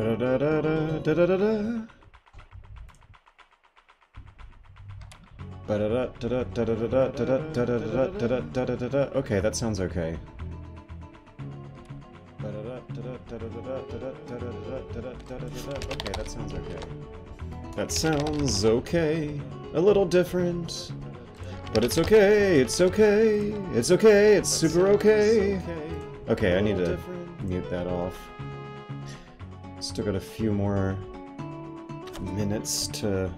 Ba-da-da-da-da-da-da-da. Ba-da-da-da-da-da-da-da-da-da-da-da-da-da-da-da. Okay, that sounds okay. Okay, that sounds okay. That sounds okay. A little different. But it's okay, it's okay, it's okay, it's super okay. Okay, I need to mute that off. Still got a few more minutes to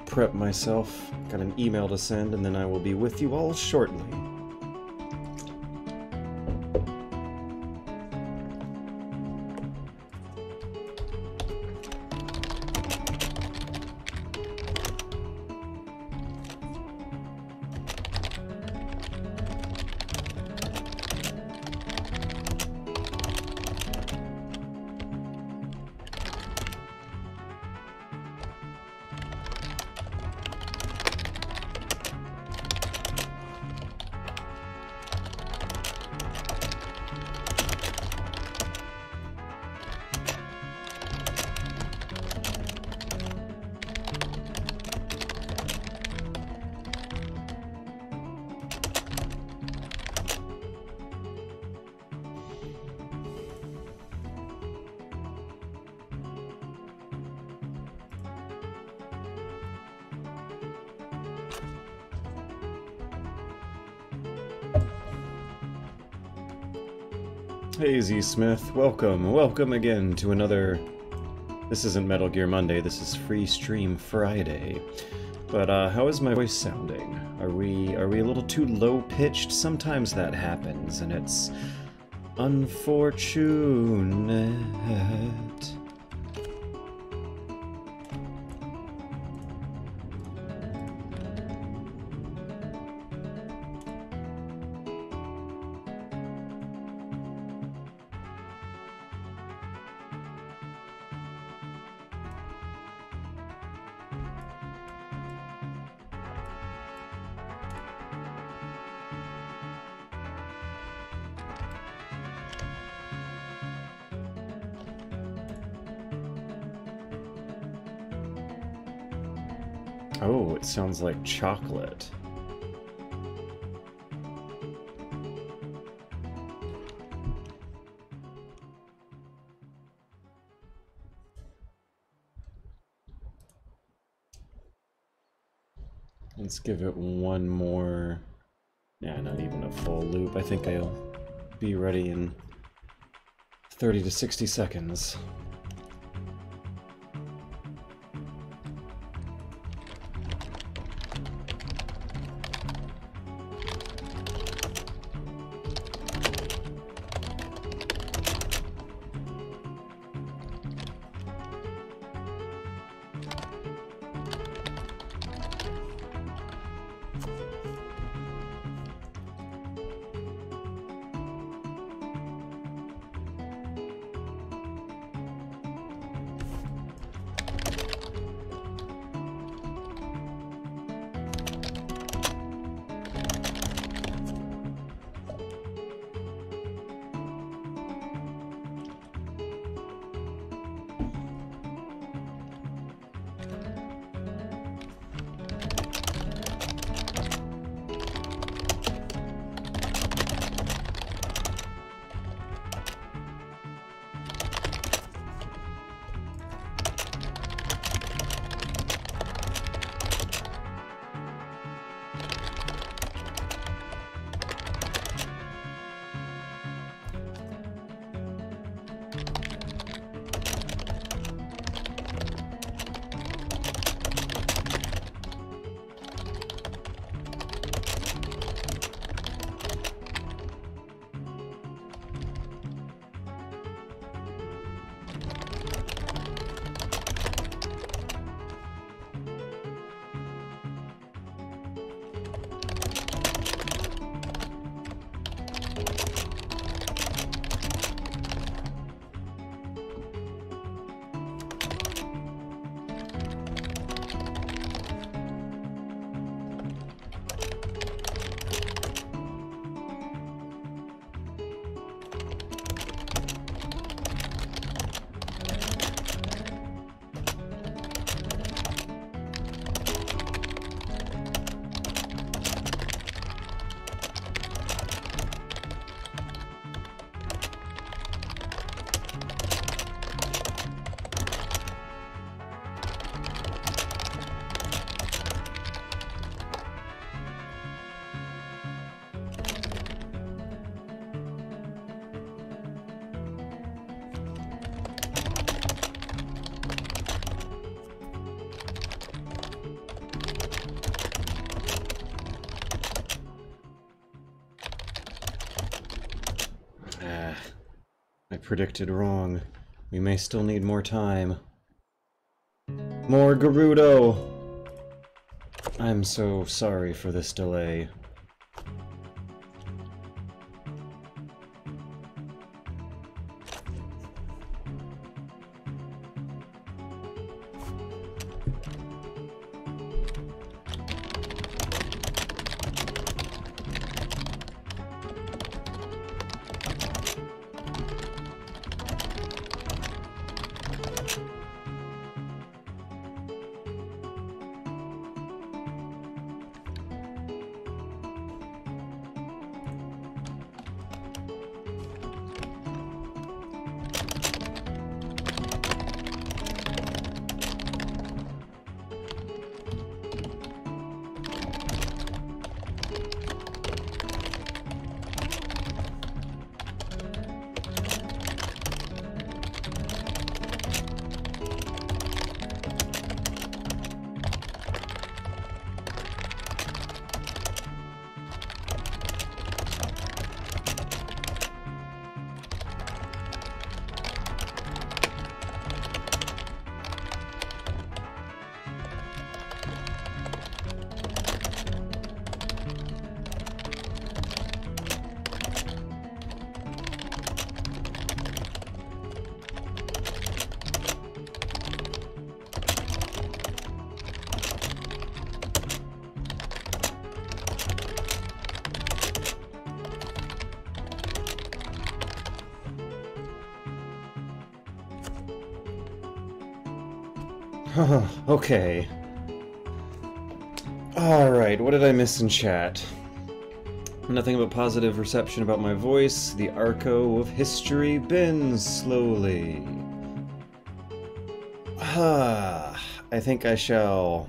prep myself. Got an email to send, and then I will be with you all shortly. Hey Z Smith, welcome again to another... This isn't Metal Gear Monday, this is Free Stream Friday. But how is my voice sounding? Are we a little too low-pitched? Sometimes that happens, and it's unfortunate. Oh, it sounds like chocolate. Let's give it one more... Yeah, not even a full loop. I think I'll be ready in 30 to 60 seconds. predicted wrong. We may still need more time. More Gerudo! I'm so sorry for this delay. Okay. Alright, what did I miss in chat? Nothing but positive reception about my voice. The Arco of history bends slowly. I think I shall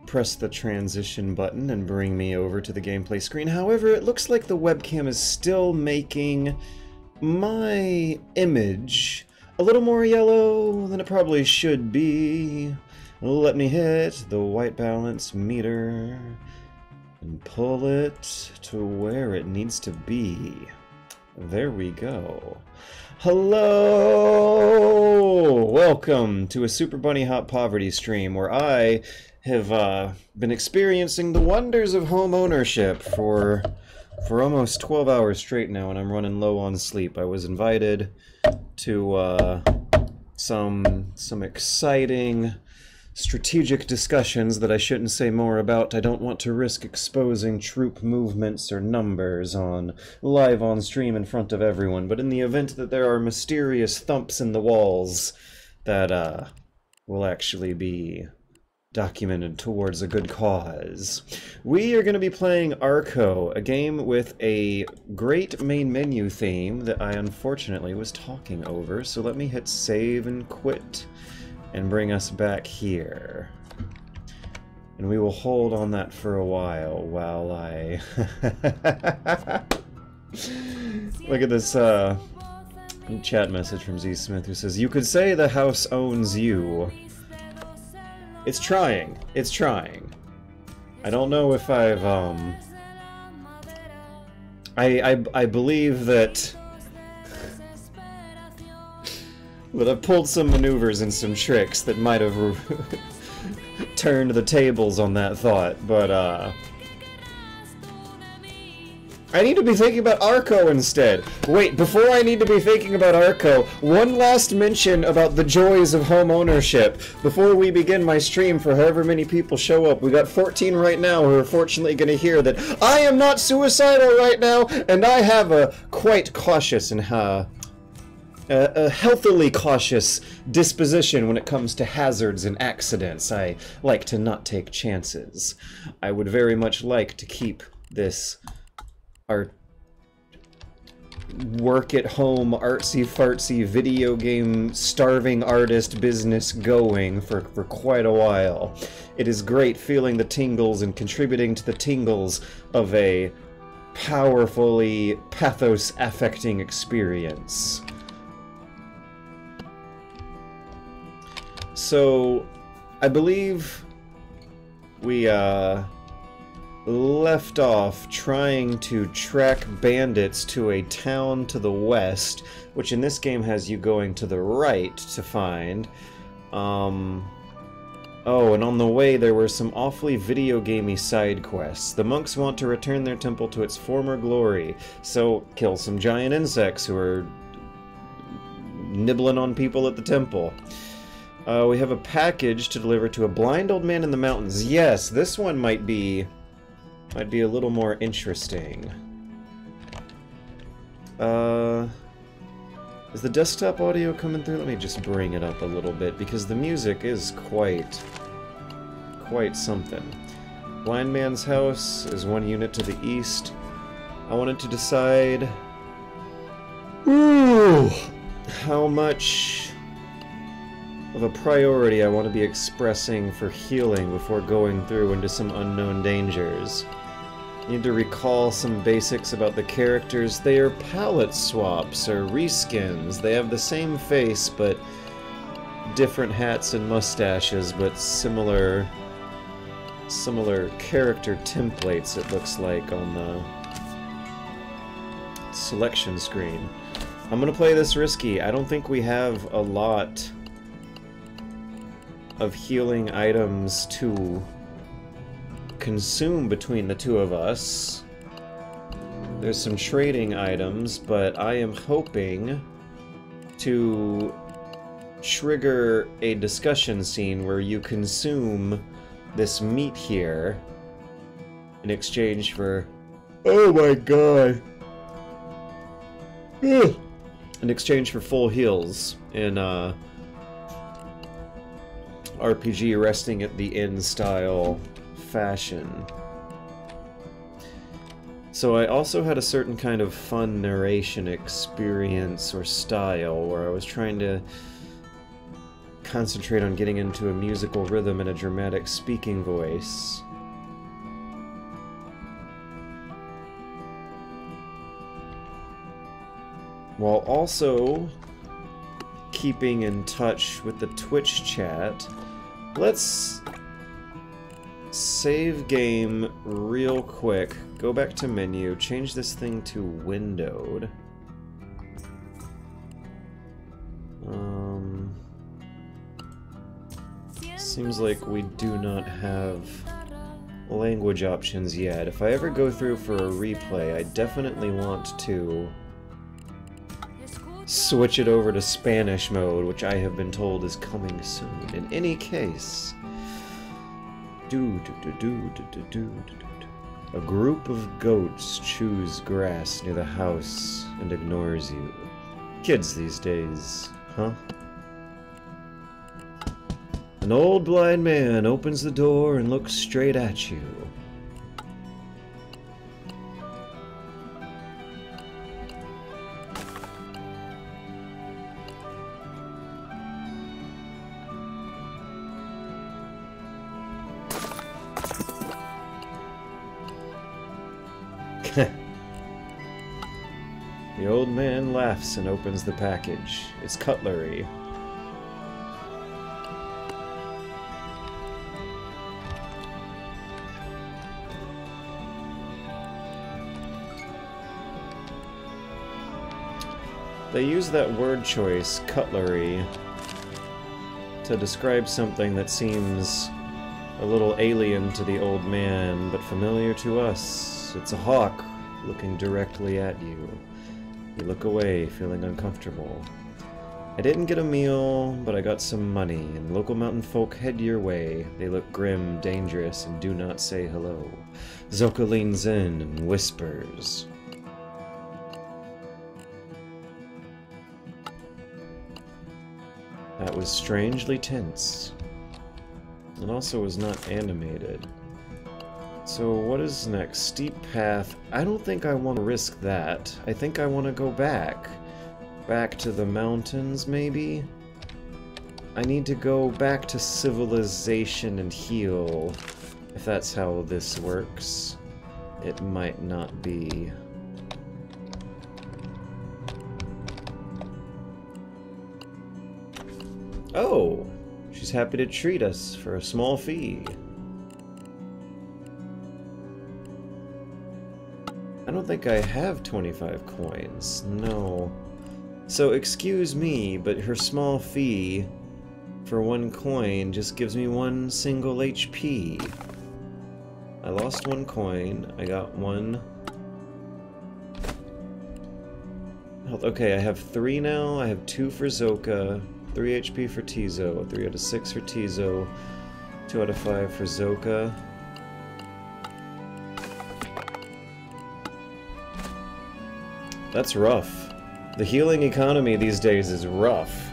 press the transition button and bring me over to the gameplay screen. However, it looks like the webcam is still making my image a little more yellow than it probably should be. Let me hit the white balance meter and pull it to where it needs to be. There we go. Hello! Welcome to a Super Bunny Hop Poverty stream where I have been experiencing the wonders of home ownership for almost 12 hours straight now, and I'm running low on sleep. I was invited to some exciting strategic discussions that I shouldn't say more about. I don't want to risk exposing troop movements or numbers live on stream in front of everyone, but in the event that there are mysterious thumps in the walls that will actually be documented towards a good cause. We are going to be playing Arco, a game with a great main menu theme that I unfortunately was talking over, so let me hit save and quit and bring us back here. And we will hold on that for a while I... Look at this chat message from Z Smith who says, "You could say the house owns you." It's trying. It's trying. I don't know if I've, I believe that I've pulled some maneuvers and some tricks that might have turned the tables on that thought, but, I need to be thinking about Arco instead. Wait, before I need to be thinking about Arco, one last mention about the joys of home ownership before we begin my stream for however many people show up. We got 14 right now who are fortunately going to hear that I am not suicidal right now, and I have a quite cautious and a healthily cautious disposition when it comes to hazards and accidents. I like to not take chances. I would very much like to keep this our work-at-home, artsy-fartsy, video game, starving artist business going for quite a while. It is great feeling the tingles and contributing to the tingles of a powerfully pathos-affecting experience. So, I believe we, left off trying to track bandits to a town to the west, which in this game has you going to the right to find. Oh, and on the way there were some awfully video gamey side quests. The monks want to return their temple to its former glory, so kill some giant insects who are nibbling on people at the temple. We have a package to deliver to a blind old man in the mountains. Yes, this one might be a little more interesting. Is the desktop audio coming through? Let me just bring it up a little bit, because the music is quite something. Blind man's house is 1 unit to the east. I wanted to decide how much of a priority I want to be expressing for healing before going through into some unknown dangers. Need to recall some basics about the characters. They are palette swaps or reskins. They have the same face but different hats and mustaches, but similar character templates, it looks like, on the selection screen. I'm gonna play this risky. I don't think we have a lot of healing items to consume between the two of us. There's some trading items, but I am hoping to trigger a discussion scene where you consume this meat here in exchange for... Oh my god! In exchange for full heals in RPG resting at the inn style fashion. So I also had a certain kind of fun narration experience or style where I was trying to concentrate on getting into a musical rhythm and a dramatic speaking voice. While also keeping in touch with the Twitch chat. Let's save game real quick. Go back to menu, change this thing to windowed. Seems like we do not have language options yet. If I ever go through for a replay, I definitely want to switch it over to Spanish mode, which I have been told is coming soon. In any case, a group of goats chews grass near the house and ignores you. Kids these days, huh? An old blind man opens the door and looks straight at you. The old man laughs and opens the package. It's cutlery. They use that word choice, cutlery, to describe something that seems a little alien to the old man, but familiar to us. It's a hawk looking directly at you. You look away, feeling uncomfortable. I didn't get a meal, but I got some money, and local mountain folk head your way. They look grim, dangerous, and do not say hello. Zoka leans in and whispers. That was strangely tense. And also was not animated. So what is next? Steep path. I don't think I want to risk that. I think I want to go back. Back to the mountains, maybe? I need to go back to civilization and heal. If that's how this works. It might not be. Oh! She's happy to treat us for a small fee. I don't think I have 25 coins. No. So excuse me, but her small fee for 1 coin just gives me 1 single HP. I lost 1 coin. I got 1 health. Okay, I have 3 now. I have 2 for Zoka, 3 HP for Tizo, 3 out of 6 for Tizo, 2 out of 5 for Zoka. That's rough. The healing economy these days is rough.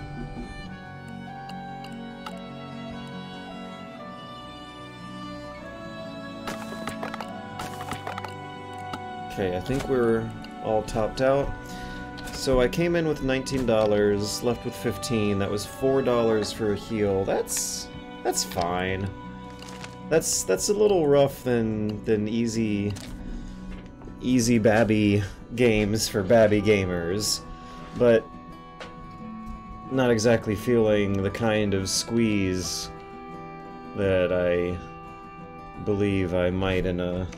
Okay, I think we're all topped out. So I came in with $19, left with 15. That was $4 for a heal. That's fine. That's a little rough than easy babby games for babby gamers, but not exactly feeling the kind of squeeze that I believe I might in a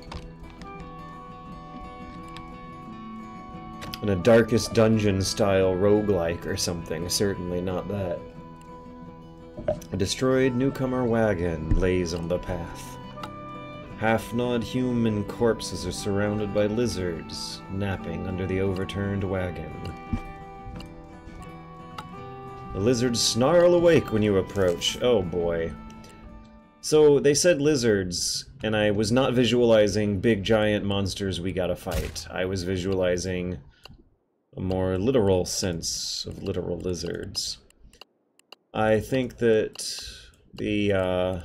Darkest Dungeon style roguelike or something. Certainly not that. A destroyed newcomer wagon lays on the path. Half-gnawed human corpses are surrounded by lizards, napping under the overturned wagon. The lizards snarl awake when you approach. Oh boy. So they said lizards, and I was not visualizing big giant monsters we gotta fight. I was visualizing a more literal sense of literal lizards. I think that the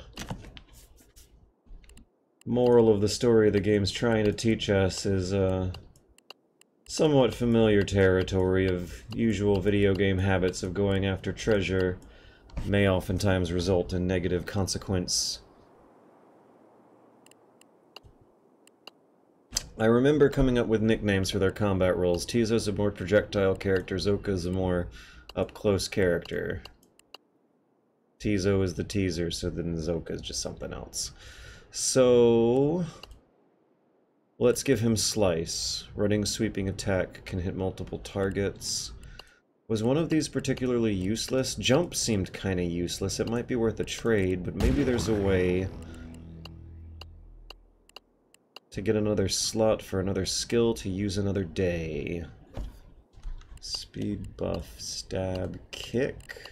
moral of the story the game's trying to teach us is somewhat familiar territory of usual video game habits of going after treasure may oftentimes result in negative consequence. I remember coming up with nicknames for their combat roles. Tizo's a more projectile character, Zoka's a more up-close character. Tizo is the teaser, so then Zoka's just something else. So let's give him Slice. Running sweeping attack can hit multiple targets. Was one of these particularly useless? Jump seemed kinda useless. It might be worth a trade, but maybe there's a way to get another slot for another skill to use another day. Speed buff, stab, kick.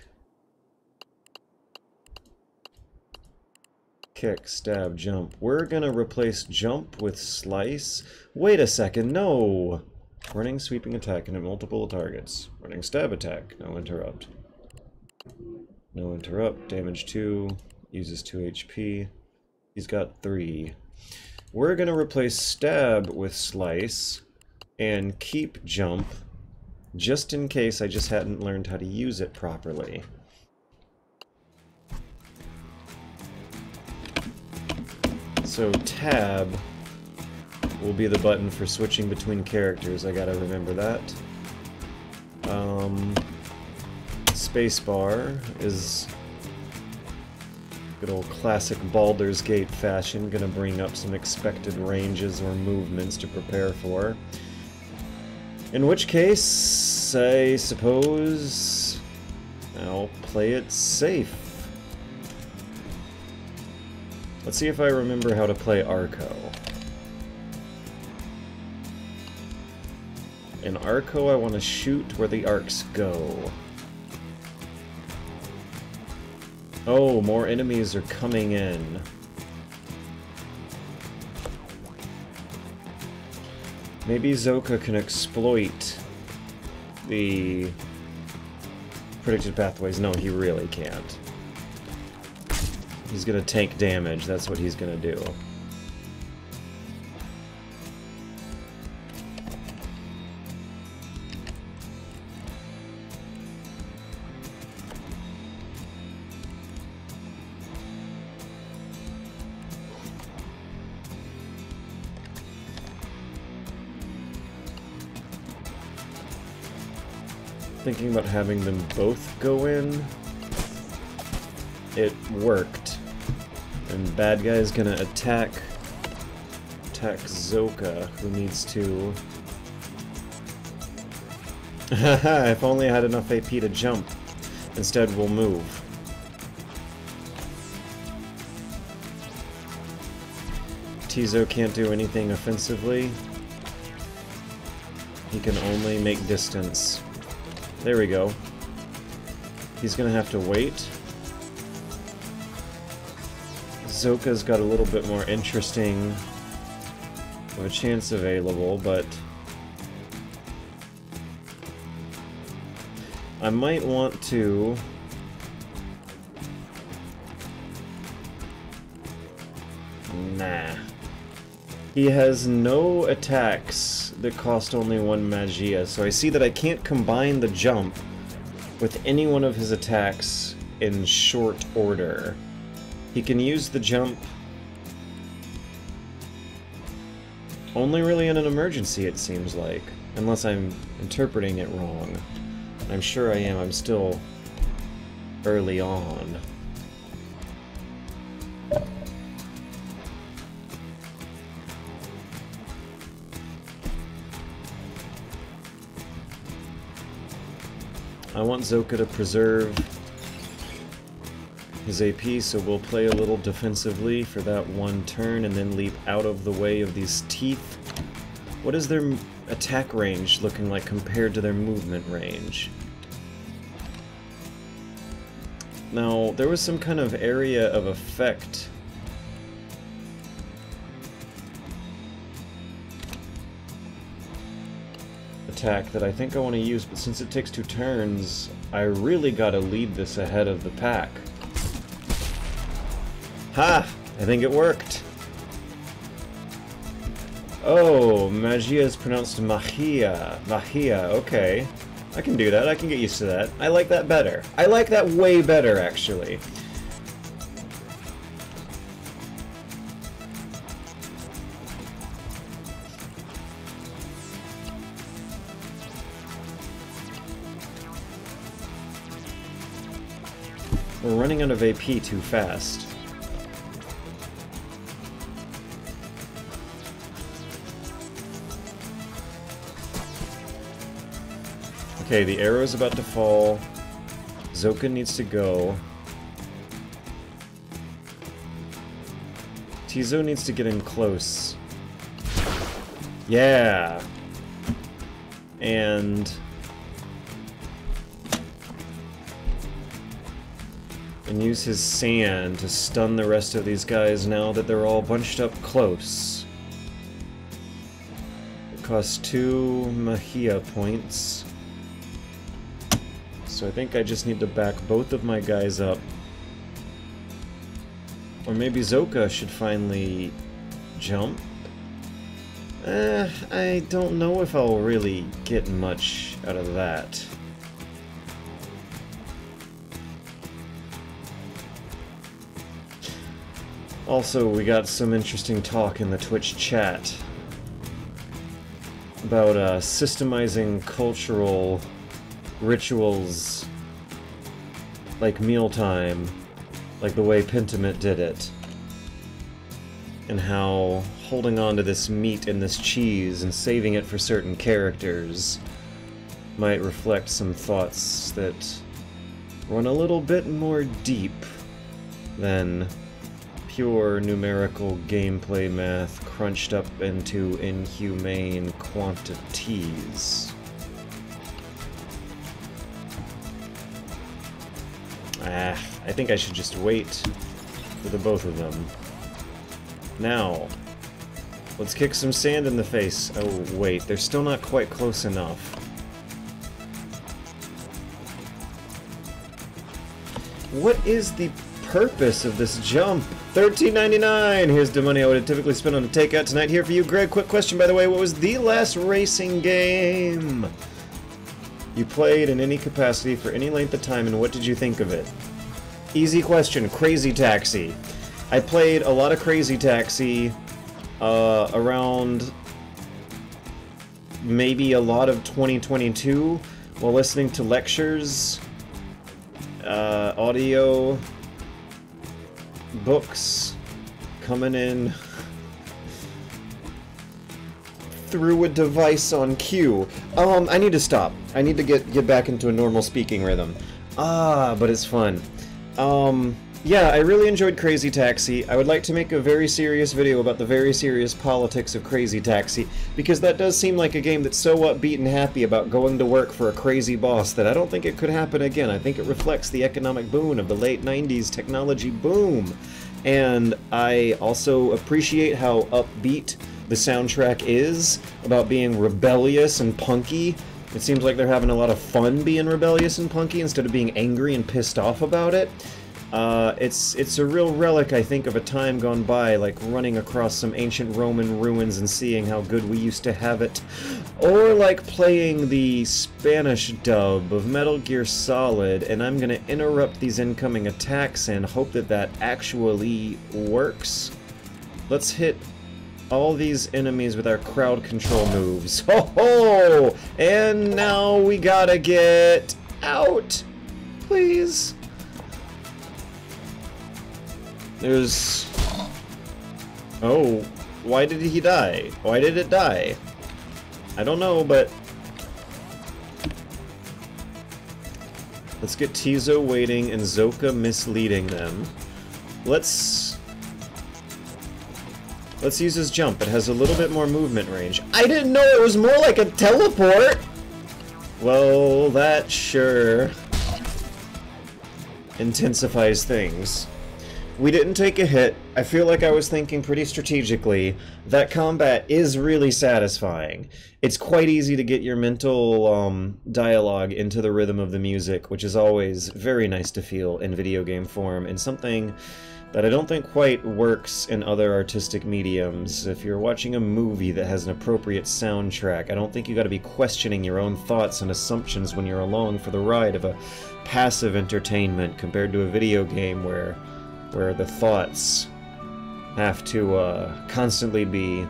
Kick, stab, jump. We're gonna replace jump with slice. Wait a second, no! Running, sweeping attack and hit multiple targets. Running, stab attack, no interrupt. No interrupt, damage 2, uses 2 HP. He's got 3. We're gonna replace stab with slice and keep jump, just in case I just hadn't learned how to use it properly. So tab will be the button for switching between characters. I gotta remember that. Spacebar is good old classic Baldur's Gate fashion, gonna bring up some expected ranges or movements to prepare for. In which case, I suppose I'll play it safe. Let's see if I remember how to play Arco. In Arco, I want to shoot where the arcs go. Oh, more enemies are coming in. Maybe Zoka can exploit the predicted pathways. No, he really can't. He's gonna take damage, that's what he's gonna do. Thinking about having them both go in, it worked. And bad guy's gonna attack attack Zoka, who needs to... Haha, if only I had enough AP to jump. Instead, we'll move. Tizo can't do anything offensively. He can only make distance. There we go. He's gonna have to wait. Zoka's got a little bit more interesting of a chance available, but I might want to... Nah. He has no attacks that cost only one magia, so I see that I can't combine the jump with any one of his attacks in short order. He can use the jump only really in an emergency, it seems like, unless I'm interpreting it wrong. I'm sure I am. I'm still early on. I want Zoka to preserve his AP, so we'll play a little defensively for that one turn and then leap out of the way of these teeth. What is their attack range looking like compared to their movement range? Now, there was some kind of area of effect attack that I think I want to use, but since it takes 2 turns, I really gotta lead this ahead of the pack. Ha! I think it worked! Oh, magia is pronounced magia. Magia, okay. I can do that, I can get used to that. I like that better. I like that way better, actually. We're running out of AP too fast. Okay, the arrow's about to fall. Zoka needs to go. Tizo needs to get in close. Yeah! And use his sand to stun the rest of these guys now that they're all bunched up close. It costs 2 Mahia points. So I think I just need to back both of my guys up. Or maybe Zoka should finally jump. I don't know if I'll really get much out of that. Also, we got some interesting talk in the Twitch chat about systemizing cultural rituals like mealtime, like the way Pentiment did it, and how holding on to this meat and this cheese and saving it for certain characters might reflect some thoughts that run a little bit more deep than pure numerical gameplay math crunched up into inhumane quantities. I think I should just wait for the both of them. Now, let's kick some sand in the face. Oh, wait, they're still not quite close enough. What is the purpose of this jump? $13.99! Here's the money I would have typically spent on a takeout tonight. Here for you, Greg. Quick question, by the way. What was the last racing game you played in any capacity for any length of time, and what did you think of it? Easy question. Crazy Taxi. I played a lot of Crazy Taxi around maybe a lot of 2022 while listening to lectures, audio books coming in through a device on cue. I need to stop. I need to get back into a normal speaking rhythm. But it's fun. Yeah, I really enjoyed Crazy Taxi. I would like to make a very serious video about the very serious politics of Crazy Taxi, because that does seem like a game that's so upbeat and happy about going to work for a crazy boss that I don't think it could happen again. I think it reflects the economic boom of the late 90s technology boom. And I also appreciate how upbeat the soundtrack is, about being rebellious and punky. It seems like they're having a lot of fun being rebellious and punky instead of being angry and pissed off about it. It's a real relic, I think, of a time gone by, like running across some ancient Roman ruins and seeing how good we used to have it. Or like playing the Spanish dub of Metal Gear Solid, and I'm gonna interrupt these incoming attacks and hope that that actually works. Let's hit all these enemies with our crowd control moves. Ho ho! And now we gotta get out! Please. There's... Oh, why did he die? Why did it die? I don't know, but... Let's get Tizo waiting and Zoka misleading them. Let's use his jump. It has a little bit more movement range. I didn't know it was more like a teleport! Well, that sure intensifies things. We didn't take a hit. I feel like I was thinking pretty strategically. That combat is really satisfying. It's quite easy to get your mental dialogue into the rhythm of the music, which is always very nice to feel in video game form, and something that I don't think quite works in other artistic mediums. If you're watching a movie that has an appropriate soundtrack, I don't think you gotta be questioning your own thoughts and assumptions when you're along for the ride of a passive entertainment compared to a video game where the thoughts have to constantly be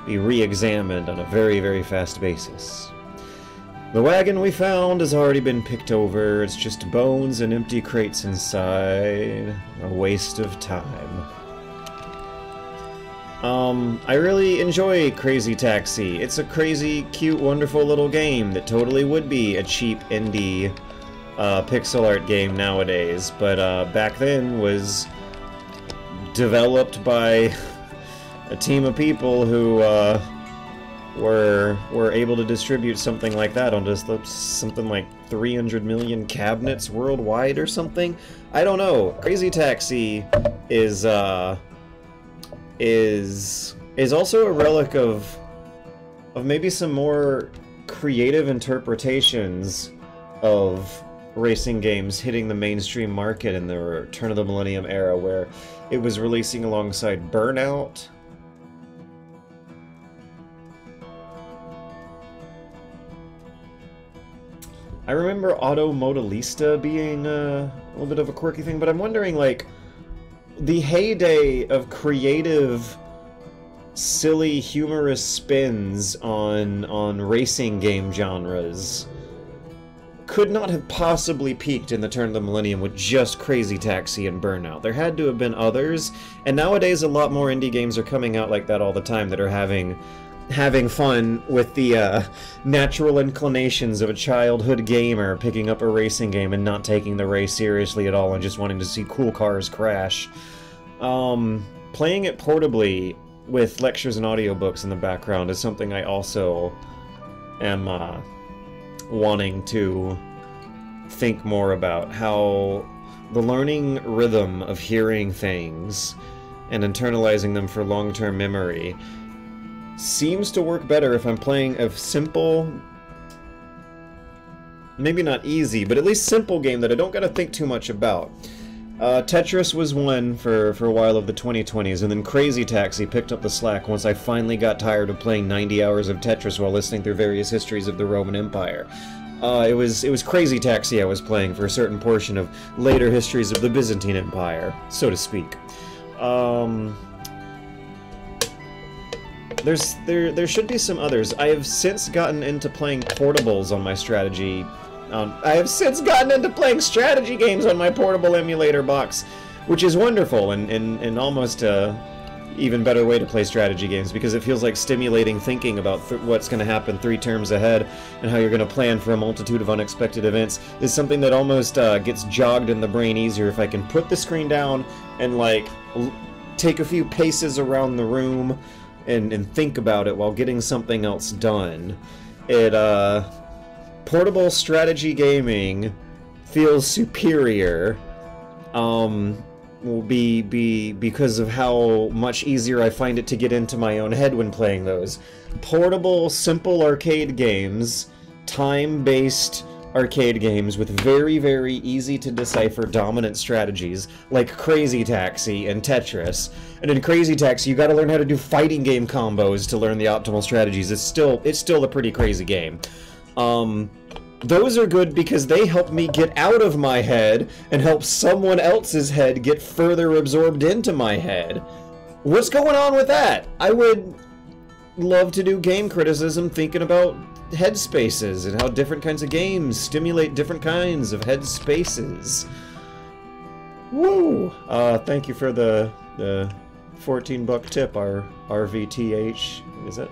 re-examined on a very, very fast basis. The wagon we found has already been picked over. It's just bones and empty crates inside. A waste of time. I really enjoy Crazy Taxi. It's a crazy, cute, wonderful little game that totally would be a cheap indie pixel art game nowadays, but back then was developed by a team of people who were able to distribute something like that on just something like 300 million cabinets worldwide or something. I don't know. Crazy Taxi is also a relic of maybe some more creative interpretations of racing games hitting the mainstream market in the turn of the millennium era, where it was releasing alongside Burnout. I remember Auto Modalista being a little bit of a quirky thing, but I'm wondering, like, the heyday of creative, silly, humorous spins on racing game genres could not have possibly peaked in the turn of the millennium with just Crazy Taxi and Burnout. There had to have been others, and nowadays a lot more indie games are coming out like that all the time that are having fun with the natural inclinations of a childhood gamer picking up a racing game and not taking the race seriously at all and just wanting to see cool cars crash. Playing it portably with lectures and audiobooks in the background is something I also am wanting to think more about. How the learning rhythm of hearing things and internalizing them for long-term memory seems to work better if I'm playing a simple, maybe not easy, but at least simple game that I don't gotta think too much about. Tetris was one for a while of the 2020s, and then Crazy Taxi picked up the slack once I finally got tired of playing 90 hours of Tetris while listening through various histories of the Roman Empire. It was Crazy Taxi I was playing for a certain portion of later histories of the Byzantine Empire, so to speak. There should be some others. I have since gotten into playing portables on my strategy. I have since gotten into playing strategy games on my portable emulator box, which is wonderful and almost even better way to play strategy games, because it feels like stimulating thinking about what's going to happen 3 turns ahead and how you're going to plan for a multitude of unexpected events is something that almost gets jogged in the brain easier if I can put the screen down and, like, take a few paces around the room and think about it while getting something else done. Portable strategy gaming feels superior. Will be because of how much easier I find it to get into my own head when playing those. Portable, simple arcade games, time-based arcade games with very, very easy to decipher dominant strategies, like Crazy Taxi and Tetris. And in Crazy Taxi, you gotta learn how to do fighting game combos to learn the optimal strategies. It's still a pretty crazy game. Those are good because they help me get out of my head and help someone else's head get further absorbed into my head. What's going on with that? I would love to do game criticism thinking about headspaces and how different kinds of games stimulate different kinds of headspaces. Woo! Thank you for the $14 tip, our RVTH. Is it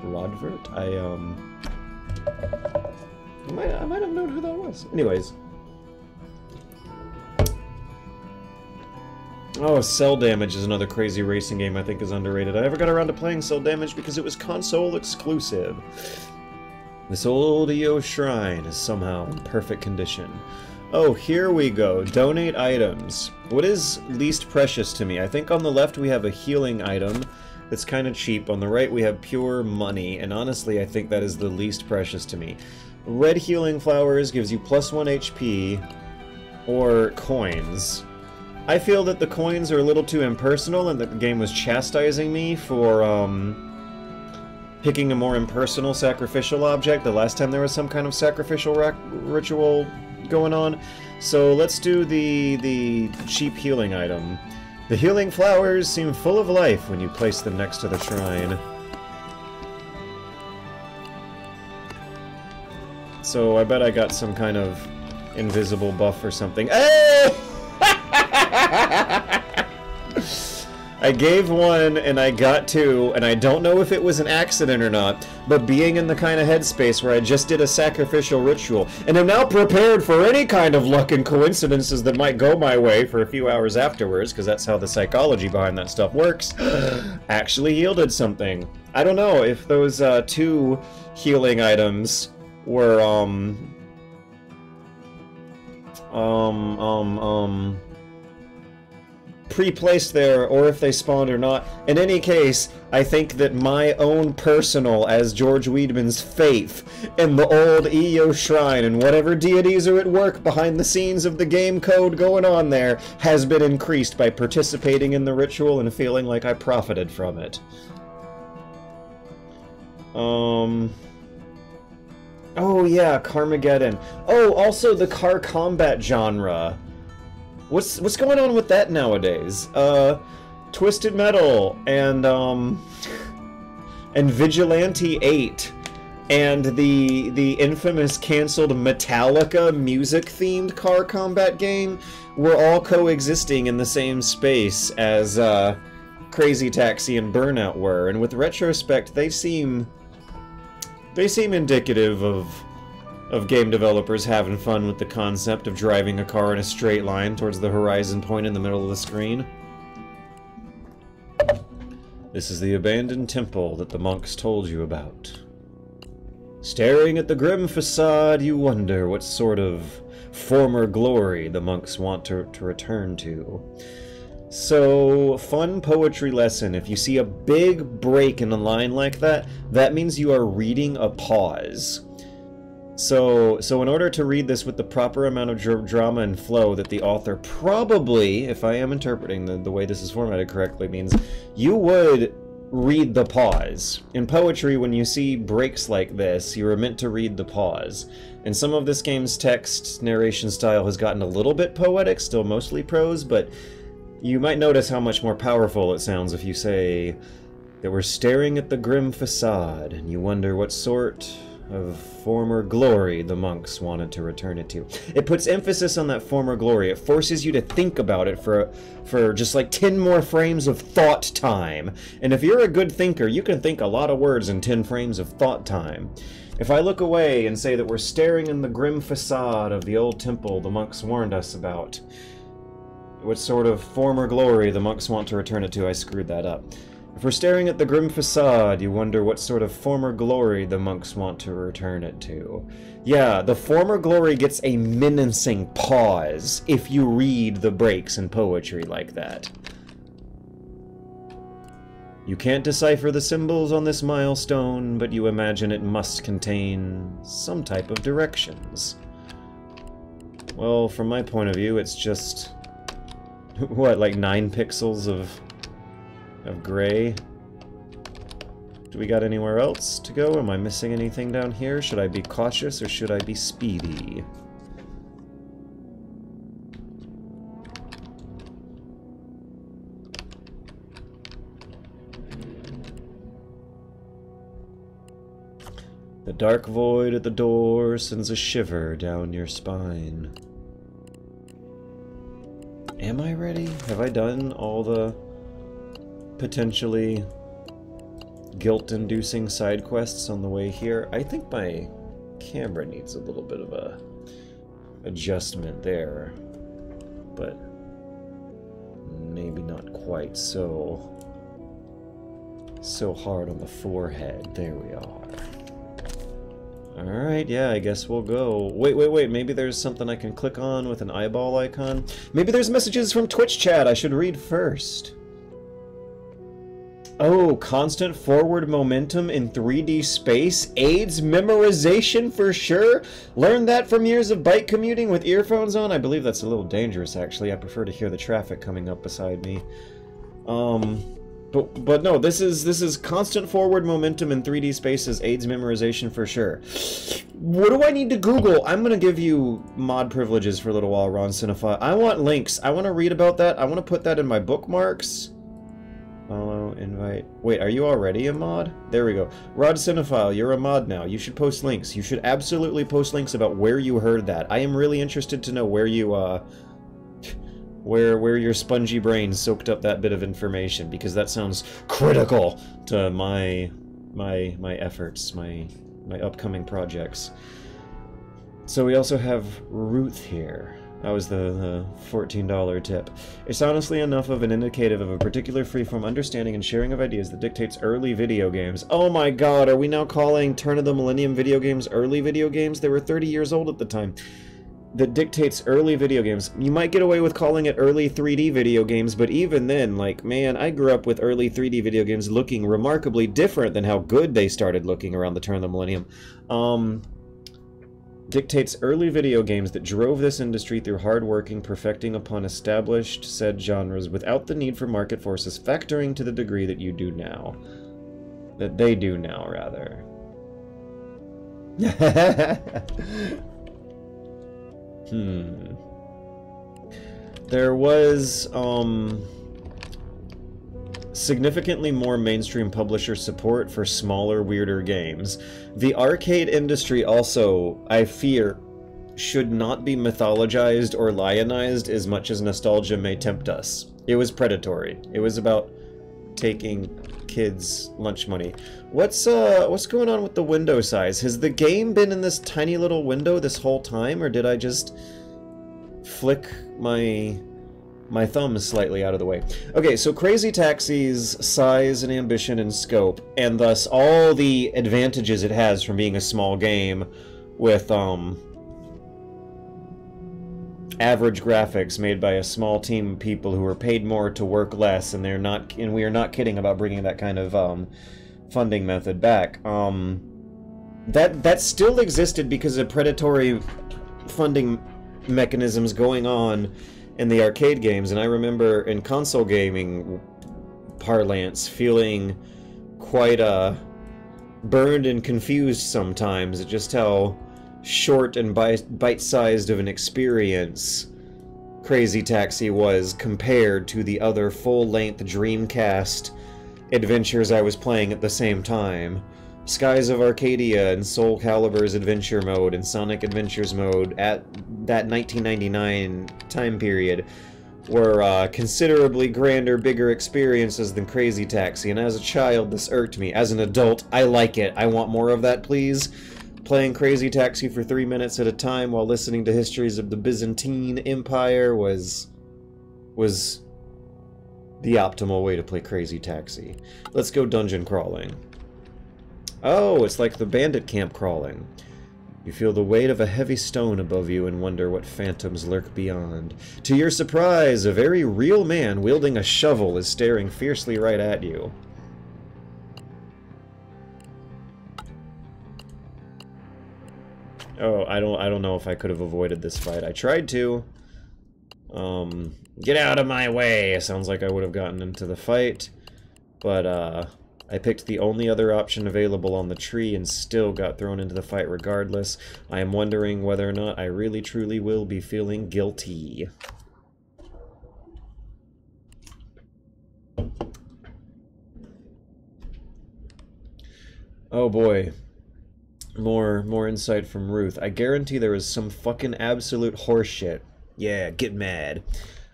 Rodvert? I might have known who that was. Anyways. Oh, Cell Damage is another crazy racing game I think is underrated. I never got around to playing Cell Damage because it was console exclusive. This old EO shrine is somehow in perfect condition. Oh, here we go. Donate items. What is least precious to me? I think on the left we have a healing item that's kind of cheap. On the right we have pure money, and honestly I think that is the least precious to me. Red healing flowers gives you +1 HP, or coins. I feel that the coins are a little too impersonal and that the game was chastising me for picking a more impersonal sacrificial object the last time there was some kind of sacrificial ritual going on. So let's do the cheap healing item. The healing flowers seem full of life when you place them next to the shrine. So I bet I got some kind of invisible buff or something. Hey! I gave 1 and I got 2, and I don't know if it was an accident or not, but being in the kind of headspace where I just did a sacrificial ritual, and I'm now prepared for any kind of luck and coincidences that might go my way for a few hours afterwards, because that's how the psychology behind that stuff works, actually yielded something. I don't know if those 2 healing items were, pre-placed there, or if they spawned or not. In any case, I think that my own personal, as George Weidman's, faith in the old EO shrine and whatever deities are at work behind the scenes of the game code going on there has been increased by participating in the ritual and feeling like I profited from it. Oh yeah, Carmageddon. Oh, also the car combat genre. What's going on with that nowadays? Twisted Metal and Vigilante 8 and the infamous canceled Metallica music-themed car combat game were all coexisting in the same space as Crazy Taxi and Burnout were, and with retrospect, they seem indicative of game developers having fun with the concept of driving a car in a straight line towards the horizon point in the middle of the screen. This is the abandoned temple that the monks told you about. Staring at the grim facade, you wonder what sort of former glory the monks want to return to. So, fun poetry lesson. If you see a big break in a line like that, that means you are reading a pause. So in order to read this with the proper amount of drama and flow that the author probably, if I am interpreting the way this is formatted correctly, means you would read the pause. In poetry, when you see breaks like this, you are meant to read the pause. And some of this game's text narration style has gotten a little bit poetic, still mostly prose, but you might notice how much more powerful it sounds if you say that we're staring at the grim facade, and you wonder what sort of former glory the monks wanted to return it to. It puts emphasis on that former glory. It forces you to think about it for just like 10 more frames of thought time. And if you're a good thinker, you can think a lot of words in 10 frames of thought time. If I look away and say that we're staring in the grim facade of the old temple the monks warned us about, what sort of former glory the monks want to return it to, I screwed that up. If we're staring at the grim facade, you wonder what sort of former glory the monks want to return it to. Yeah, the former glory gets a menacing pause if you read the breaks in poetry like that. You can't decipher the symbols on this milestone, but you imagine it must contain some type of directions. Well, from my point of view, it's just... what, like 9 pixels of gray? Do we got anywhere else to go? Am I missing anything down here? Should I be cautious or should I be speedy? The dark void at the door sends a shiver down your spine. Am I ready? Have I done all the potentially guilt-inducing side quests on the way here? I think my camera needs a little bit of a adjustment there, but maybe not quite so hard on the forehead. There we are. Alright, yeah, I guess we'll go. Wait, maybe there's something I can click on with an eyeball icon? Maybe there's messages from Twitch chat I should read first. Oh, constant forward momentum in 3D space aids memorization for sure? Learned that from years of bike commuting with earphones on? I believe that's a little dangerous, actually. I prefer to hear the traffic coming up beside me. But no, this is constant forward momentum in 3D spaces aids memorization for sure. What do I need to Google? I'm gonna give you mod privileges for a little while, Ron Cinephile. I want links. I want to read about that. I want to put that in my bookmarks. Follow, invite. Wait, are you already a mod? There we go. Rod Cinephile, you're a mod now. You should post links. You should absolutely post links about where you heard that. I am really interested to know where you, where your spongy brain soaked up that bit of information, because that sounds critical to my efforts, my upcoming projects. So we also have Ruth here. That was the $14 tip. It's honestly enough of an indicative of a particular freeform understanding and sharing of ideas that dictates early video games. Oh my god, are we now calling Turn of the Millennium video games early video games? They were 30 years old at the time. That dictates early video games. You might get away with calling it early 3D video games, but even then, like, man, I grew up with early 3D video games looking remarkably different than how good they started looking around the turn of the millennium. Dictates early video games that drove this industry through hard-working, perfecting upon established said genres without the need for market forces factoring to the degree that you do now. That they do now, rather. There was, significantly more mainstream publisher support for smaller, weirder games. The arcade industry also, I fear, should not be mythologized or lionized as much as nostalgia may tempt us. It was predatory. It was about taking kids' lunch money. What's going on with the window size? Has the game been in this tiny little window this whole time, or did I just flick my thumb slightly out of the way? Okay, so Crazy Taxi's size and ambition and scope, and thus all the advantages it has from being a small game with average graphics made by a small team of people who are paid more to work less, and we are not kidding about bringing that kind of funding method back. That still existed because of predatory funding mechanisms going on in the arcade games, and I remember in console gaming parlance feeling quite burned and confused sometimes at just how short and bite-sized of an experience Crazy Taxi was compared to the other full-length Dreamcast adventures I was playing at the same time. Skies of Arcadia and Soul Calibur's Adventure Mode and Sonic Adventures Mode at that 1999 time period were considerably grander, bigger experiences than Crazy Taxi, and as a child this irked me. As an adult, I like it. I want more of that, please. Playing Crazy Taxi for 3 minutes at a time while listening to histories of the Byzantine Empire was the optimal way to play Crazy Taxi. Let's go dungeon crawling. Oh, it's like the bandit camp crawling. You feel the weight of a heavy stone above you and wonder what phantoms lurk beyond. To your surprise, a very real man wielding a shovel is staring fiercely right at you. Oh, I don't know if I could have avoided this fight. I tried to. Get out of my way! Sounds like I would have gotten into the fight. But, I picked the only other option available on the tree and still got thrown into the fight regardless. I am wondering whether or not I really truly will be feeling guilty. Oh boy. More insight from Ruth. I guarantee there is some fucking absolute horseshit. Yeah, get mad.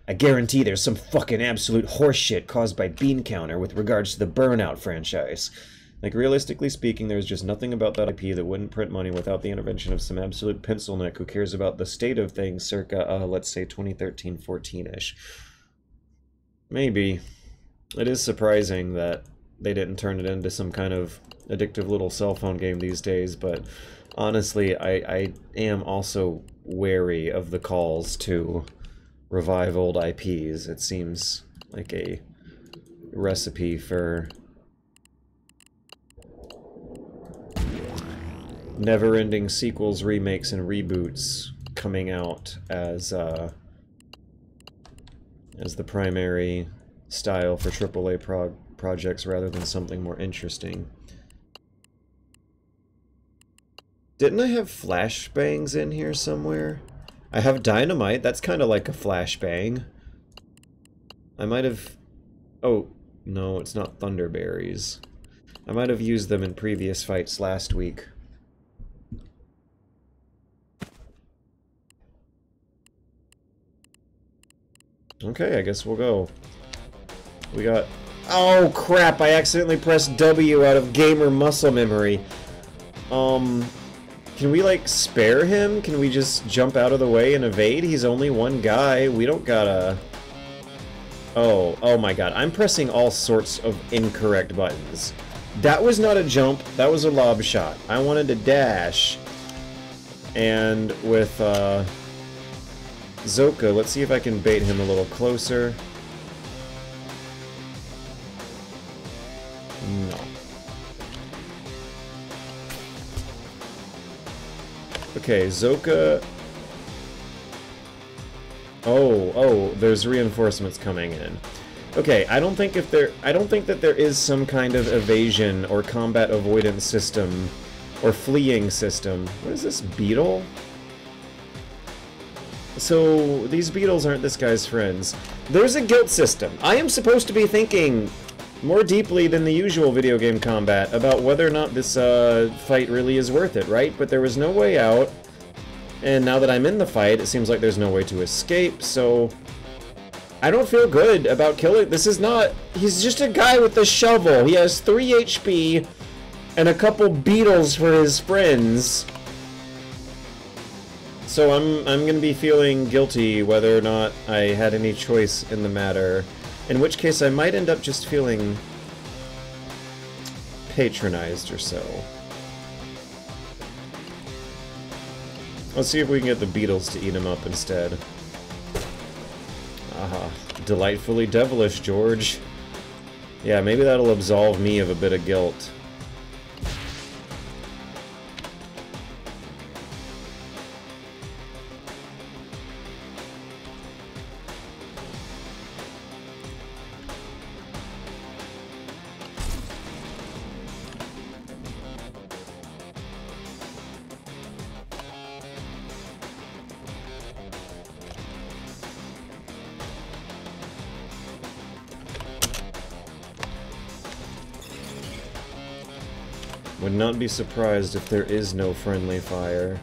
I guarantee there's some fucking absolute horseshit caused by Bean Counter with regards to the Burnout franchise. Like, realistically speaking, there's just nothing about that IP that wouldn't print money without the intervention of some absolute pencil neck who cares about the state of things circa, let's say 2013-14-ish. Maybe. It is surprising that they didn't turn it into some kind of addictive little cell phone game these days, but honestly, I am also wary of the calls to revive old IPs. It seems like a recipe for never-ending sequels, remakes, and reboots coming out as the primary style for AAA projects rather than something more interesting. Didn't I have flashbangs in here somewhere? I have dynamite, that's kind of like a flashbang. I might have... Oh, no, it's not thunderberries. I might have used them in previous fights last week. Okay, I guess we'll go. We got... Oh, crap, I accidentally pressed W out of gamer muscle memory. Can we, like, spare him? Can we just jump out of the way and evade? He's only one guy. We don't gotta... Oh my god. I'm pressing all sorts of incorrect buttons. That was not a jump. That was a lob shot. I wanted to dash. And with, Zoka, let's see if I can bait him a little closer. No. Okay, Zoka... Oh, there's reinforcements coming in. Okay, I don't think that there is some kind of evasion or combat avoidance system or fleeing system. What is this, beetle? So, these beetles aren't this guy's friends. There's a guilt system. I am supposed to be thinking more deeply than the usual video game combat about whether or not this fight really is worth it, right? But there was no way out, and now that I'm in the fight, it seems like there's no way to escape, so I don't feel good about killing... This is not... He's just a guy with a shovel. He has 3 HP and a couple beetles for his friends. So I'm gonna be feeling guilty whether or not I had any choice in the matter. In which case I might end up just feeling patronized or so. Let's see if we can get the beetles to eat him up instead. Aha. Delightfully devilish, George. Yeah, maybe that'll absolve me of a bit of guilt. Would not be surprised if there is no friendly fire.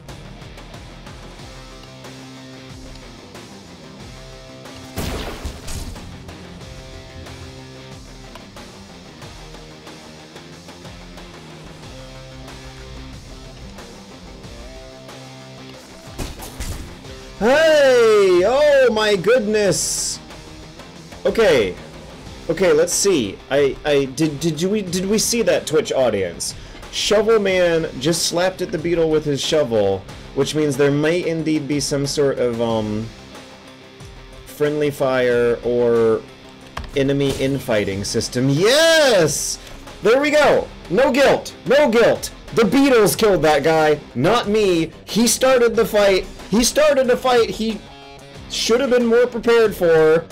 Hey! Oh my goodness! Okay. Okay, let's see. Did we see that, Twitch audience? Shovel Man just slapped at the beetle with his shovel, which means there may indeed be some sort of friendly fire or enemy infighting system. Yes! There we go! No guilt! No guilt! The beetles killed that guy, not me. He started the fight. He started a fight he should have been more prepared for.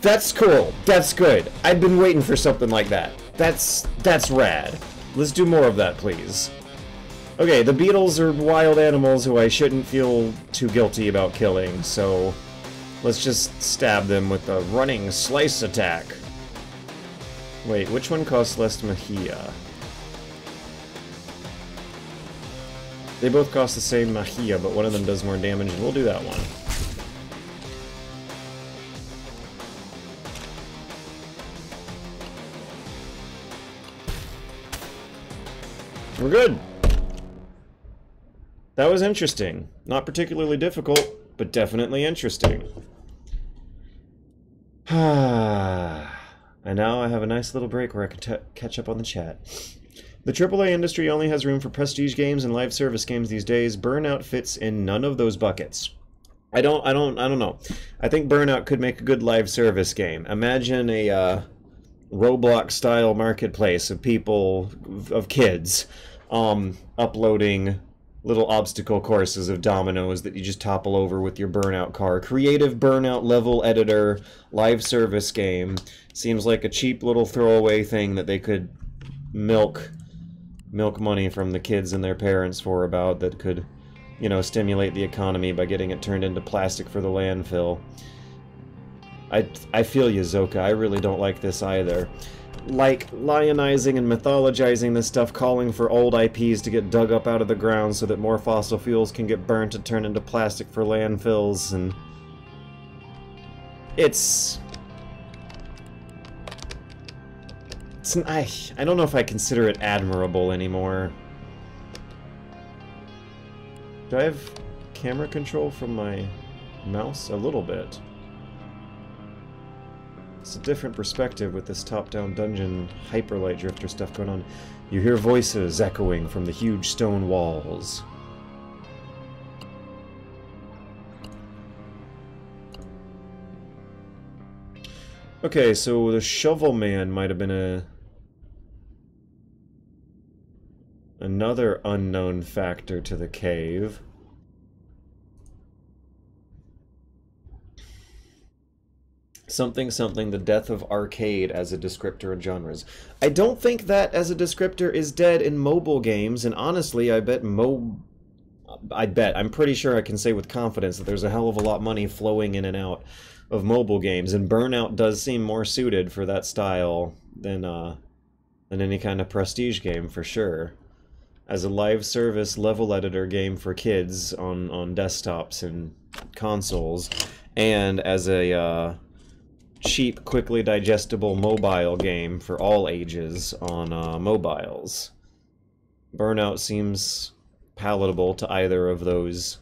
That's cool. That's good. I've been waiting for something like that. That's rad. Let's do more of that, please. Okay, the beetles are wild animals who I shouldn't feel too guilty about killing, so let's just stab them with a running slice attack. Wait, which one costs less Mahia? They both cost the same Mahia, but one of them does more damage, and we'll do that one. We're good. That was interesting. Not particularly difficult, but definitely interesting. And now I have a nice little break where I can catch up on the chat. The AAA industry only has room for prestige games and live service games these days. Burnout fits in none of those buckets. I don't know. I think Burnout could make a good live service game. Imagine a Roblox-style marketplace of people, of kids, uploading little obstacle courses of dominoes that you just topple over with your Burnout car. Creative Burnout level editor, live service game. Seems like a cheap little throwaway thing that they could milk money from the kids and their parents for about, that could, you know, stimulate the economy by getting it turned into plastic for the landfill. I feel you, Zoka. I really don't like this either. Like, lionizing and mythologizing this stuff, calling for old IPs to get dug up out of the ground so that more fossil fuels can get burnt and turned into plastic for landfills, and I don't know if I consider it admirable anymore. Do I have camera control from my mouse? A little bit. It's a different perspective with this top-down dungeon hyperlight drifter stuff going on. You hear voices echoing from the huge stone walls. Okay, so the Shovel Man might have been another unknown factor to the cave. Something, the death of arcade as a descriptor of genres. I don't think that as a descriptor is dead in mobile games, and honestly, I'm pretty sure I can say with confidence that there's a hell of a lot of money flowing in and out of mobile games, and Burnout does seem more suited for that style than any kind of prestige game, for sure. As a live service level editor game for kids on desktops and consoles, and as a cheap, quickly digestible mobile game for all ages on mobiles. Burnout seems palatable to either of those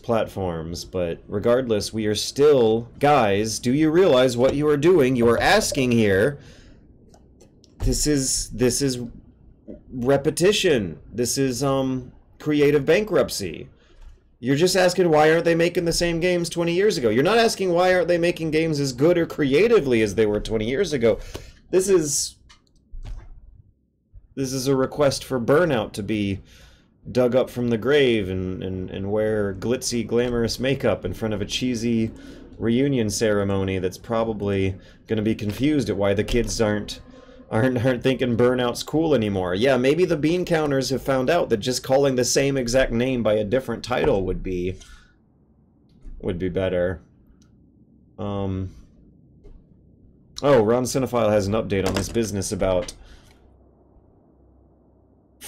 platforms, but regardless, we are still... Guys, do you realize what you are doing? You are asking here. This is repetition. This is creative bankruptcy. You're just asking why aren't they making the same games 20 years ago. You're not asking why aren't they making games as good or creatively as they were 20 years ago. This is a request for Burnout to be dug up from the grave and wear glitzy, glamorous makeup in front of a cheesy reunion ceremony that's probably going to be confused at why the kids aren't thinking Burnout's cool anymore. Yeah, maybe the bean counters have found out that just calling the same exact name by a different title would be better. Oh, Ron Cinephile has an update on this business about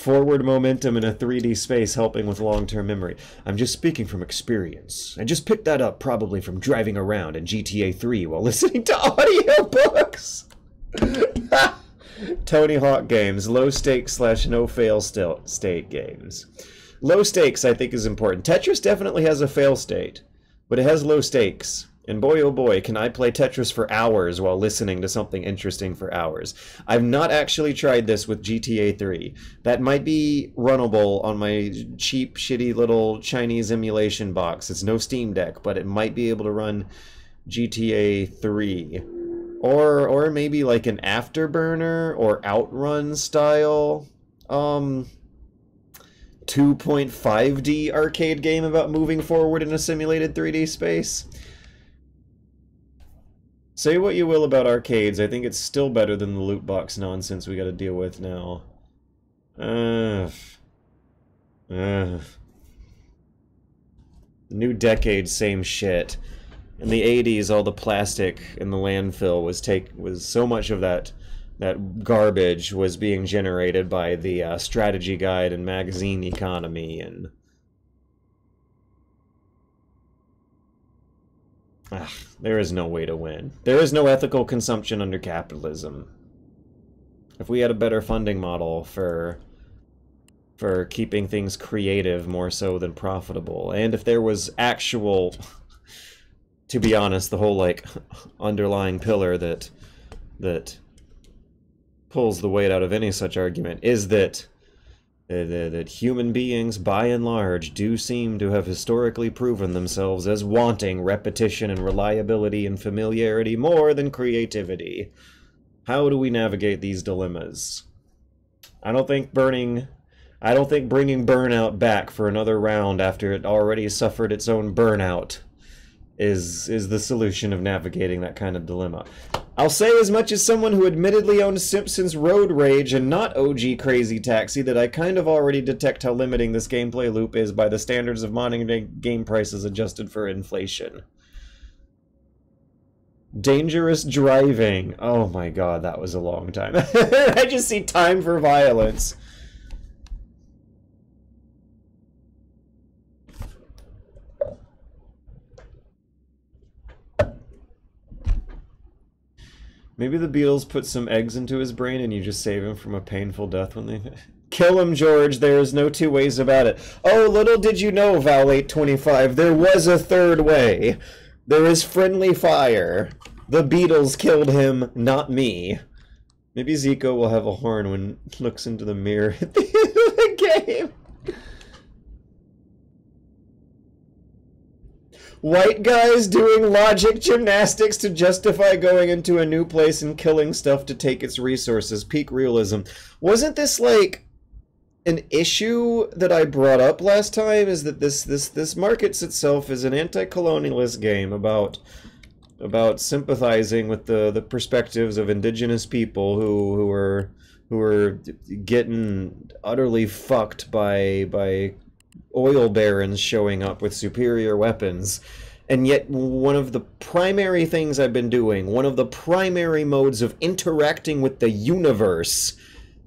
forward momentum in a 3D space helping with long-term memory. I'm just speaking from experience. I just picked that up probably from driving around in GTA 3 while listening to audiobooks. Tony Hawk games, low stakes / no fail state games. Low stakes, I think, is important. Tetris definitely has a fail state, but it has low stakes. And boy, oh boy, can I play Tetris for hours while listening to something interesting for hours. I've not actually tried this with GTA 3. That might be runnable on my cheap, shitty little Chinese emulation box. It's no Steam Deck, but it might be able to run GTA 3. Or maybe like an Afterburner or Outrun style 2.5D arcade game about moving forward in a simulated 3D space. Say what you will about arcades, I think it's still better than the loot box nonsense we gotta deal with now. New decade, same shit. In the 80s, all the plastic in the landfill was so much of that garbage was being generated by the strategy guide and magazine economy, and there is no way to win. There is no ethical consumption under capitalism. If we had a better funding model for keeping things creative more so than profitable, and if there was actual, to be honest, the whole like underlying pillar that pulls the weight out of any such argument is that human beings, by and large, do seem to have historically proven themselves as wanting repetition and reliability and familiarity more than creativity. How do we navigate these dilemmas? I don't think bringing Burnout back for another round after it already suffered its own burnout is the solution of navigating that kind of dilemma. I'll say, as much as someone who admittedly owns Simpsons Road Rage and not OG Crazy Taxi, that I kind of already detect how limiting this gameplay loop is by the standards of modern game prices adjusted for inflation. Dangerous driving. Oh my god, that was a long time. I just see time for violence. Maybe the Beatles put some eggs into his brain and you just save him from a painful death when they... Kill him, George. There is no two ways about it. Oh, little did you know, Val825, there was a third way. There is friendly fire. The Beatles killed him, not me. Maybe Zico will have a horn when he looks into the mirror at the end of the game. White guys doing logic gymnastics to justify going into a new place and killing stuff to take its resources. Peak realism. Wasn't this like an issue that I brought up last time? Is that this markets itself as an anti-colonialist game about sympathizing with the perspectives of indigenous people who are getting utterly fucked by oil barons showing up with superior weapons. And yet one of the primary things I've been doing, one of the primary modes of interacting with the universe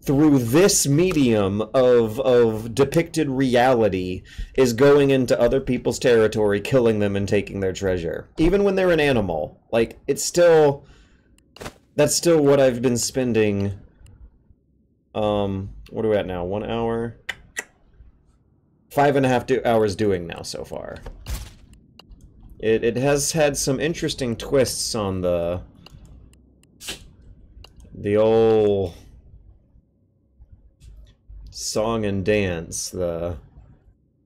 through this medium of depicted reality, is going into other people's territory, killing them and taking their treasure. Even when they're an animal. Like, it's still... That's still what I've been spending... what are we at now? 1 hour? 5.5 hours doing now so far. It has had some interesting twists on the old song and dance, the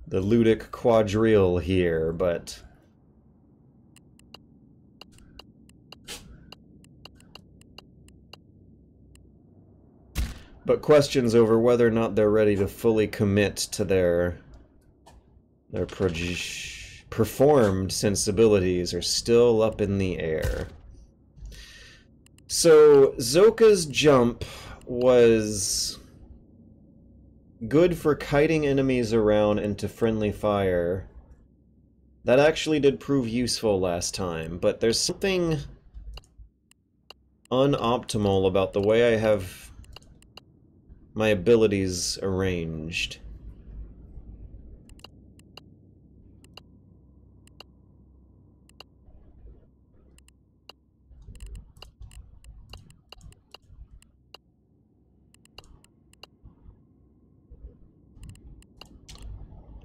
ludic quadrille here, but questions over whether or not they're ready to fully commit to their performed sensibilities are still up in the air. So Zoka's jump was good for kiting enemies around into friendly fire. That actually did prove useful last time, but there's something unoptimal about the way I have my abilities arranged.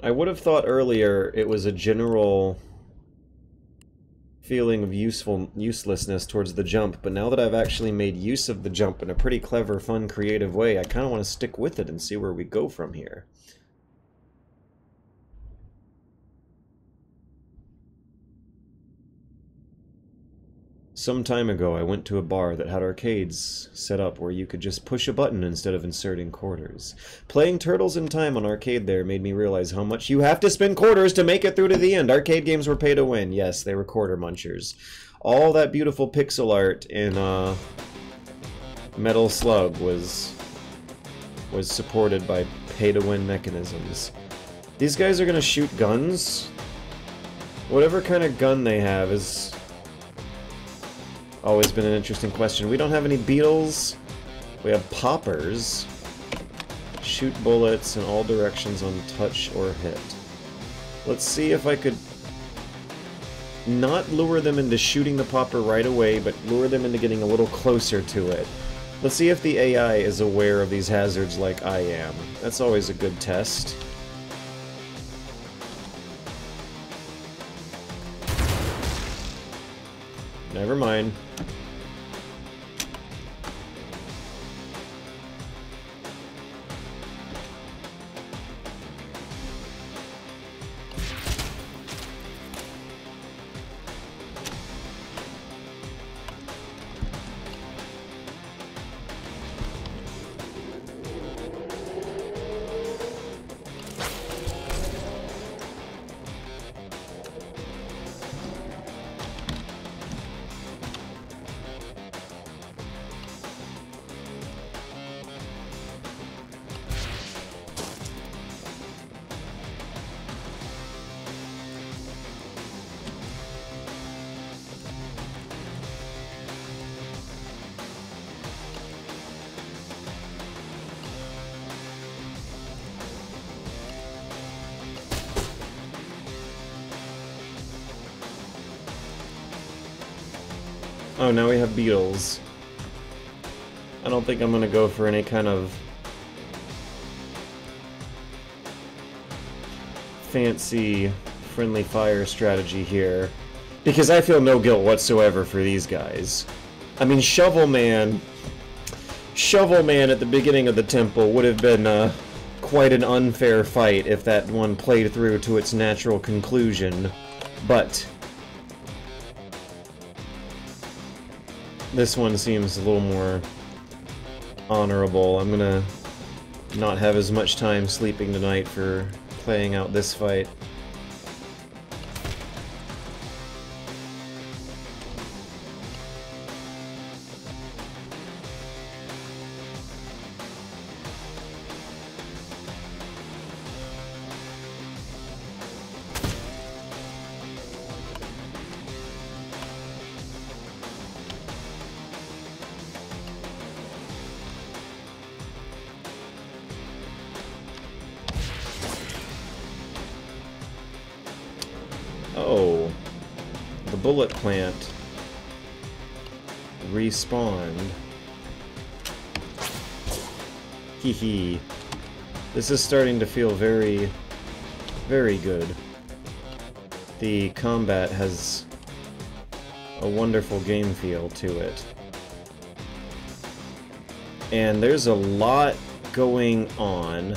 I would have thought earlier it was a general feeling of uselessness towards the jump, but now that I've actually made use of the jump in a pretty clever, fun, creative way, I kind of want to stick with it and see where we go from here. Some time ago, I went to a bar that had arcades set up where you could just push a button instead of inserting quarters. Playing Turtles in Time on arcade there made me realize how much you have to spend quarters to make it through to the end. Arcade games were pay to win. Yes, they were quarter munchers. All that beautiful pixel art in Metal Slug was supported by pay-to-win mechanisms. These guys are gonna shoot guns. Whatever kind of gun they have is always been an interesting question. We don't have any beetles. We have poppers. Shoot bullets in all directions on touch or hit. Let's see if I could not lure them into shooting the popper right away, but lure them into getting a little closer to it. Let's see if the AI is aware of these hazards like I am. That's always a good test. Never mind. Oh, now we have beetles. I don't think I'm gonna go for any kind of fancy friendly fire strategy here, because I feel no guilt whatsoever for these guys. I mean, Shovel Man at the beginning of the temple would have been quite an unfair fight if that one played through to its natural conclusion, but this one seems a little more honorable. I'm gonna not have as much time sleeping tonight for playing out this fight. Oh, the bullet plant respawned. Hee. This is starting to feel very, very good. The combat has a wonderful game feel to it. And there's a lot going on.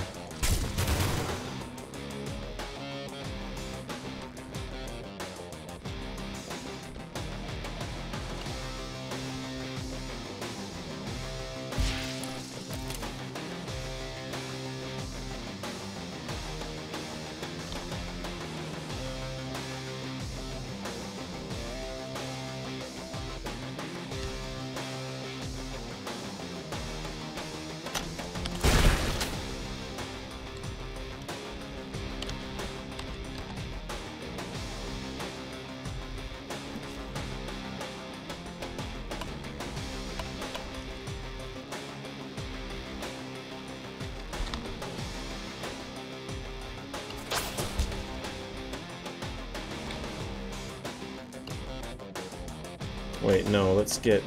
Wait, no, let's get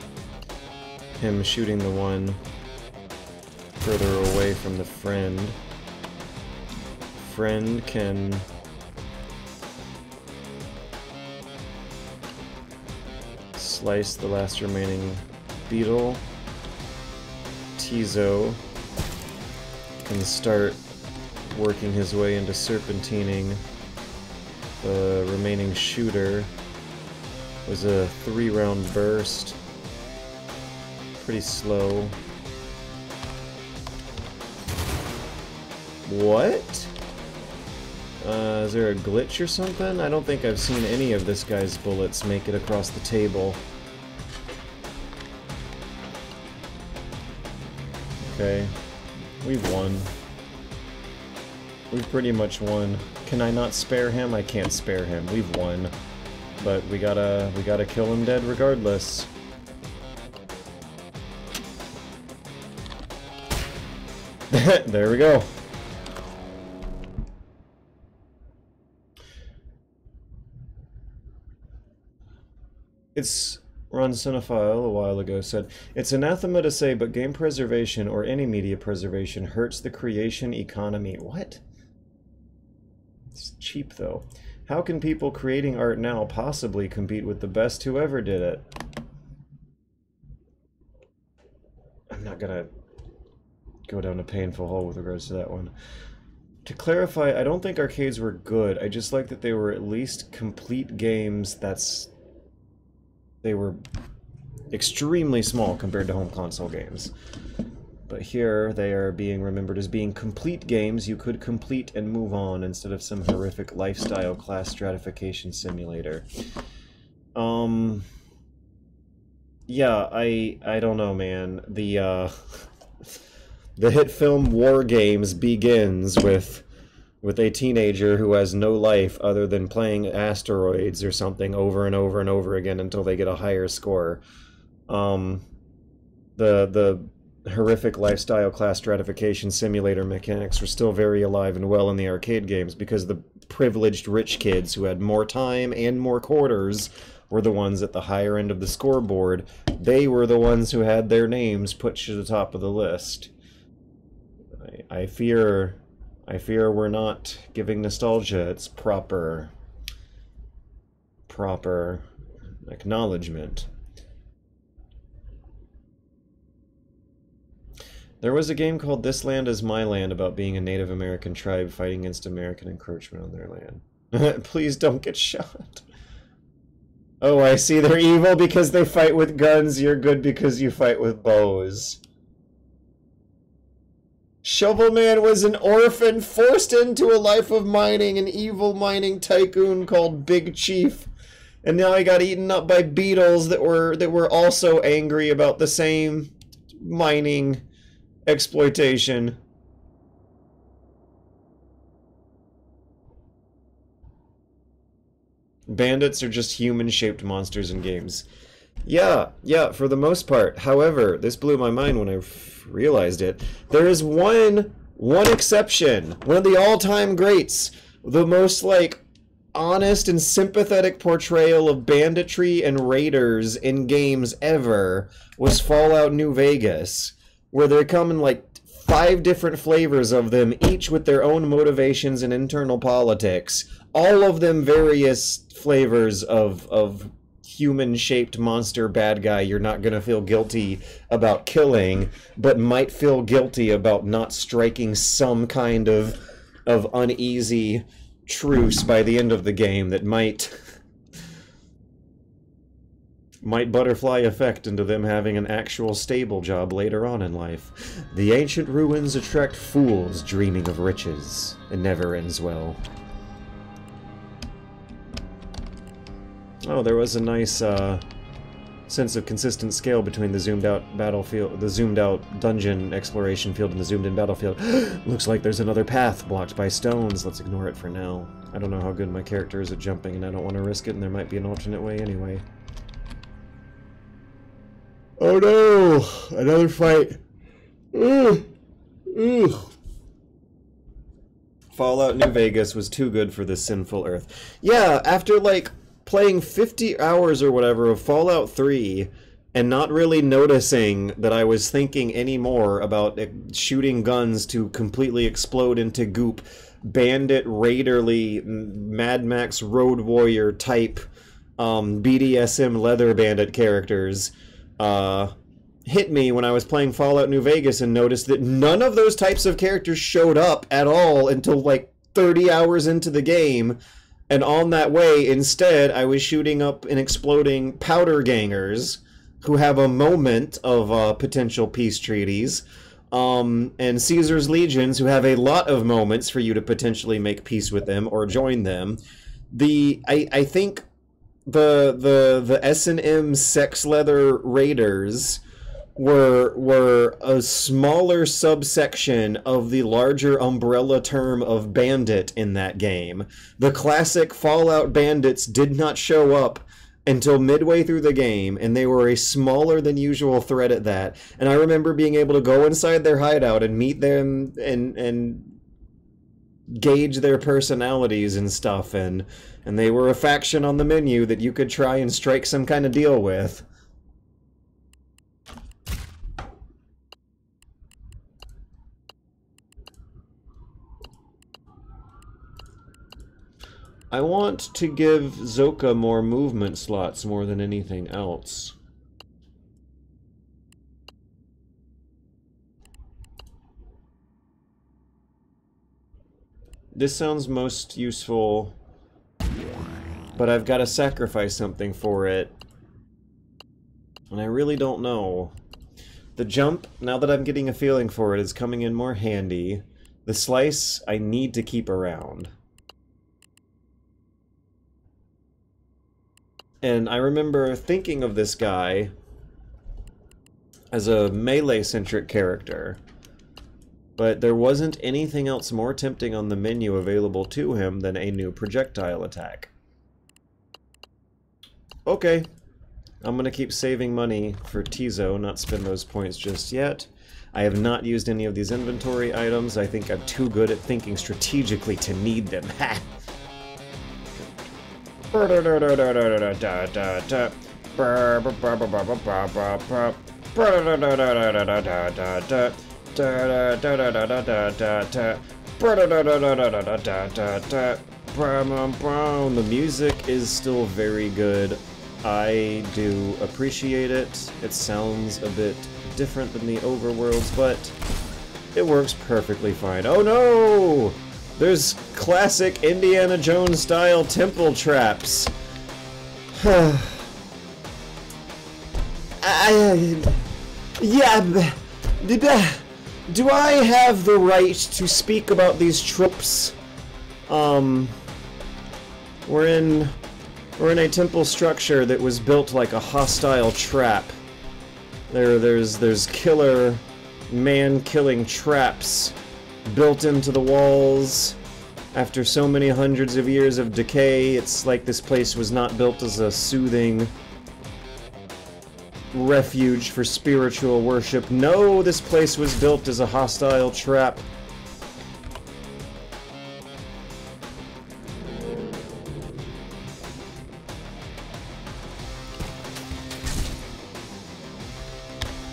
him shooting the one further away from the friend. Friend can... slice the last remaining beetle. Tizo can start working his way into serpentining. The remaining shooter was a 3-round burst. Pretty slow. What? Is there a glitch or something? I don't think I've seen any of this guy's bullets make it across the table. Okay. We've won. We've pretty much won. Can I not spare him? I can't spare him. We've won. But we gotta kill him dead regardless. There we go. It's Ron Cinephile a while ago said, "It's anathema to say, but game preservation or any media preservation hurts the creation economy." What? It's cheap though. How can people creating art now possibly compete with the best who ever did it? I'm not gonna go down a painful hole with regards to that one. To clarify, I don't think arcades were good. I just like that they were at least complete games. They were extremely small compared to home console games. But here they are being remembered as being complete games you could complete and move on instead of some horrific lifestyle class stratification simulator. Yeah, I don't know, man. The hit film War Games begins with a teenager who has no life other than playing asteroids or something over and over and over again until they get a higher score. The horrific lifestyle class stratification simulator mechanics were still very alive and well in the arcade games because the privileged rich kids who had more time and more quarters were the ones at the higher end of the scoreboard. They were the ones who had their names put to the top of the list. I fear we're not giving nostalgia its proper acknowledgement. There was a game called This Land Is My Land about being a Native American tribe fighting against American encroachment on their land. Please don't get shot. Oh, I see. They're evil because they fight with guns. You're good because you fight with bows. Shovelman was an orphan forced into a life of mining, an evil mining tycoon called Big Chief. And now he got eaten up by beetles that were also angry about the same mining exploitation. Bandits are just human-shaped monsters in games. Yeah, for the most part. However, this blew my mind when I realized it. There is one exception. One of the all-time greats. The most, like, honest and sympathetic portrayal of banditry and raiders in games ever was Fallout New Vegas, where they come in, like, 5 different flavors of them, each with their own motivations and internal politics. All of them various flavors of human-shaped monster bad guy you're not going to feel guilty about killing, but might feel guilty about not striking some kind of uneasy truce by the end of the game that might butterfly effect into them having an actual stable job later on in life. The ancient ruins attract fools dreaming of riches. It never ends well. Oh, there was a nice sense of consistent scale between the zoomed out battlefield, the zoomed out dungeon exploration field and the zoomed in battlefield. Looks like there's another path blocked by stones. Let's ignore it for now. I don't know how good my character is at jumping and I don't want to risk it, and there might be an alternate way anyway. Oh no! Another fight! Fallout New Vegas was too good for this sinful earth. Yeah, after like playing 50 hours or whatever of Fallout 3 and not really noticing that I was thinking any more about shooting guns to completely explode into goop, bandit, raiderly, Mad Max Road Warrior type BDSM leather bandit characters hit me when I was playing Fallout New Vegas and noticed that none of those types of characters showed up at all until like 30 hours into the game. And on that way, instead, I was shooting up and exploding powder gangers who have a moment of potential peace treaties, and Caesar's legions who have a lot of moments for you to potentially make peace with them or join them. I think the S&M sex leather raiders were a smaller subsection of the larger umbrella term of bandit in that game. The classic Fallout bandits did not show up until midway through the game, and they were a smaller than usual threat at that. And I remember being able to go inside their hideout and meet them and gauge their personalities and stuff, and they were a faction on the menu that you could try and strike some kind of deal with. I want to give Zoka more movement slots more than anything else. This sounds most useful, but I've got to sacrifice something for it. And I really don't know. The jump, now that I'm getting a feeling for it, is coming in more handy. The slice, I need to keep around. And I remember thinking of this guy as a melee-centric character, but there wasn't anything else more tempting on the menu available to him than a new projectile attack. Okay, I'm gonna keep saving money for Tizo, not spend those points just yet. I have not used any of these inventory items. I think I'm too good at thinking strategically to need them. Ha! The music is still very good. I do appreciate it. It sounds a bit different than the overworlds, but it works perfectly fine. Oh no! There's classic Indiana Jones style temple traps. Yeah, do I have the right to speak about these tropes? We're in a temple structure that was built like a hostile trap. There's killer man-killing traps built into the walls. After so many hundreds of years of decay, it's like this place was not built as a soothing refuge for spiritual worship. No, this place was built as a hostile trap.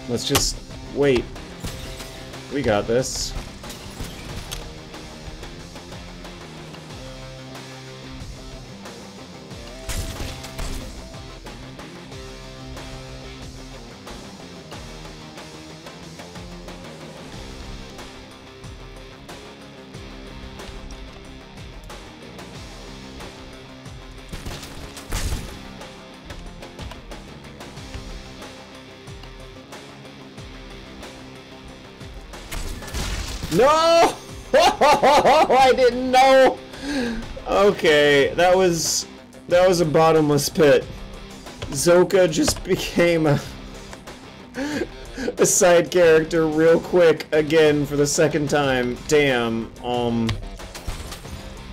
Let's just wait. We got this. No! I didn't know! Okay, that was a bottomless pit. Zoka just became a side character real quick again for the second time. Damn,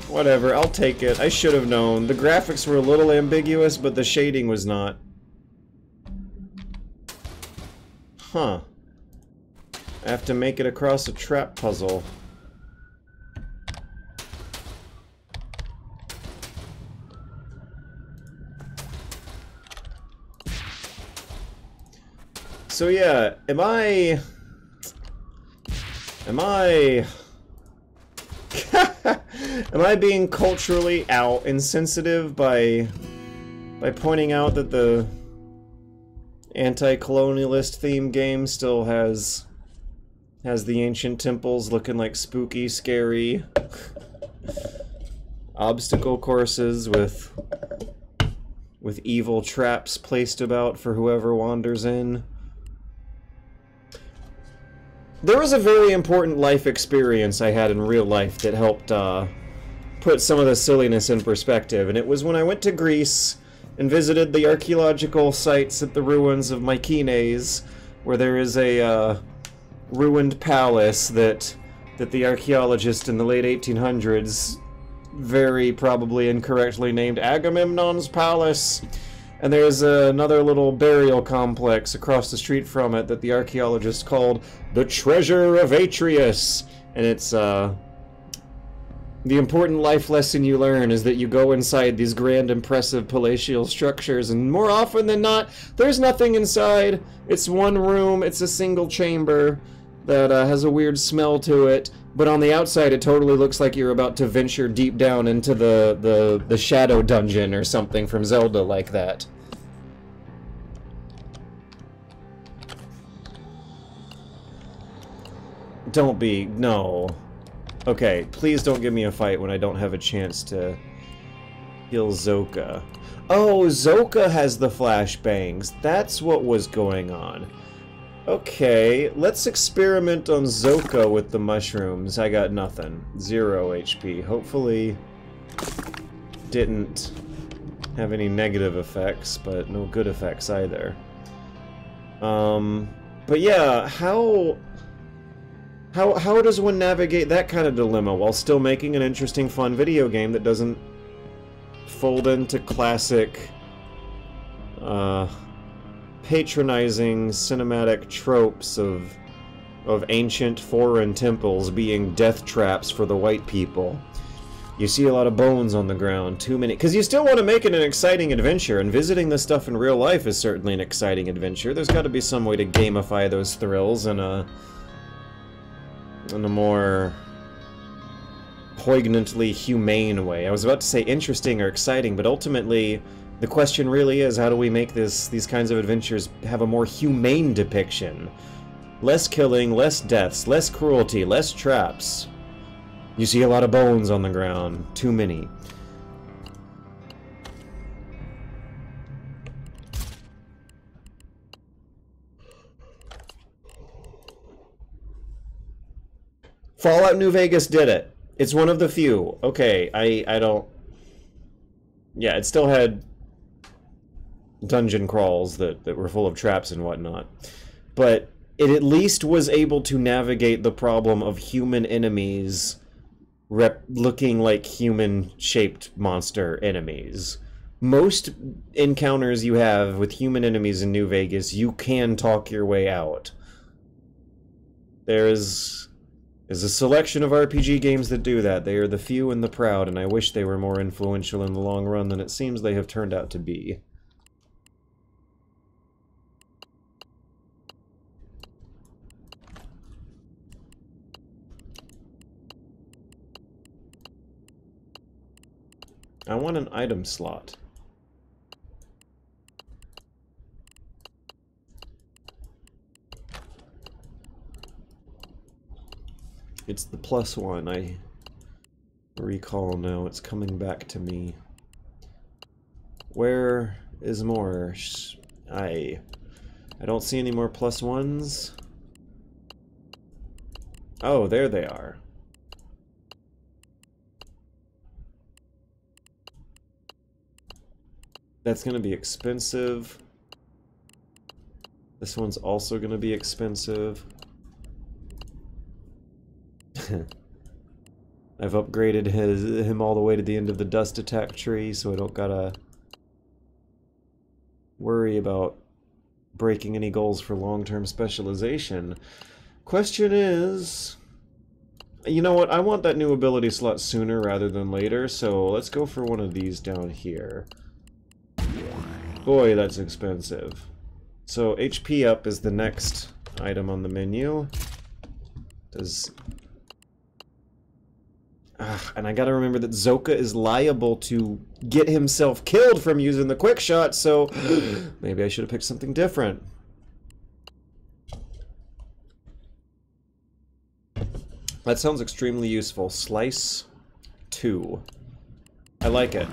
whatever, I'll take it. I should have known. The graphics were a little ambiguous, but the shading was not. Huh. I have to make it across a trap puzzle. So yeah, am I am I being culturally insensitive by pointing out that the anti-colonialist theme game still has the ancient temples looking like spooky, scary obstacle courses with evil traps placed about for whoever wanders in? There was a very important life experience I had in real life that helped put some of the silliness in perspective, and it was when I went to Greece and visited the archaeological sites at the ruins of Mykenes, where there is a ruined palace that the archaeologist in the late 1800s very probably incorrectly named Agamemnon's Palace. And there's another little burial complex across the street from it that the archaeologist called the Treasure of Atreus. And it's, the important life lesson you learn is that you go inside these grand, impressive palatial structures, and more often than not, there's nothing inside. It's one room, it's a single chamber that has a weird smell to it, but on the outside it totally looks like you're about to venture deep down into the Shadow Dungeon or something from Zelda like that. Don't be... no. Okay, please don't give me a fight when I don't have a chance to kill Zoka. Oh, Zoka has the flashbangs. That's what was going on. Okay, let's experiment on Zoka with the mushrooms. I got nothing. 0 HP. Hopefully didn't have any negative effects, but no good effects either. But yeah, how does one navigate that kind of dilemma while still making an interesting, fun video game that doesn't fold into classic, patronizing cinematic tropes of ancient foreign temples being death traps for the white people? You see a lot of bones on the ground, too many... Because you still want to make it an exciting adventure, and visiting this stuff in real life is certainly an exciting adventure. There's got to be some way to gamify those thrills in a more poignantly humane way. I was about to say interesting or exciting, but ultimately the question really is, how do we make these kinds of adventures have a more humane depiction? Less killing, less deaths, less cruelty, less traps. You see a lot of bones on the ground. Too many. Fallout New Vegas did it. It's one of the few. Okay, I don't... Yeah, it still had dungeon crawls that were full of traps and whatnot. But it at least was able to navigate the problem of human enemies looking like human-shaped monster enemies. Most encounters you have with human enemies in New Vegas, you can talk your way out. There's a selection of RPG games that do that. They are the few and the proud, and I wish they were more influential in the long run than it seems they have turned out to be. I want an item slot. It's the +1, I recall now. It's coming back to me. Where is more? I don't see any more +1s. Oh, there they are. That's gonna be expensive. This one's also gonna be expensive. I've upgraded him all the way to the end of the dust attack tree, so I don't gotta worry about breaking any goals for long-term specialization. Question is... You know what, I want that new ability slot sooner rather than later, so let's go for one of these down here. Boy, that's expensive. So HP up is the next item on the menu. Does... and I gotta remember that Zoka is liable to get himself killed from using the quick shot, so maybe I should have picked something different. That sounds extremely useful. Slice 2. I like it.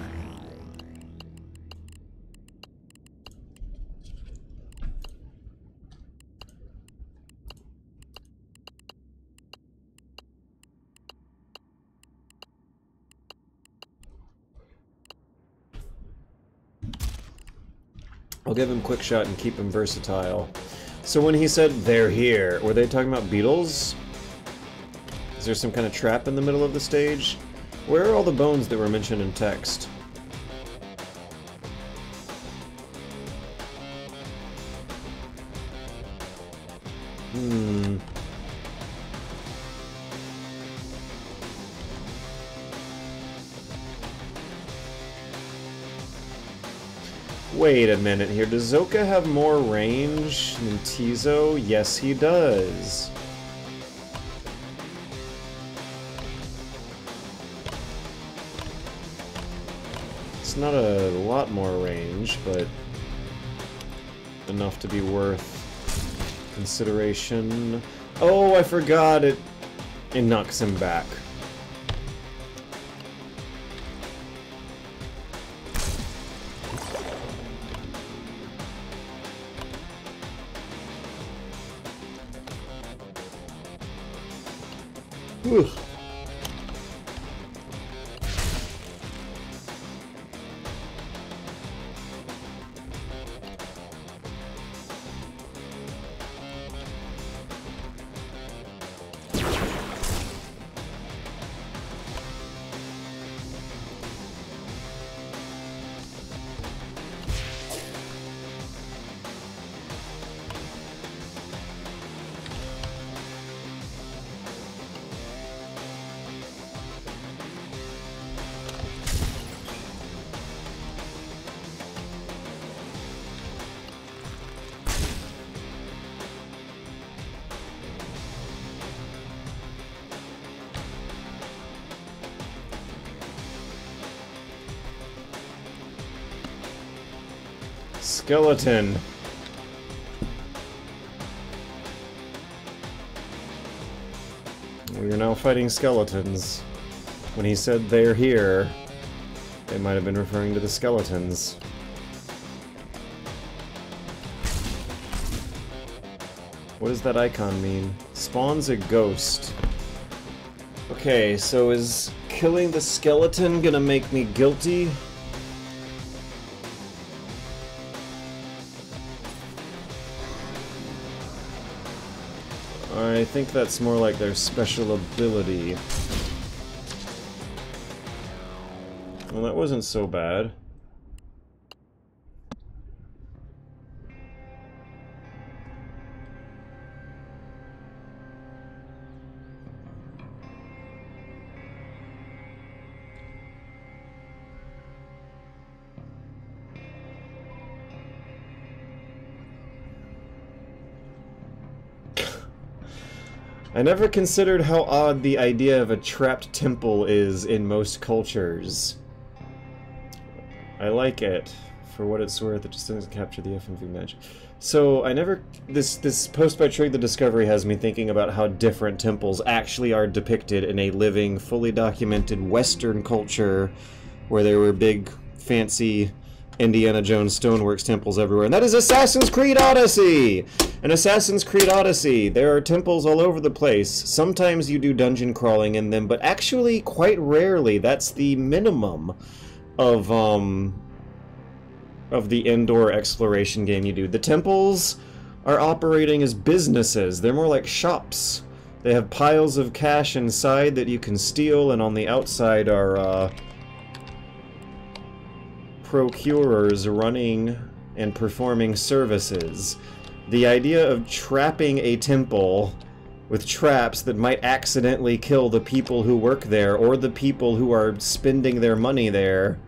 I'll give him quick shot and keep him versatile. So when he said, "They're here," were they talking about beetles? Is there some kind of trap in the middle of the stage? Where are all the bones that were mentioned in text? Wait a minute here. Does Zoka have more range than Tizo? Yes, he does. It's not a lot more range, but enough to be worth consideration. Oh, I forgot it. It knocks him back. Whew. Skeleton. We are now fighting skeletons. When he said they're here, it might have been referring to the skeletons. What does that icon mean? Spawns a ghost. Okay, so is killing the skeleton gonna make me guilty? I think that's more like their special ability. Well, that wasn't so bad. I never considered how odd the idea of a trapped temple is in most cultures. I like it. For what it's worth, it just doesn't capture the FMV magic. So, I never... This post by Trade the Discovery has me thinking about how different temples actually are depicted in a living, fully documented Western culture where there were big, fancy Indiana Jones stoneworks temples everywhere. And that is Assassin's Creed Odyssey! In Assassin's Creed Odyssey, there are temples all over the place. Sometimes you do dungeon crawling in them, but actually, quite rarely, that's the minimum of the indoor exploration game you do. The temples are operating as businesses. They're more like shops. They have piles of cash inside that you can steal, and on the outside are, procurers running and performing services. The idea of trapping a temple with traps that might accidentally kill the people who work there or the people who are spending their money there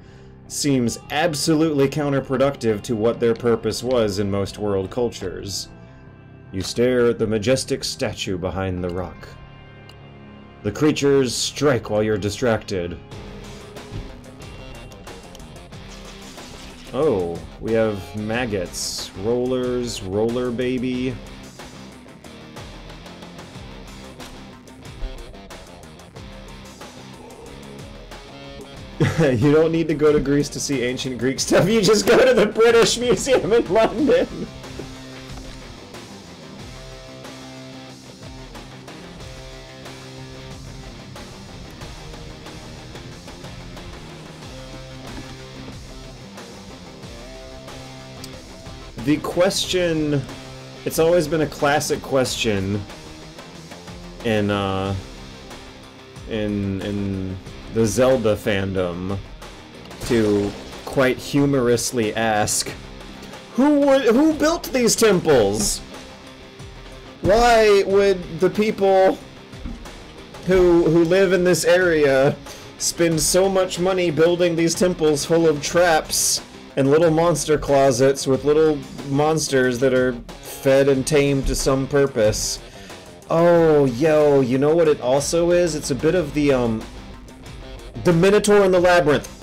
seems absolutely counterproductive to what their purpose was in most world cultures. You stare at the majestic statue behind the rock. The creatures strike while you're distracted. Oh, we have maggots, rollers, roller baby. You don't need to go to Greece to see ancient Greek stuff, you just go to the British Museum in London! The question... It's always been a classic question in the Zelda fandom to quite humorously ask, who built these temples? Why would the people who live in this area spend so much money building these temples full of traps and little monster closets with little monsters that are fed and tamed to some purpose? Oh, yo, you know what it also is? It's a bit of the Minotaur and the Labyrinth.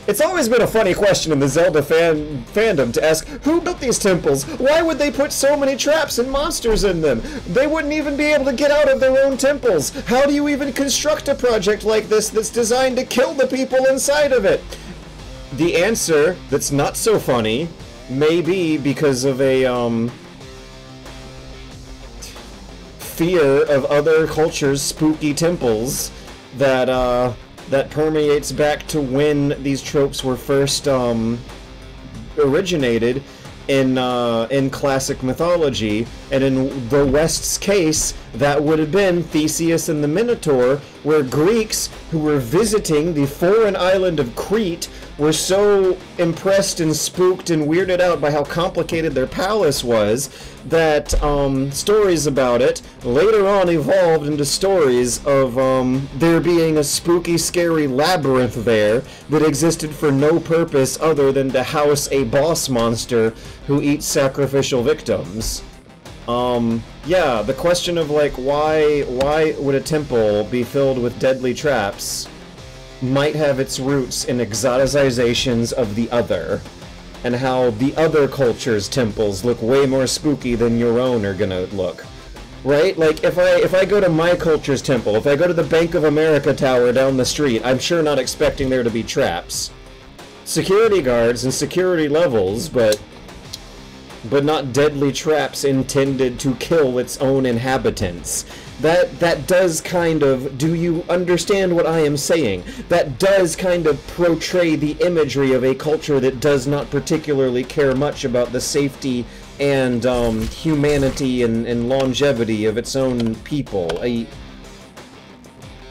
It's always been a funny question in the Zelda fandom to ask, who built these temples? Why would they put so many traps and monsters in them? They wouldn't even be able to get out of their own temples. How do you even construct a project like this that's designed to kill the people inside of it? The answer that's not so funny may be because of a, fear of other cultures' spooky temples that that permeates back to when these tropes were first originated in classic mythology, and in the West's case, that would have been Theseus and the Minotaur, where Greeks who were visiting the foreign island of Crete were so impressed and spooked and weirded out by how complicated their palace was that stories about it later on evolved into stories of there being a spooky, scary labyrinth there that existed for no purpose other than to house a boss monster who eats sacrificial victims. Yeah, the question of, like, why would a temple be filled with deadly traps might have its roots in exoticizations of the other, and how the other culture's temples look way more spooky than your own are gonna look. Right? Like, if I go to my culture's temple, if I go to the Bank of America tower down the street, I'm sure not expecting there to be traps. Security guards and security levels, but not deadly traps intended to kill its own inhabitants. That does kind of, do you understand what I am saying? That does kind of portray the imagery of a culture that does not particularly care much about the safety and humanity and longevity of its own people.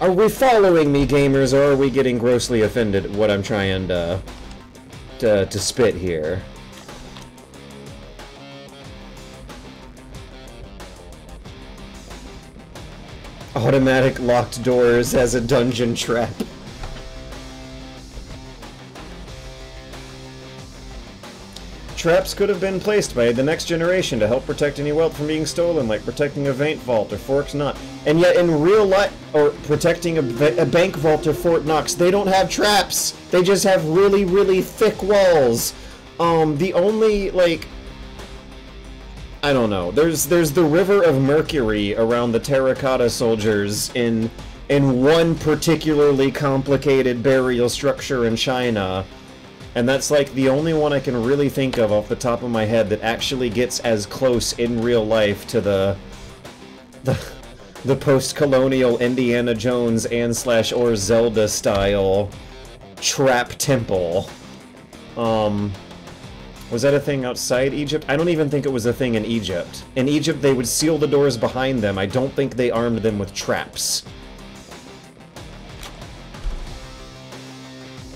Are we following me, gamers, or are we getting grossly offended at what I'm trying to spit here? Automatic locked doors as a dungeon trap. Traps could have been placed by the next generation to help protect any wealth from being stolen, like protecting a vault vault or Fort Knox. And yet in real life, or protecting a bank vault or Fort Knox, they don't have traps! They just have really, really thick walls. The only, like, I don't know. There's the River of Mercury around the terracotta soldiers in one particularly complicated burial structure in China, and that's like the only one I can really think of off the top of my head that actually gets as close in real life to the post-colonial Indiana Jones and/or Zelda style trap temple. Was that a thing outside Egypt? I don't even think it was a thing in Egypt. In Egypt, they would seal the doors behind them. I don't think they armed them with traps.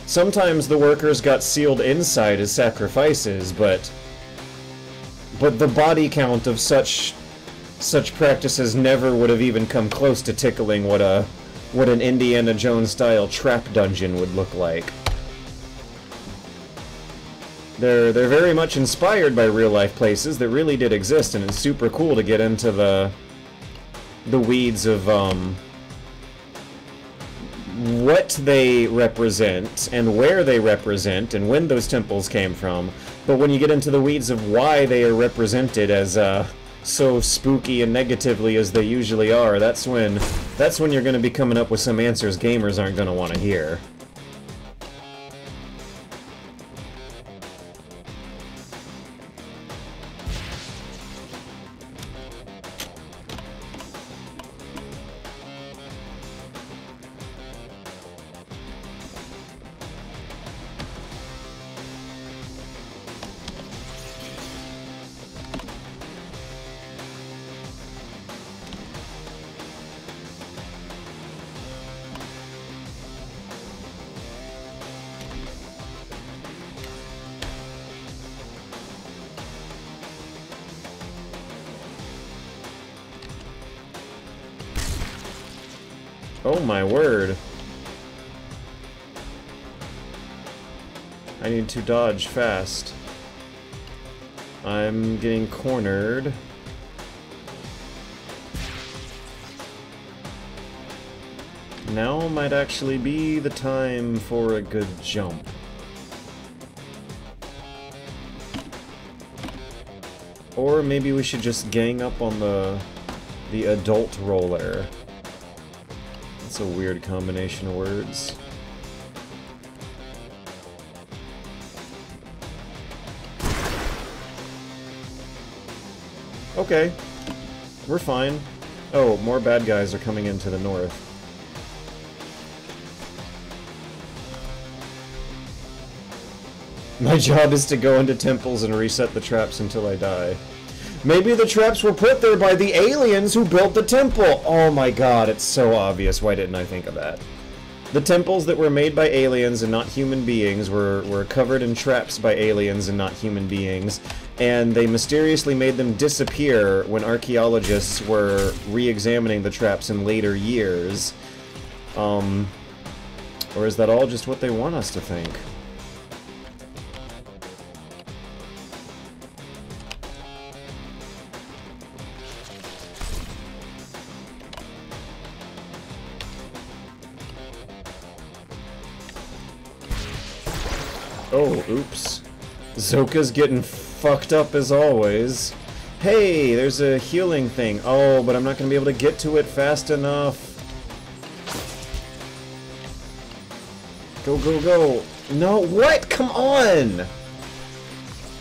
Sometimes the workers got sealed inside as sacrifices, but the body count of such practices never would have even come close to tickling what a what an Indiana Jones-style trap dungeon would look like. They're very much inspired by real-life places that really did exist, and it's super cool to get into the weeds of, what they represent, and where they represent, and when those temples came from. But when you get into the weeds of why they are represented as, so spooky and negatively as they usually are, that's when you're gonna be coming up with some answers gamers aren't gonna want to hear. Oh my word. I need to dodge fast. I'm getting cornered. Now might actually be the time for a good jump. Or maybe we should just gang up on the adult roller. That's a weird combination of words. Okay. We're fine. Oh, more bad guys are coming into the north. My job is to go into temples and reset the traps until I die. Maybe the traps were put there by the aliens who built the temple! Oh my god, it's so obvious. Why didn't I think of that? The temples that were made by aliens and not human beings were covered in traps by aliens and not human beings, and they mysteriously made them disappear when archaeologists were re-examining the traps in later years. Or is that all just what they want us to think? Oh, oops. Zoka's getting fucked up as always. Hey, there's a healing thing. Oh, but I'm not going to be able to get to it fast enough. Go, go, go. No, what? Come on!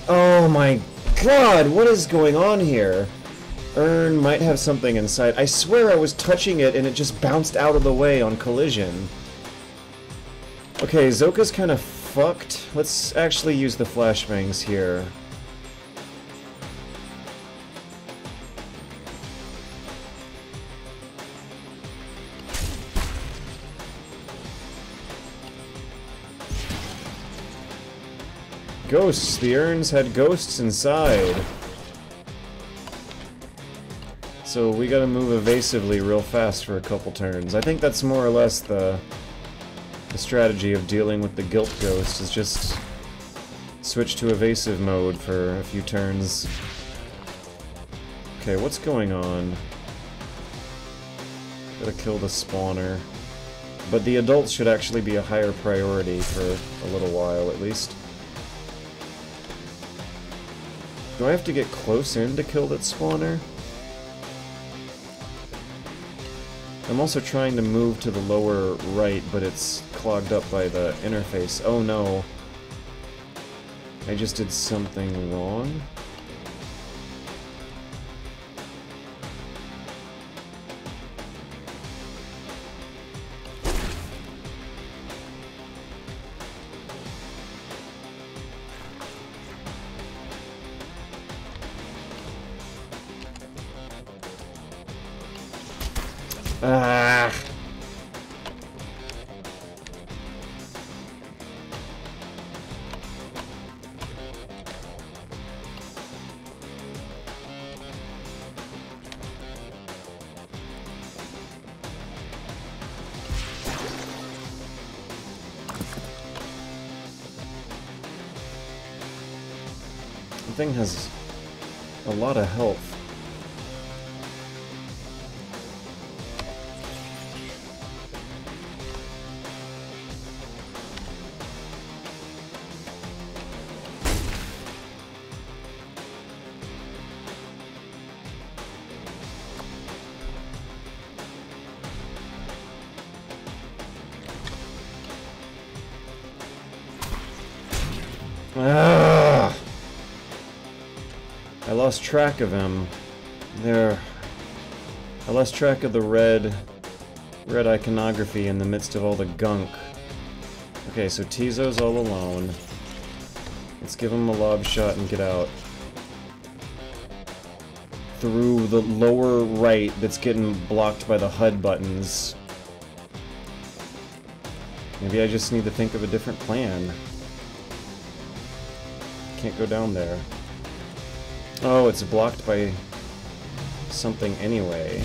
Oh my god, what is going on here? Urn might have something inside. I swear I was touching it and it just bounced out of the way on collision. Okay, Zoka's kind of fucked. Let's actually use the flashbangs here. Ghosts! The urns had ghosts inside. So we gotta move evasively real fast for a couple turns. I think that's more or less the strategy of dealing with the guilt ghost, is just switch to evasive mode for a few turns. Okay, what's going on? Gotta kill the spawner. But the adults should actually be a higher priority for a little while, at least. Do I have to get close in to kill that spawner? I'm also trying to move to the lower right, but it's clogged up by the interface. Oh no. I just did something wrong. Ah. The thing has a lot of health. Ah! I lost track of him. There. I lost track of the red iconography in the midst of all the gunk. Okay, so Tizo's all alone. Let's give him a lob shot and get out. Through the lower right that's getting blocked by the HUD buttons. Maybe I just need to think of a different plan. Can't go down there. Oh, it's blocked by something anyway.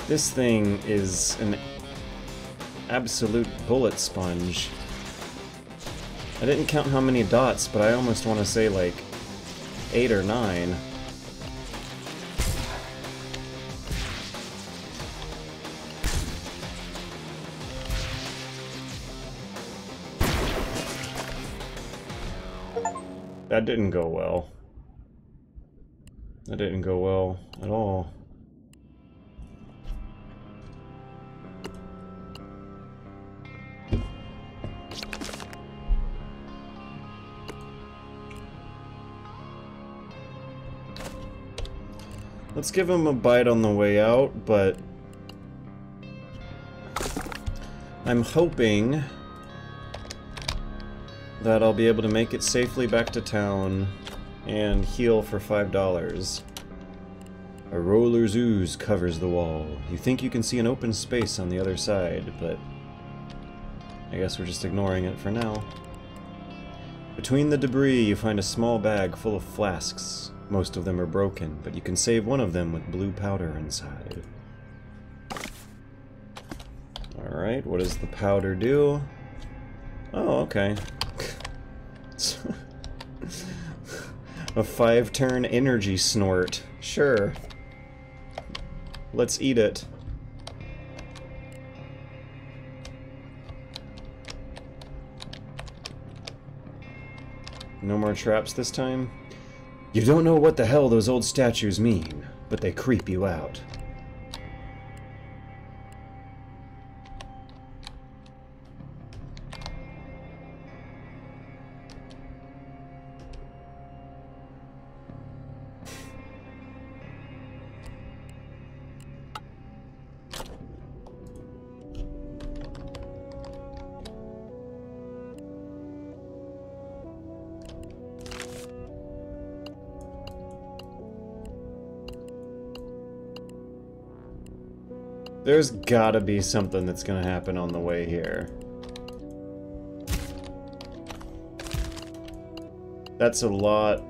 This thing is an absolute bullet sponge. I didn't count how many dots, but I almost want to say like 8 or 9. That didn't go well. That didn't go well at all. Let's give him a bite on the way out, but I'm hoping that I'll be able to make it safely back to town and heal for $5. A roller's ooze covers the wall. You think you can see an open space on the other side, but I guess we're just ignoring it for now. Between the debris, you find a small bag full of flasks. Most of them are broken, but you can save one of them with blue powder inside. Alright, what does the powder do? Oh, okay. A 5-turn energy snort. Sure. Let's eat it. No more traps this time? You don't know what the hell those old statues mean, but they creep you out. There's gotta be something that's gonna happen on the way here. That's a lot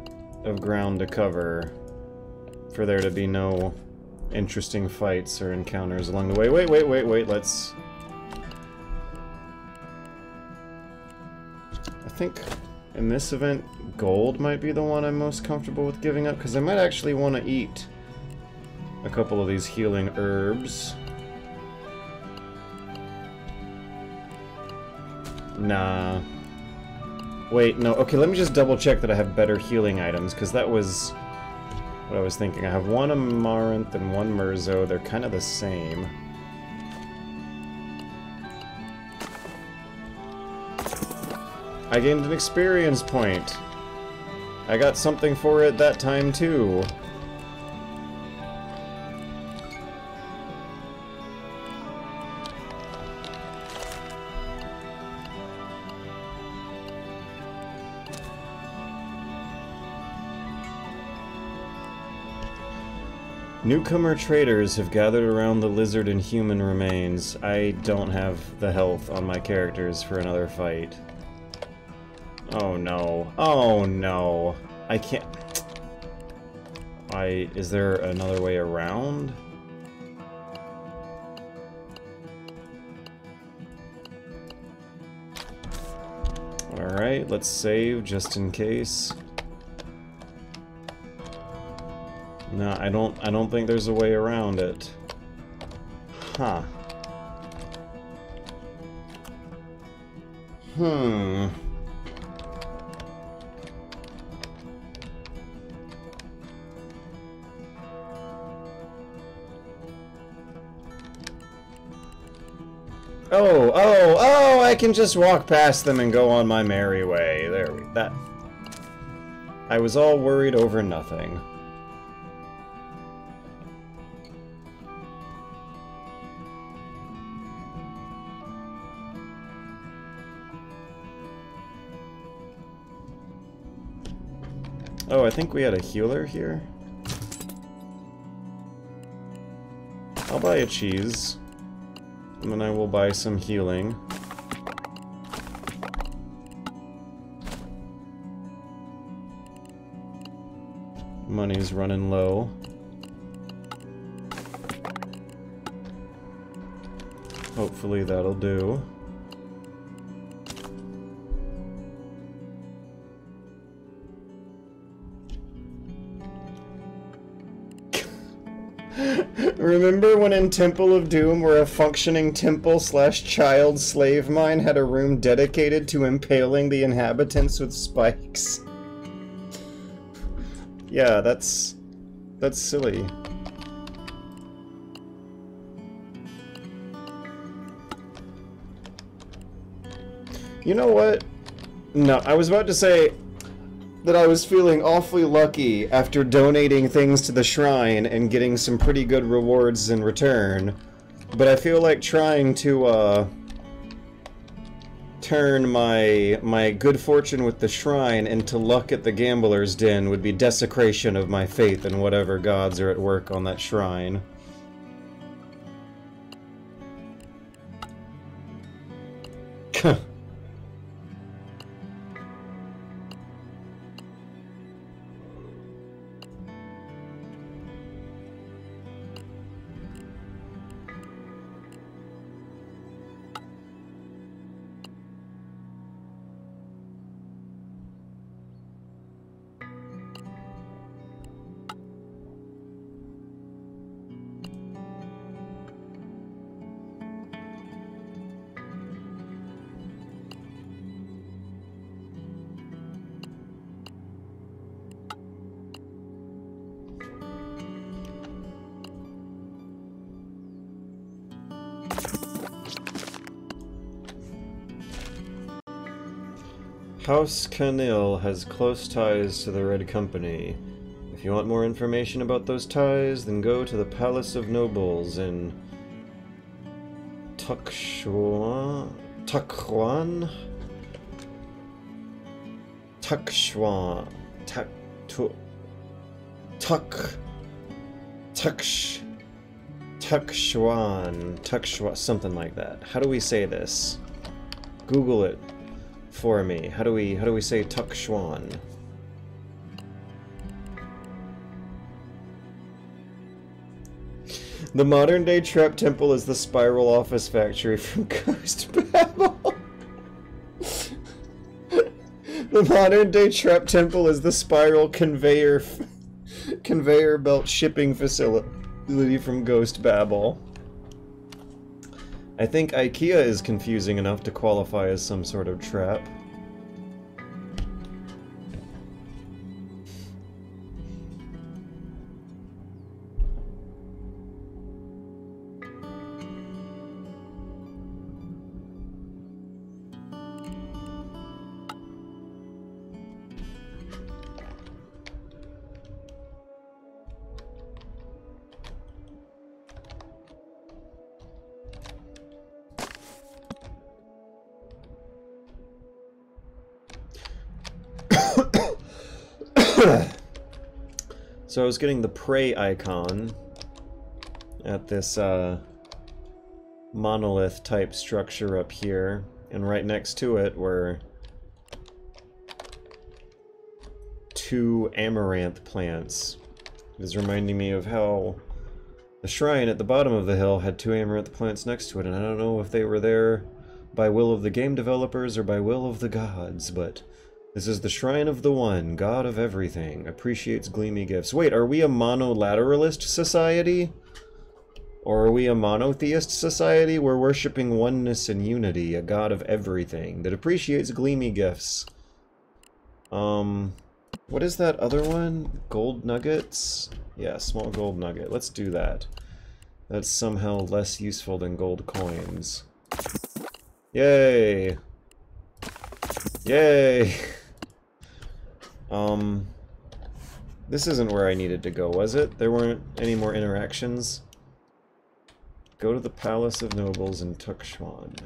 of ground to cover for there to be no interesting fights or encounters along the way. Wait, let's... I think in this event, gold might be the one I'm most comfortable with giving up, because I might actually want to eat a couple of these healing herbs. Nah. Wait, no. Okay, let me just double check that I have better healing items, because that was what I was thinking. I have one Amaranth and one Murzo. They're kind of the same. I gained an experience point. I got something for it that time too. Newcomer traders have gathered around the lizard and human remains. I don't have the health on my characters for another fight. Oh no. Oh no. I can't... Is there another way around? Alright, let's save just in case. No, I don't think there's a way around it. Huh. Hmm. Oh, I can just walk past them and go on my merry way. That. I was all worried over nothing. Oh, I think we had a healer here. I'll buy a cheese. And then I will buy some healing. Money's running low. Hopefully that'll do. Remember when in Temple of Doom where a functioning temple/child slave mine had a room dedicated to impaling the inhabitants with spikes? Yeah, that's silly. You know what? No, I was about to say that I was feeling awfully lucky after donating things to the shrine and getting some pretty good rewards in return, but I feel like trying to turn my good fortune with the shrine into luck at the gambler's den would be desecration of my faith in whatever gods are at work on that shrine. House Canil has close ties to the Red Company. If you want more information about those ties, then go to the Palace of Nobles in Tuxhuan? Tuxhuan? Tuxhuan. Tuxhuan, something like that. How do we say this? Google it for me. How do we say Tuxhuan? The modern-day trap temple is the spiral office factory from Ghost Babel. The modern-day trap temple is the spiral conveyor belt shipping facility from Ghost Babel. I think IKEA is confusing enough to qualify as some sort of trap. So I was getting the prey icon at this monolith type structure up here, and right next to it were 2 amaranth plants. It is reminding me of how the shrine at the bottom of the hill had 2 amaranth plants next to it, and I don't know if they were there by will of the game developers or by will of the gods, but this is the Shrine of the One, God of everything, appreciates gleamy gifts. Wait, are we a monolateralist society? Or are we a monotheist society? We're worshipping oneness and unity, a God of everything, that appreciates gleamy gifts. What is that other one? Gold nuggets? Yeah, small gold nugget. Let's do that. That's somehow less useful than gold coins. Yay! Yay! This isn't where I needed to go, was it? There weren't any more interactions? Go to the Palace of Nobles in Tuxpan.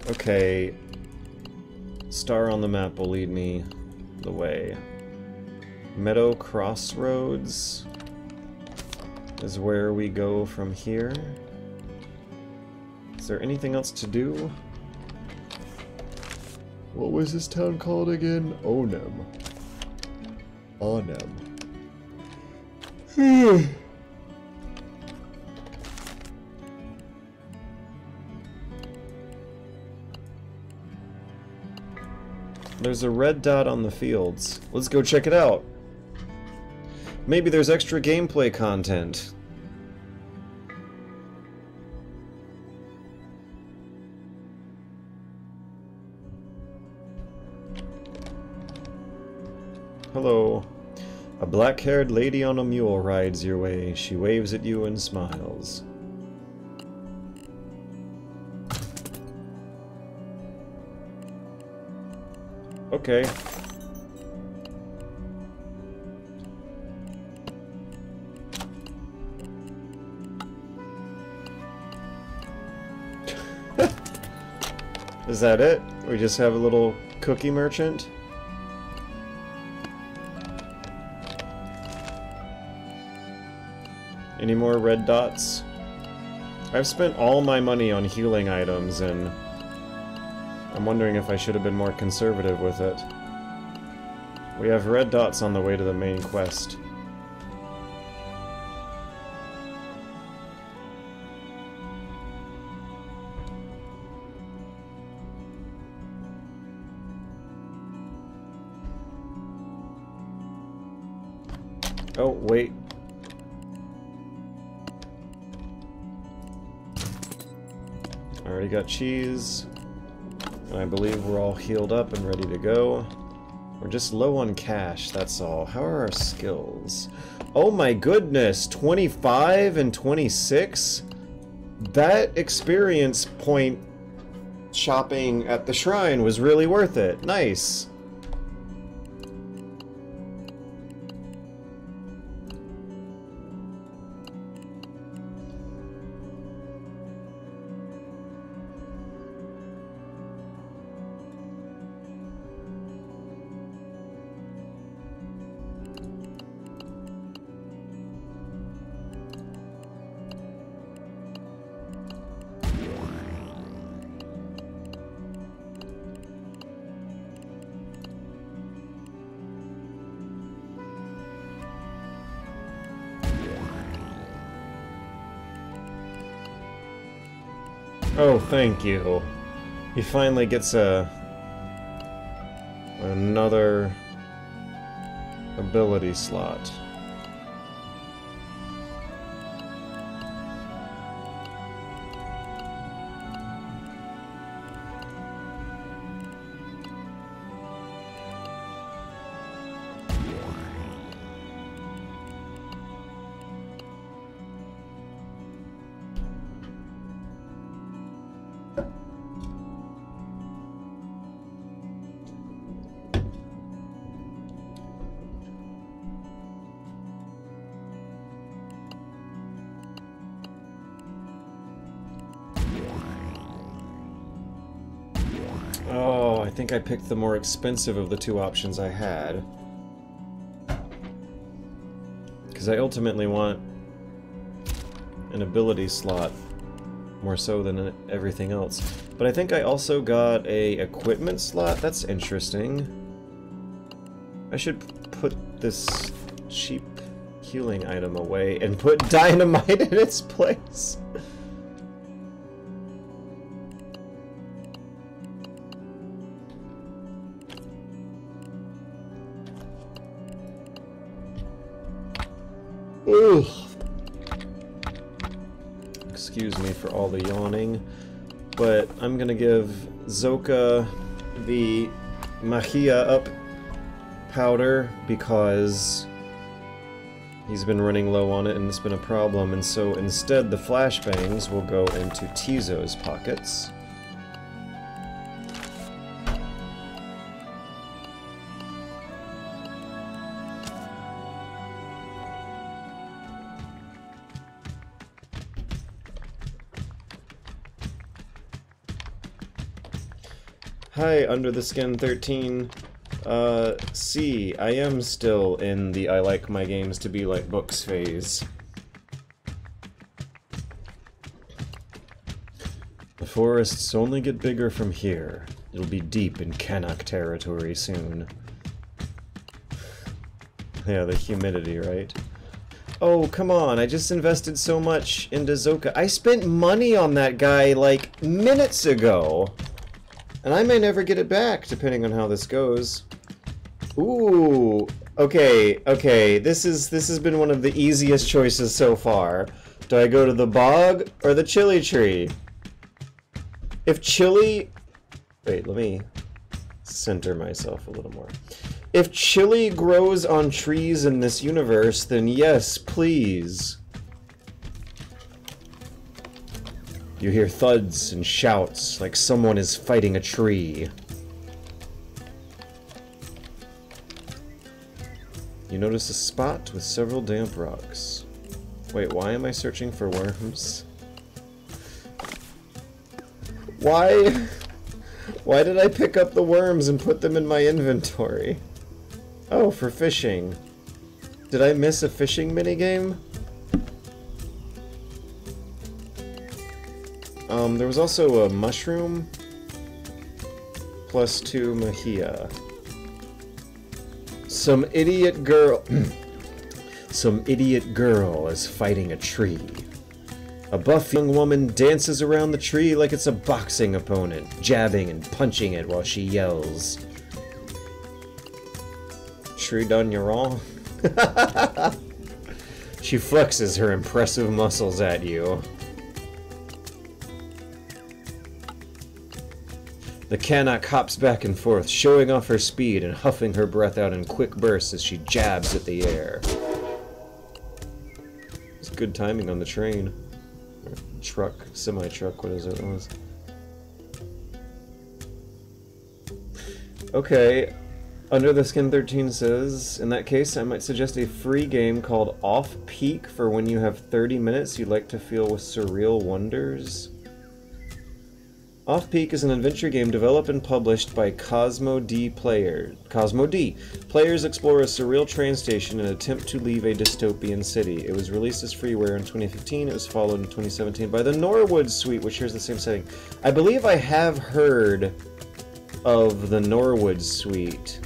Okay. Star on the map will lead me the way. Meadow Crossroads is where we go from here. Is there anything else to do? What was this town called again? Onem. Onem. There's a red dot on the fields. Let's go check it out. Maybe there's extra gameplay content. Hello. A black-haired lady on a mule rides your way. She waves at you and smiles. Okay. Is that it? We just have a little cookie merchant? Any more red dots? I've spent all my money on healing items, and I'm wondering if I should have been more conservative with it. We have red dots on the way to the main quest. Oh, wait. I already got cheese. And I believe we're all healed up and ready to go. We're just low on cash, that's all. How are our skills? Oh my goodness! 25 and 26? That experience point shopping at the shrine was really worth it. Nice! Oh, thank you. He finally gets another ability slot. I think I picked the more expensive of the two options I had. Because I ultimately want an ability slot more so than everything else. But I think I also got a equipment slot. That's interesting. I should put this cheap healing item away and put dynamite in its place. Ugh. Excuse me for all the yawning, but I'm gonna give Zoka the Mahia up powder because he's been running low on it and it's been a problem, and so instead the flashbangs will go into Tizo's pockets. Hi, Under the Skin 13. See, I am still in the I like my games to be like books phase. The forests only get bigger from here. It'll be deep in Canuck territory soon. Yeah, the humidity, right? Oh, come on, I just invested so much into Zoka. I spent money on that guy, like, minutes ago! And I may never get it back, depending on how this goes. Ooh, okay, this has been one of the easiest choices so far. Do I go to the bog or the chili tree? If chili... Wait, let me center myself a little more. If chili grows on trees in this universe, then yes, please. You hear thuds and shouts like someone is fighting a tree. You notice a spot with several damp rocks. Wait, why am I searching for worms? Why? Why did I pick up the worms and put them in my inventory? Oh, for fishing. Did I miss a fishing minigame? There was also a mushroom plus 2 mahia. Some idiot girl is fighting a tree. A buff young woman dances around the tree like it's a boxing opponent, jabbing and punching it while she yells. Tree done you wrong? She flexes her impressive muscles at you. The Canuck hops back and forth, showing off her speed and huffing her breath out in quick bursts as she jabs at the air. It's good timing on the train. Or truck, semi-truck, what is it? Okay, Under the Skin 13 says, in that case, I might suggest a free game called Off Peak for when you have 30 minutes you'd like to feel with surreal wonders. Off Peak is an adventure game developed and published by Cosmo D. Players. Players explore a surreal train station and attempt to leave a dystopian city. It was released as freeware in 2015. It was followed in 2017 by the Norwood Suite, which shares the same setting. I believe I have heard of the Norwood Suite.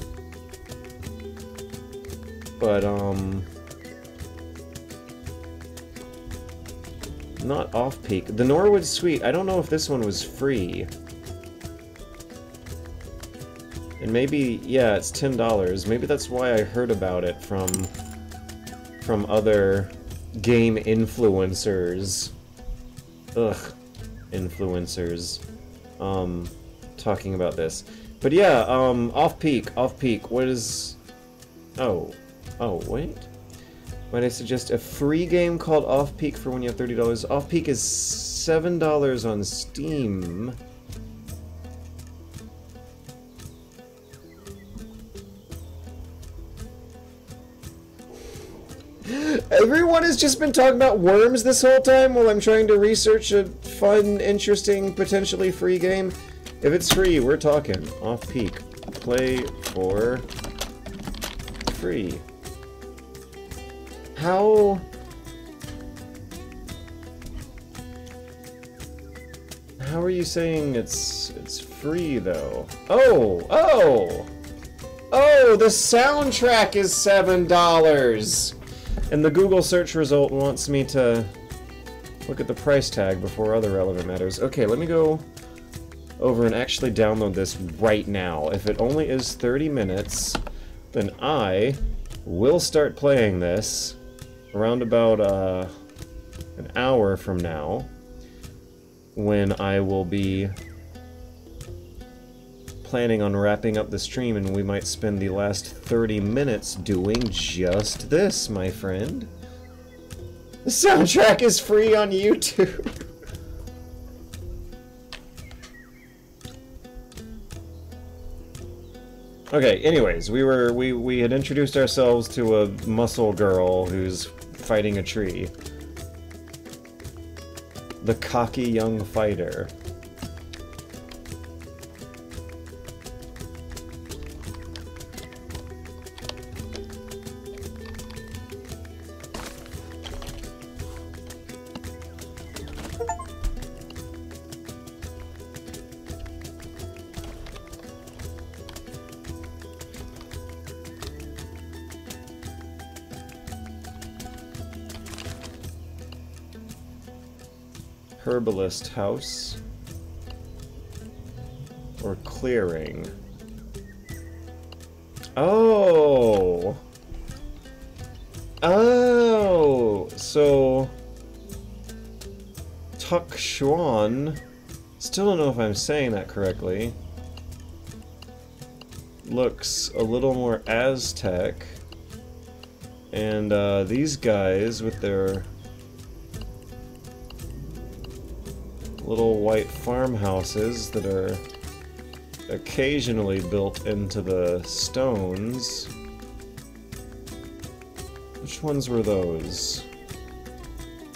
But, not Off Peak. The Norwood Suite, I don't know if this one was free. And maybe, yeah, it's $10. Maybe that's why I heard about it from other game influencers. Ugh. Influencers. Talking about this. But yeah, Off Peak, what is... Oh, wait. Might I suggest a free game called Off Peak for when you have $30? Off Peak is $7 on Steam. Everyone has just been talking about worms this whole time while I'm trying to research a fun, interesting, potentially free game. If it's free, we're talking. Off-peak. Play for free. How... How are you saying it's free, though? Oh! Oh! Oh, the soundtrack is $7! And the Google search result wants me to look at the price tag before other relevant matters. Okay, let me go over and actually download this right now. If it only is 30 minutes, then I will start playing this around about an hour from now, when I will be planning on wrapping up the stream, and we might spend the last 30 minutes doing just this, my friend. The soundtrack is free on YouTube. Okay, anyways, we had introduced ourselves to a muscle girl who's fighting a tree. The cocky young fighter. Herbalist house or clearing. Oh! Oh! So Tuk Xuan, still don't know if I'm saying that correctly, looks a little more Aztec, and these guys with their little white farmhouses that are occasionally built into the stones. Which ones were those?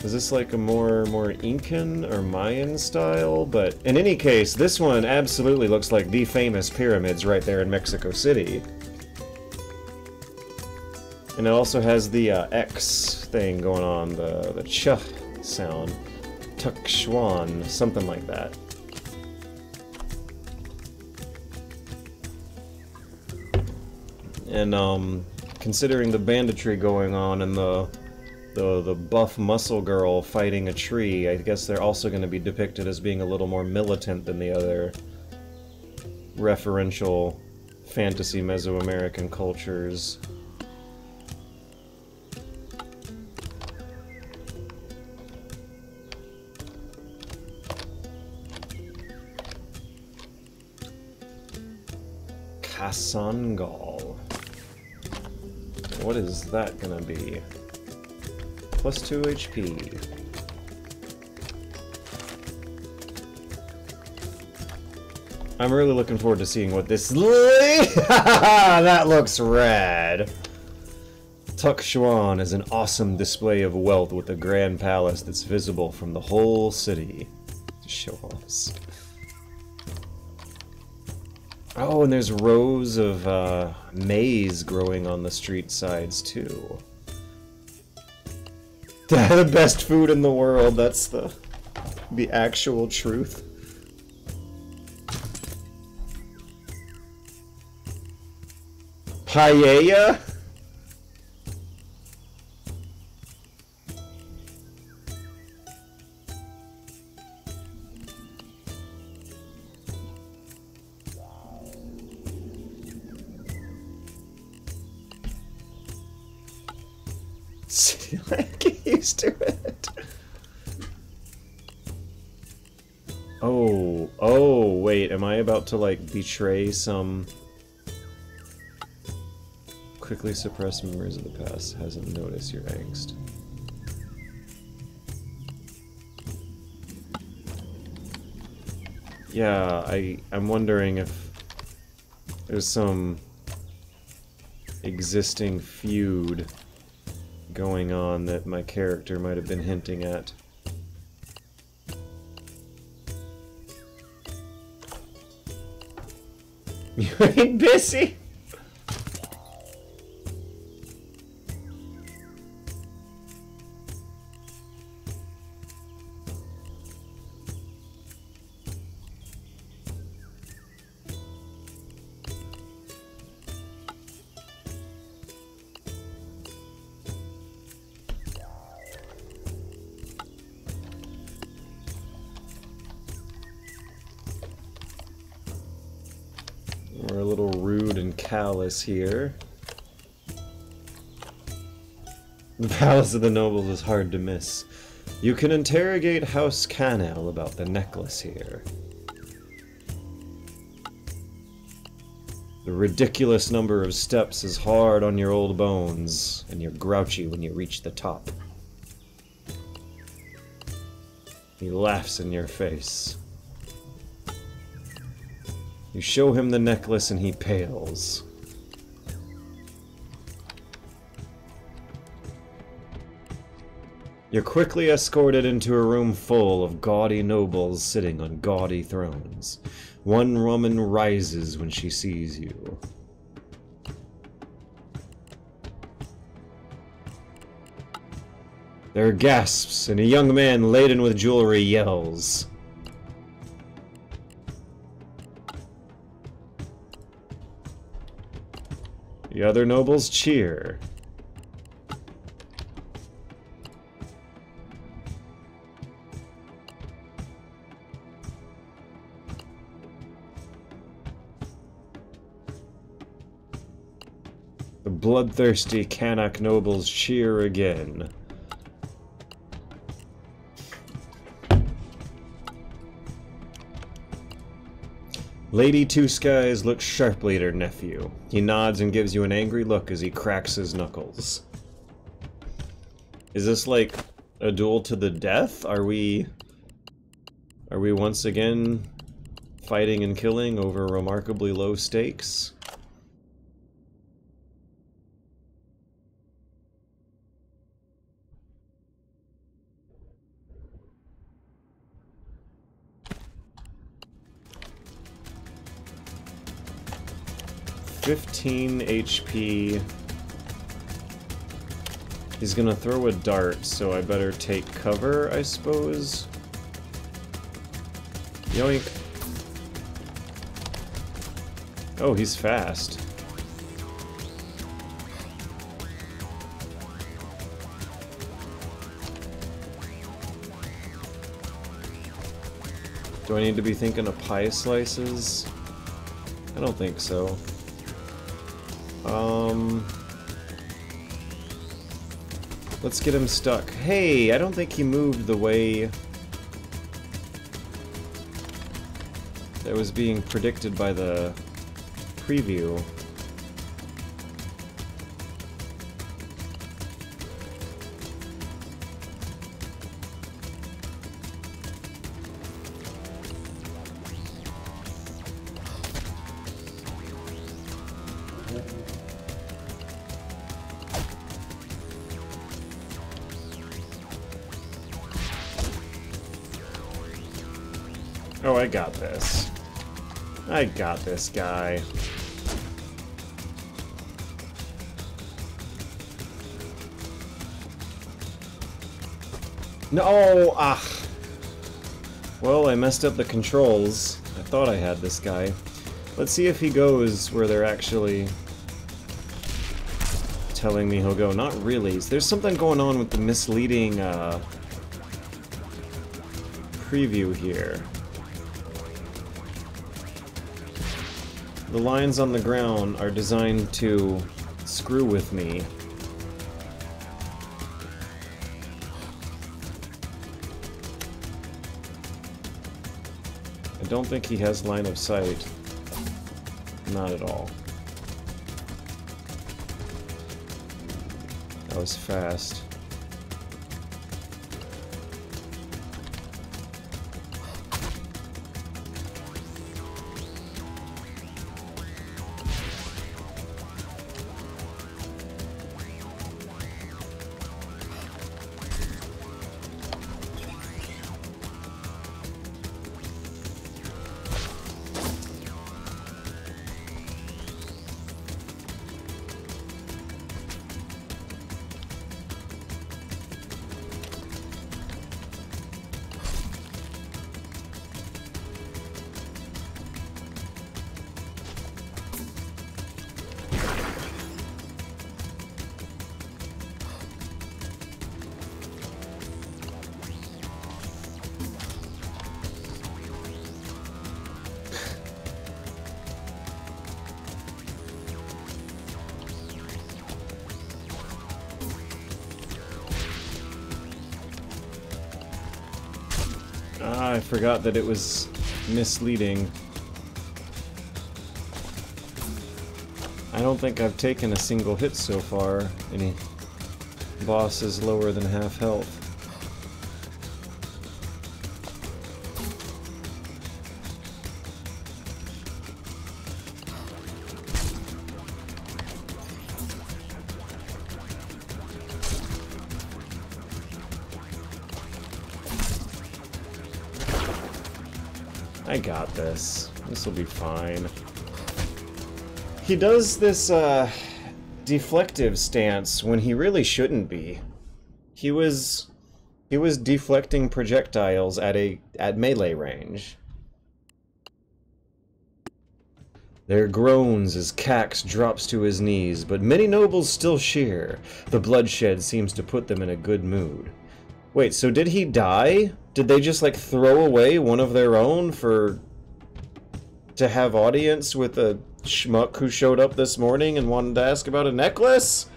Is this like a more Incan or Mayan style? But in any case, this one absolutely looks like the famous pyramids right there in Mexico City. And it also has the X thing going on, the ch sound. Tuk Xuan, something like that. And considering the banditry going on and the buff muscle girl fighting a tree, I guess they're also going to be depicted as being a little more militant than the other referential fantasy Mesoamerican cultures. Sangal. What is that gonna be? Plus 2 HP. I'm really looking forward to seeing what this... That looks rad! Tuk Xuan is an awesome display of wealth with a grand palace that's visible from the whole city. Show offs. Oh, and there's rows of maize growing on the street sides, too. The best food in the world, that's the actual truth. Paella? Get used to it. Oh, wait, am I about to, like, betray some... Quickly suppress memories of the past, hasn't noticed your angst. Yeah, I'm wondering if there's some existing feud going on that my character might have been hinting at. You ain't busy? We're a little rude and callous here. The palace of the nobles is hard to miss. You can interrogate House Canel about the necklace here. The ridiculous number of steps is hard on your old bones, and you're grouchy when you reach the top. He laughs in your face. You show him the necklace and he pales. You're quickly escorted into a room full of gaudy nobles sitting on gaudy thrones. One woman rises when she sees you. There are gasps, and a young man laden with jewelry yells. The other nobles cheer. The bloodthirsty Kanak nobles cheer again. Lady Two Skies looks sharply at her nephew. He nods and gives you an angry look as he cracks his knuckles. Is this like a duel to the death? Are we once again fighting and killing over remarkably low stakes? $15 HP. He's gonna throw a dart, so I better take cover, I suppose. Yoink. Oh, he's fast. Do I need to be thinking of pie slices? I don't think so. Let's get him stuck. Hey, I don't think he moved the way that was being predicted by the preview. Oh, I got this. I got this guy. No! Ah! Well, I messed up the controls. I thought I had this guy. Let's see if he goes where they're actually telling me he'll go. Not really. There's something going on with the misleading preview here. The lines on the ground are designed to screw with me. I don't think he has line of sight. Not at all. That was fast. forgot that it was misleading. I don't think I've taken a single hit so far. Any boss is lower than half health. I got this. This will be fine. He does this, deflective stance when he really shouldn't be. He was deflecting projectiles at melee range. There groans as Cax drops to his knees, but many nobles still cheer. The bloodshed seems to put them in a good mood. Wait, so did he die? Did they just, like, throw away one of their own to have audience with a schmuck who showed up this morning and wanted to ask about a necklace?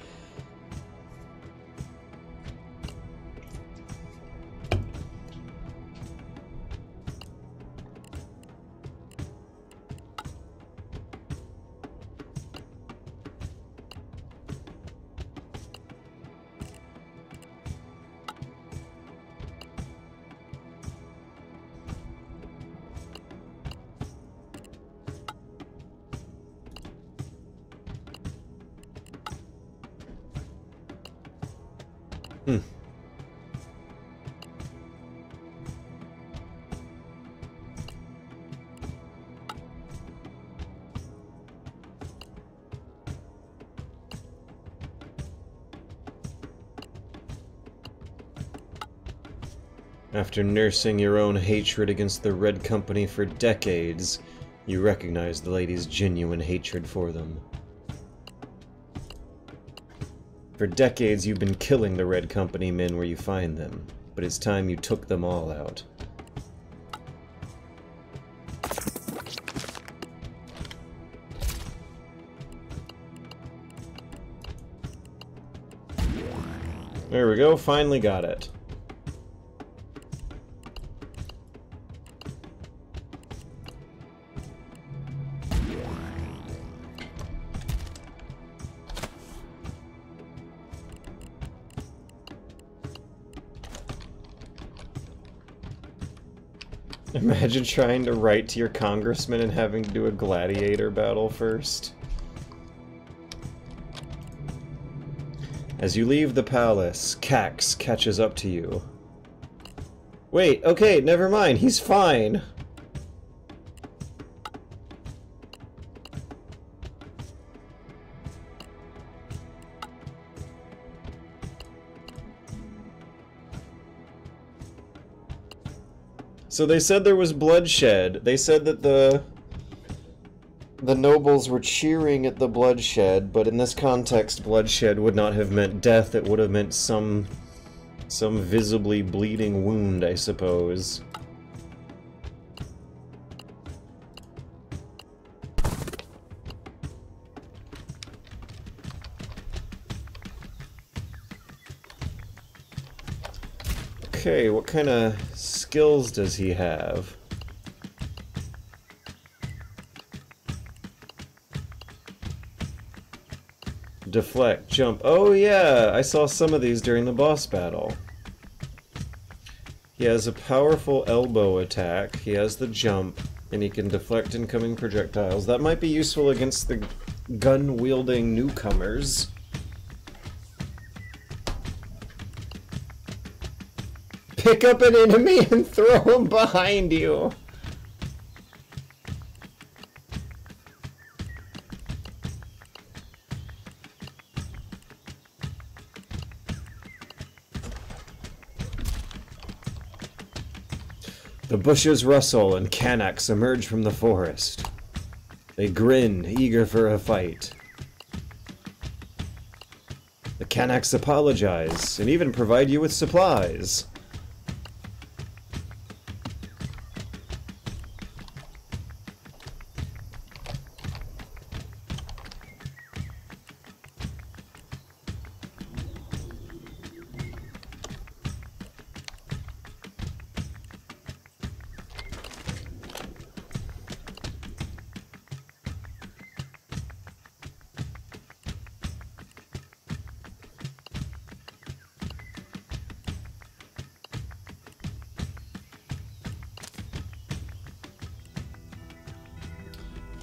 After nursing your own hatred against the Red Company for decades, you recognize the lady's genuine hatred for them. For decades you've been killing the Red Company men where you find them, but it's time you took them all out. There we go, finally got it. Imagine trying to write to your congressman and having to do a gladiator battle first. As you leave the palace, Cax catches up to you. Wait, okay, never mind, he's fine. So they said there was bloodshed. They said that the nobles were cheering at the bloodshed, but in this context, bloodshed would not have meant death. It would have meant some visibly bleeding wound, I suppose. Okay, what kind of skills does he have? Deflect, jump. Oh yeah, I saw some of these during the boss battle. He has a powerful elbow attack, he has the jump, and he can deflect incoming projectiles. That might be useful against the gun-wielding newcomers. Pick up an enemy and throw him behind you. The bushes rustle and Canax emerge from the forest. They grin, eager for a fight. The Canax apologize and even provide you with supplies.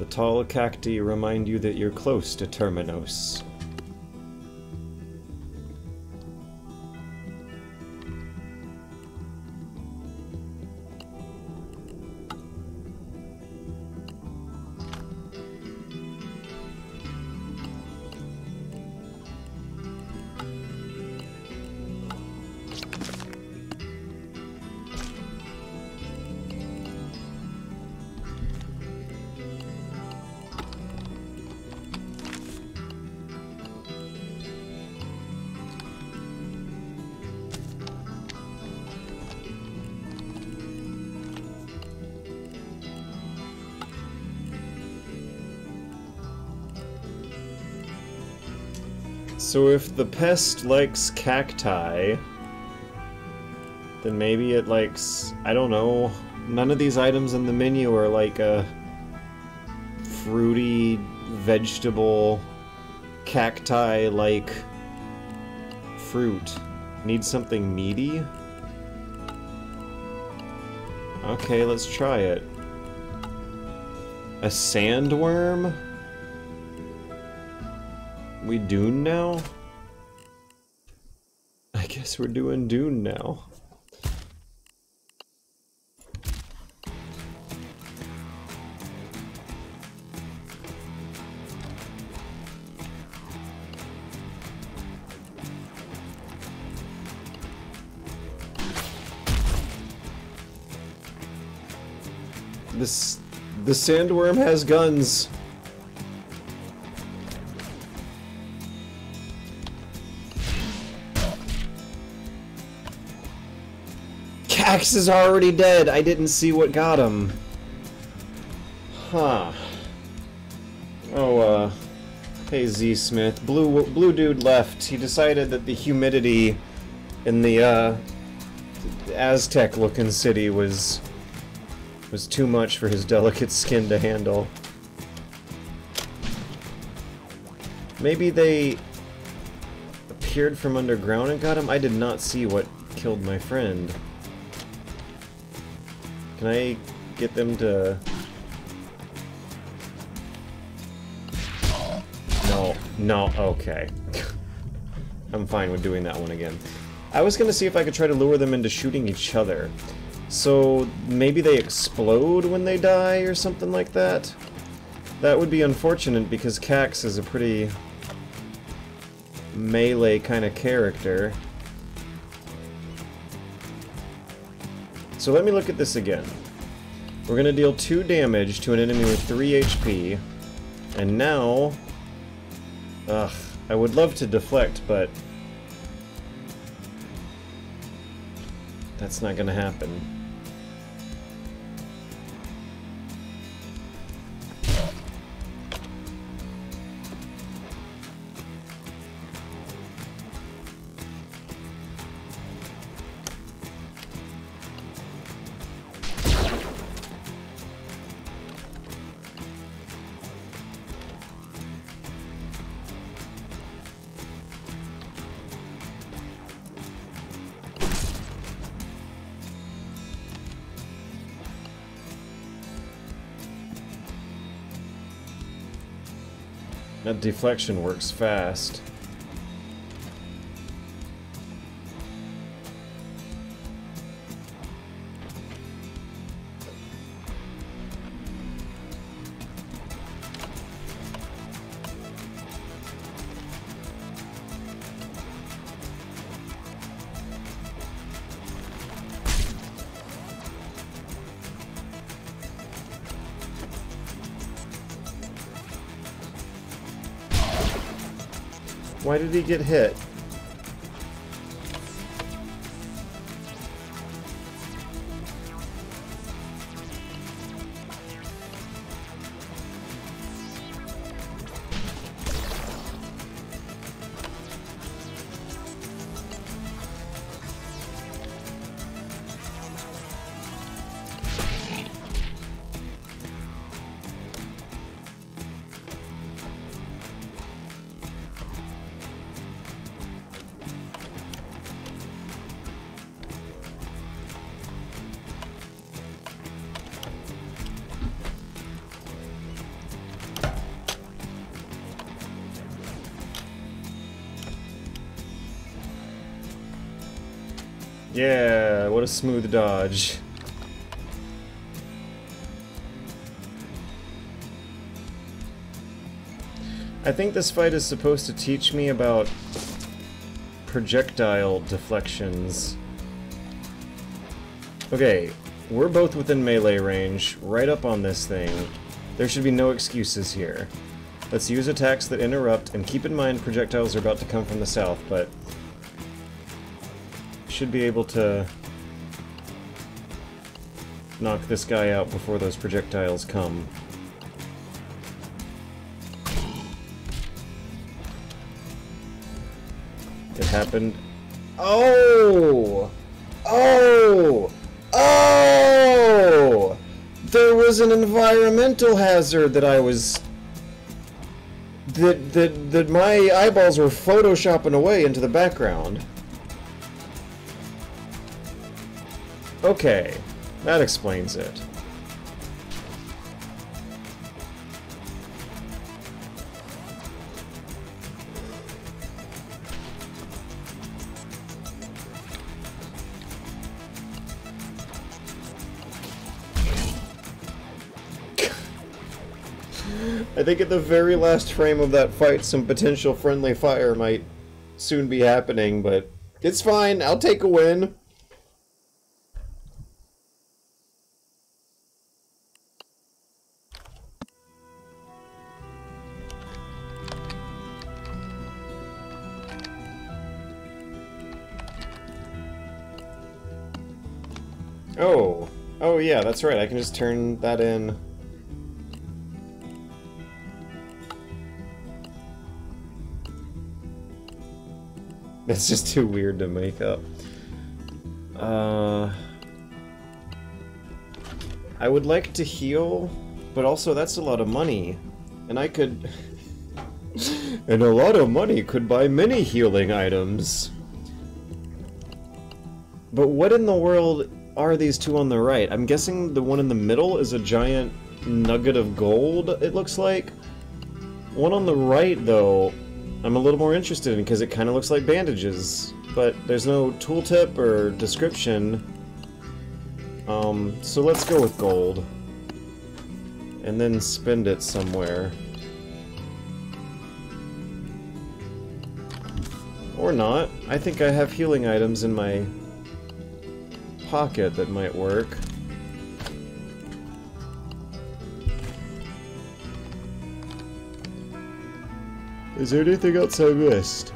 The tall cacti remind you that you're close to Terminos. So if the pest likes cacti, then maybe it likes, I don't know, none of these items in the menu are like a fruity, vegetable, cacti-like fruit. Need something meaty? Okay, let's try it. A sandworm? We Dune now? I guess we're doing Dune now. The sandworm has guns. Cax is already dead. I didn't see what got him. Huh. Oh, hey Z Smith. Blue dude left. He decided that the humidity in the, Aztec-looking city was too much for his delicate skin to handle. Maybe they appeared from underground and got him? I did not see what killed my friend. Can I get them to... No, okay. I'm fine with doing that one again. I was gonna see if I could try to lure them into shooting each other. So maybe they explode when they die or something like that? That would be unfortunate because Cax is a pretty melee kind of character. So let me look at this again. We're gonna deal 2 damage to an enemy with 3 HP. And now... Ugh, I would love to deflect, but... that's not gonna happen. That deflection works fast. Why did he get hit? Yeah, what a smooth dodge. I think this fight is supposed to teach me about projectile deflections. Okay, we're both within melee range, right up on this thing. There should be no excuses here. Let's use attacks that interrupt, and keep in mind projectiles are about to come from the south, but should be able to knock this guy out before those projectiles come. It happened. Oh! Oh! Oh! There was an environmental hazard that I was... That my eyeballs were photoshopping away into the background. Okay, that explains it. I think at the very last frame of that fight, some potential friendly fire might soon be happening, but it's fine. I'll take a win. Oh. Oh yeah, that's right. I can just turn that in. It's just too weird to make up. I would like to heal, but also that's a lot of money. And I could... and a lot of money could buy many healing items. But what in the world are these two on the right? I'm guessing the one in the middle is a giant nugget of gold, it looks like. One on the right, though, I'm a little more interested in because it kind of looks like bandages, but there's no tooltip or description. So let's go with gold. And then spend it somewhere. Or not. I think I have healing items in my pocket that might work. Is there anything else I missed?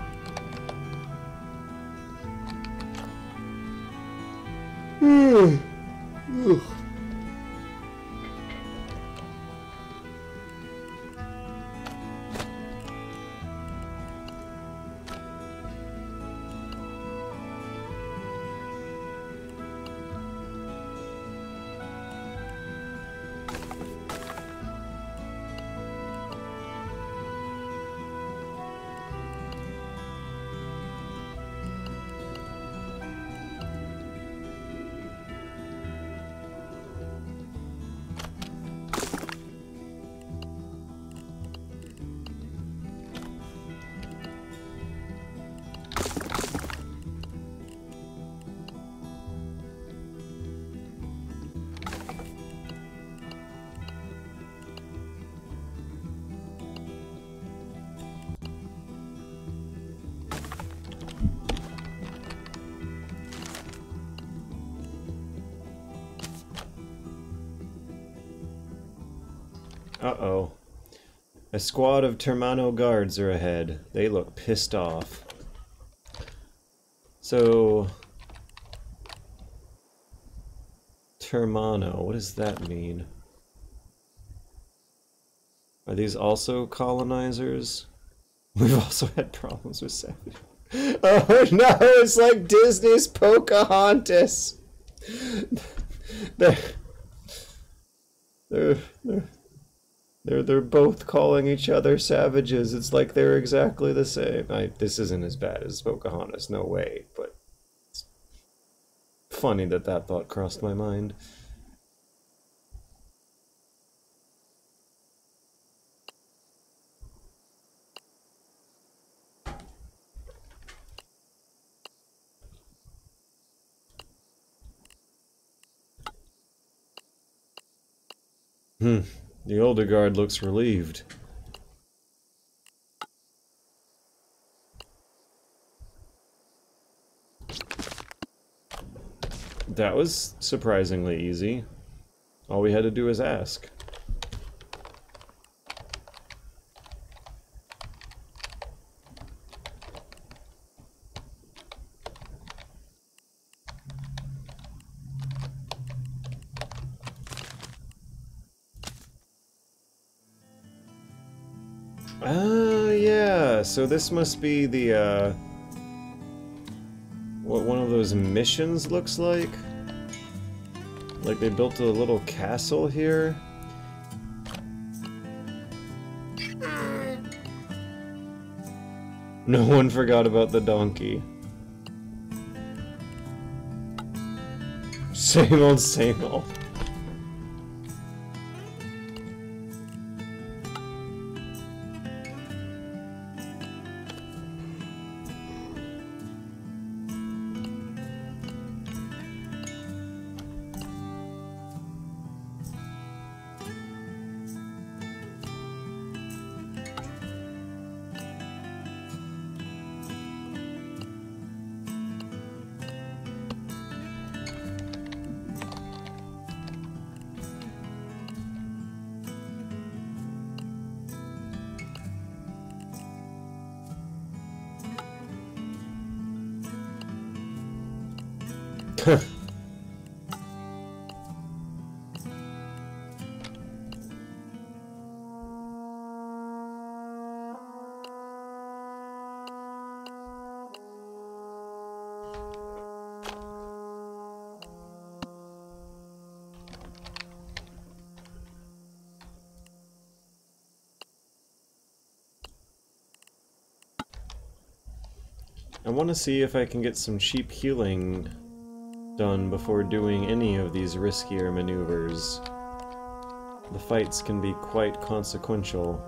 Uh-oh. A squad of Termano guards are ahead. They look pissed off. So... Termano, what does that mean? Are these also colonizers? We've also had problems with Savage. Oh no, it's like Disney's Pocahontas! They're both calling each other savages. It's like they're exactly the same. This isn't as bad as Pocahontas, no way, but it's funny that that thought crossed my mind. The older guard looks relieved. That was surprisingly easy. All we had to do was ask. Yeah, so this must be the, what one of those missions looks like? Like they built a little castle here? No one forgot about the donkey. Same old, same old. I want to see if I can get some cheap healing done before doing any of these riskier maneuvers. The fights can be quite consequential.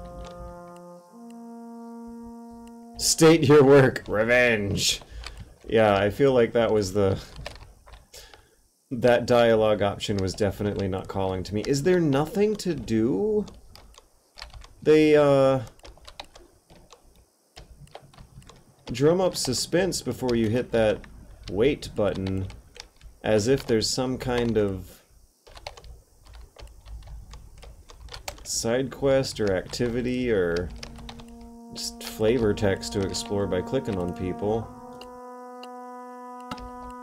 State your work, revenge! Yeah, I feel like that was the... That dialogue option was definitely not calling to me. Is there nothing to do? They, drum up suspense before you hit that wait button, as if there's some kind of side quest or activity or just flavor text to explore by clicking on people.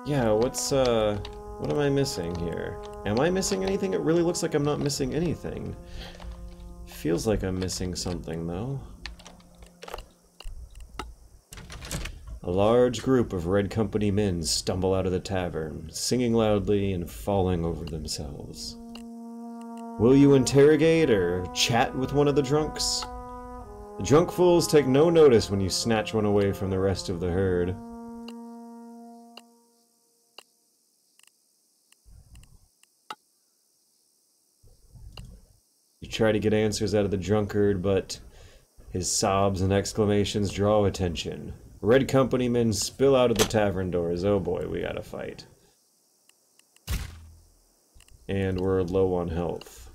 Yeah, what am I missing here? Am I missing anything? It really looks like I'm not missing anything. Feels like I'm missing something, though. A large group of Red Company men stumble out of the tavern, singing loudly and falling over themselves. Will you interrogate or chat with one of the drunks? The drunk fools take no notice when you snatch one away from the rest of the herd. You try to get answers out of the drunkard, but his sobs and exclamations draw attention. Red Company men spill out of the tavern doors. Oh boy, we gotta fight. And we're low on health.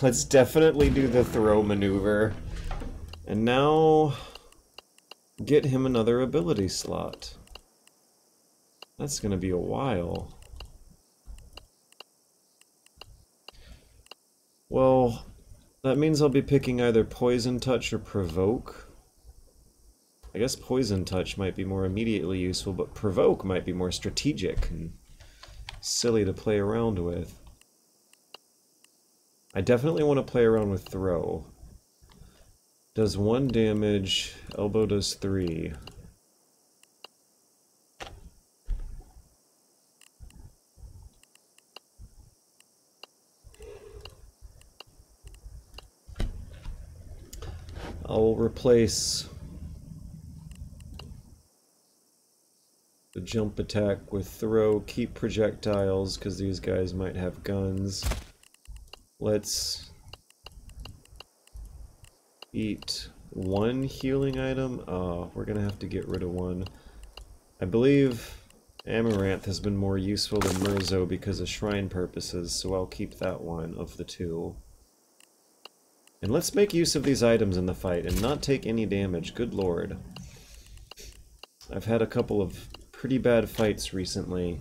Let's definitely do the throw maneuver. And now... get him another ability slot. That's gonna be a while. Well, that means I'll be picking either Poison Touch or Provoke. I guess Poison Touch might be more immediately useful, but Provoke might be more strategic and silly to play around with. I definitely want to play around with Throw. Does 1 damage, Elbow does 3. I'll replace the jump attack with throw, keep projectiles, because these guys might have guns. Let's eat one healing item. Oh, we're gonna have to get rid of one. I believe Amaranth has been more useful than Murzo because of shrine purposes, so I'll keep that one of the two. And let's make use of these items in the fight and not take any damage, good lord. I've had a couple of pretty bad fights recently.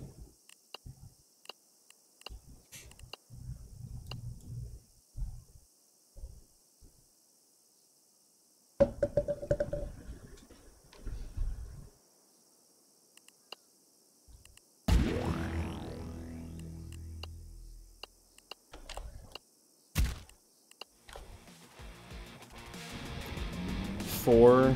Four.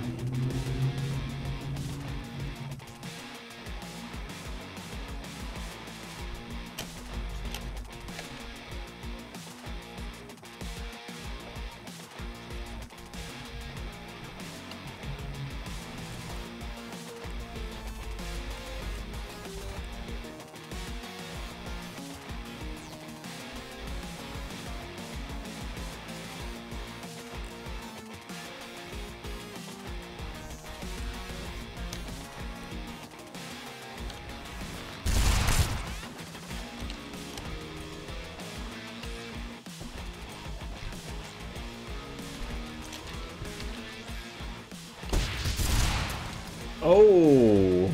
Oh!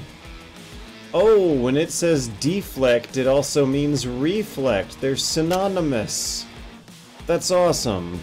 Oh, when it says deflect, it also means reflect. They're synonymous. That's awesome.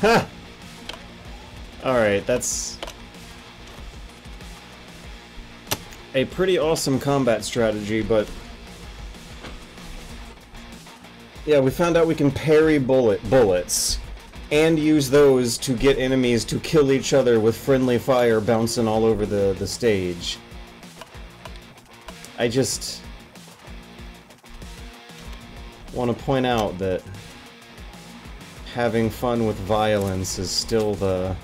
Ha! Alright, that's a pretty awesome combat strategy, but yeah, we found out we can parry bullets and use those to get enemies to kill each other with friendly fire bouncing all over the stage. I just want to point out that having fun with violence is still the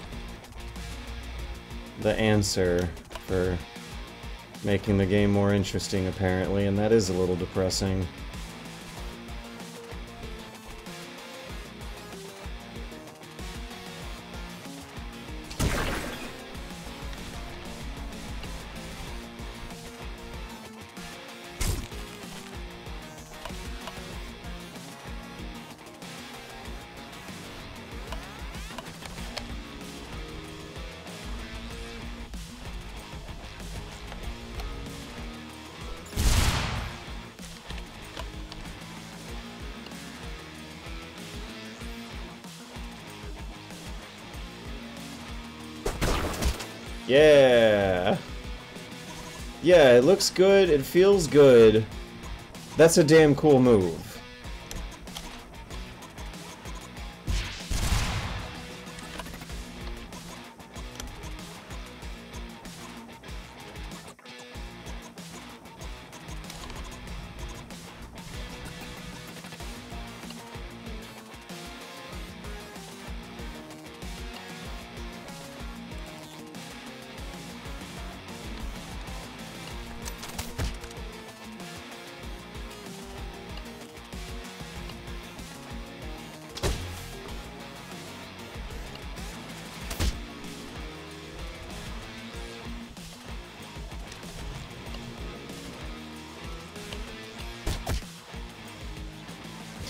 answer for making the game more interesting, apparently, and that is a little depressing. Yeah! Yeah, it looks good, it feels good. That's a damn cool move.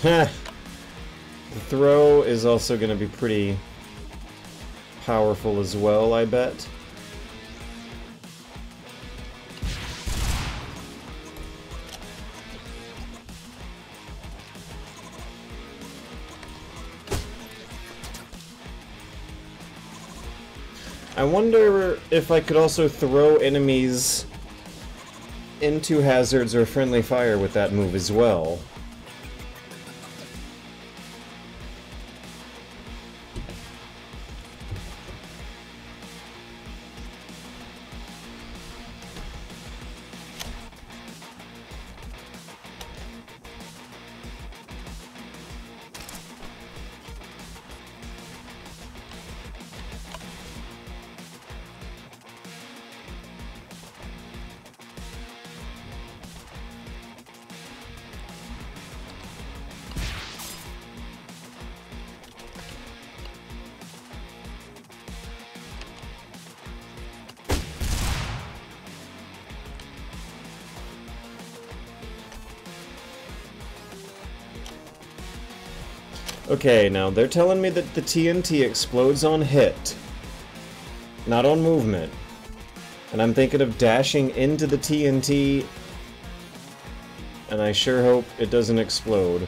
The throw is also going to be pretty powerful as well, I bet. I wonder if I could also throw enemies into hazards or friendly fire with that move as well. Okay, now they're telling me that the TNT explodes on hit, not on movement. And I'm thinking of dashing into the TNT, and I sure hope it doesn't explode.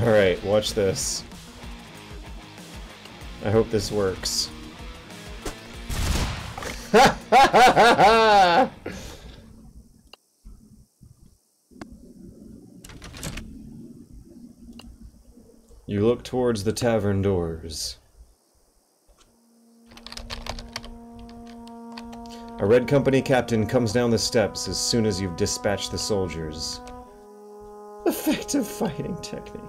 Alright, watch this. I hope this works. You look towards the tavern doors. A Red Company captain comes down the steps as soon as you've dispatched the soldiers. Effective fighting technique.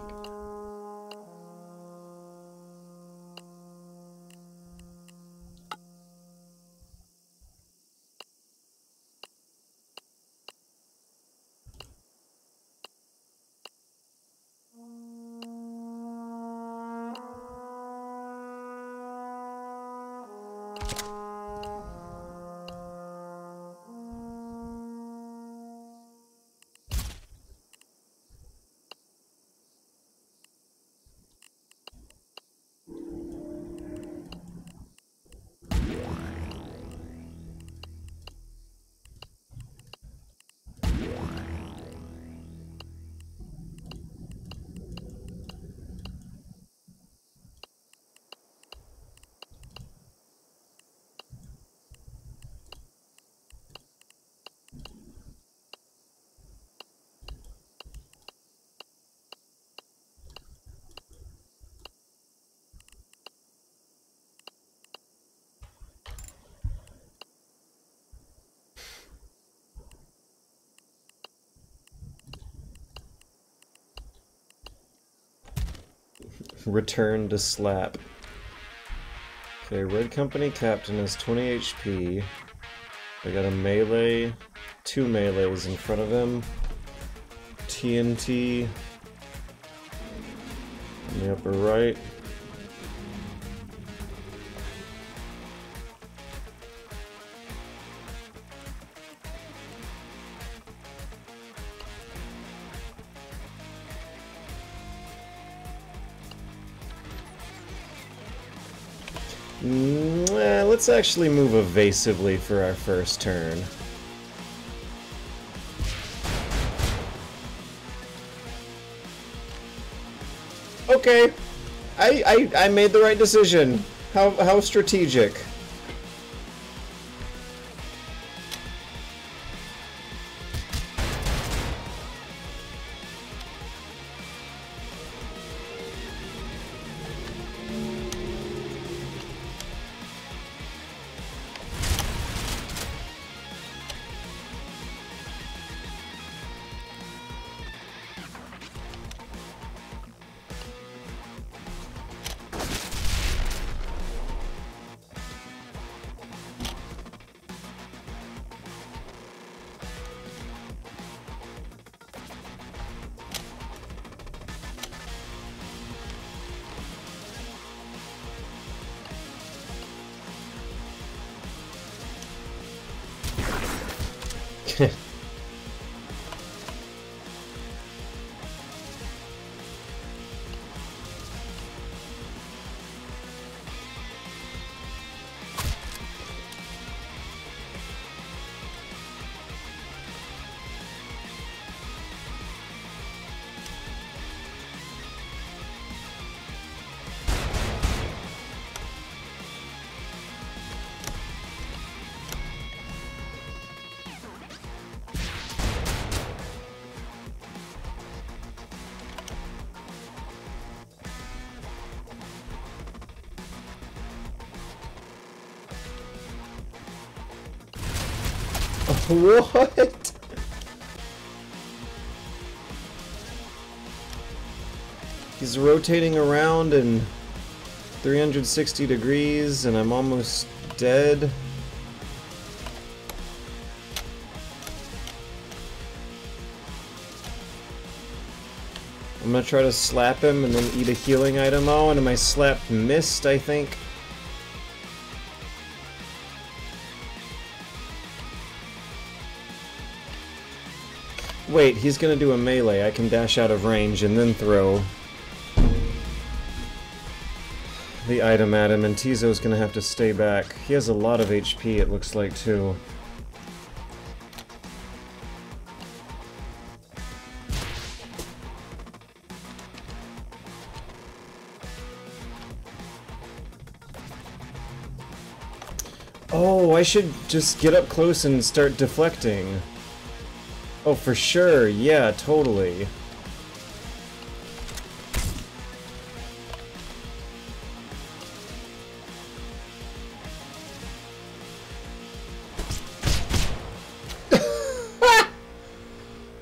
Return to slap. Okay, Red Company Captain has 20 HP. I got a melee, 2 melees in front of him. TNT in the upper right. Let's actually move evasively for our first turn. Okay, I made the right decision. How strategic. What? He's rotating around in 360 degrees and I'm almost dead. I'm gonna try to slap him and then eat a healing item. Oh, and my slap missed, I think. Wait, he's gonna do a melee. I can dash out of range and then throw the item at him, and Tizo's gonna have to stay back. He has a lot of HP, it looks like, too. Oh, I should just get up close and start deflecting. Oh, for sure. Yeah, totally.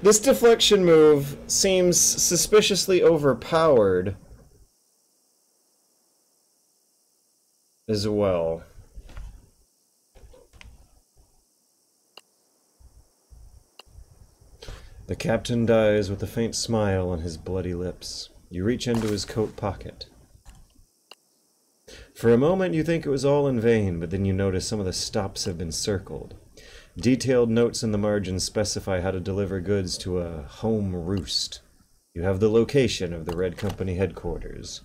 This deflection move seems suspiciously overpowered as well. The captain dies with a faint smile on his bloody lips. You reach into his coat pocket. For a moment you think it was all in vain, but then you notice some of the stops have been circled. Detailed notes in the margin specify how to deliver goods to a home roost. You have the location of the Red Company headquarters.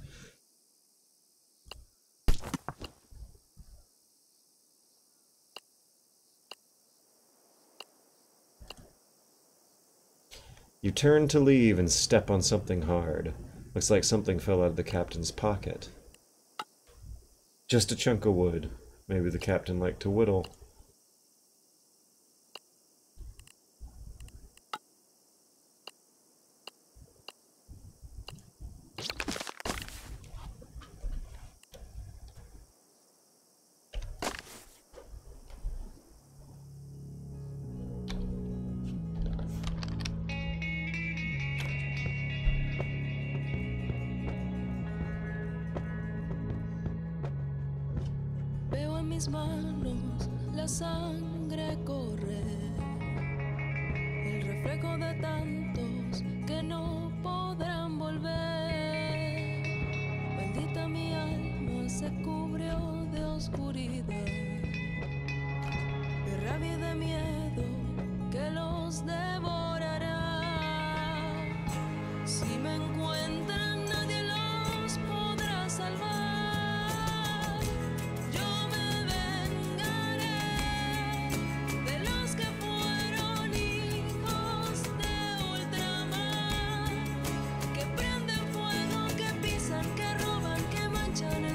You turn to leave and step on something hard. Looks like something fell out of the captain's pocket. Just a chunk of wood. Maybe the captain liked to whittle. Mis manos la sangre corre, el reflejo de tantos que no podrán volver. Bendita mi alma se cubrió de oscuridad, de rabia y de miedo que los devorará. Si me encuentran nadie los podrá salvar.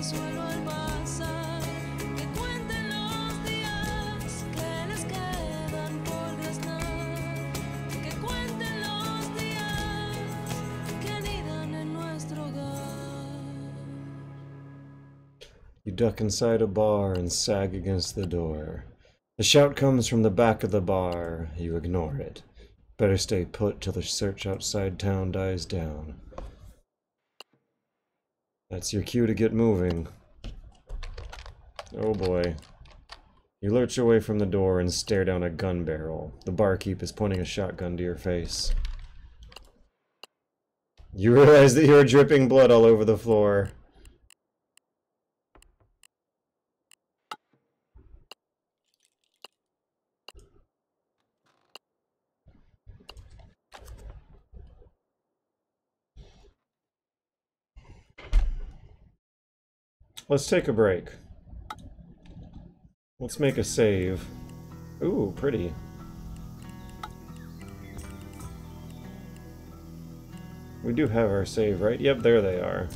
Suelo al pasar, que cuenten los días que les quedan por graznar, que cuenten los días que anidan en nuestro hogar. You duck inside a bar and sag against the door. The shout comes from the back of the bar. You ignore it. Better stay put till the search outside town dies down. That's your cue to get moving. Oh boy. You lurch away from the door and stare down a gun barrel. The barkeep is pointing a shotgun to your face. You realize that you're dripping blood all over the floor. Let's take a break. Let's make a save. Ooh, pretty. We do have our save, right? Yep, there they are.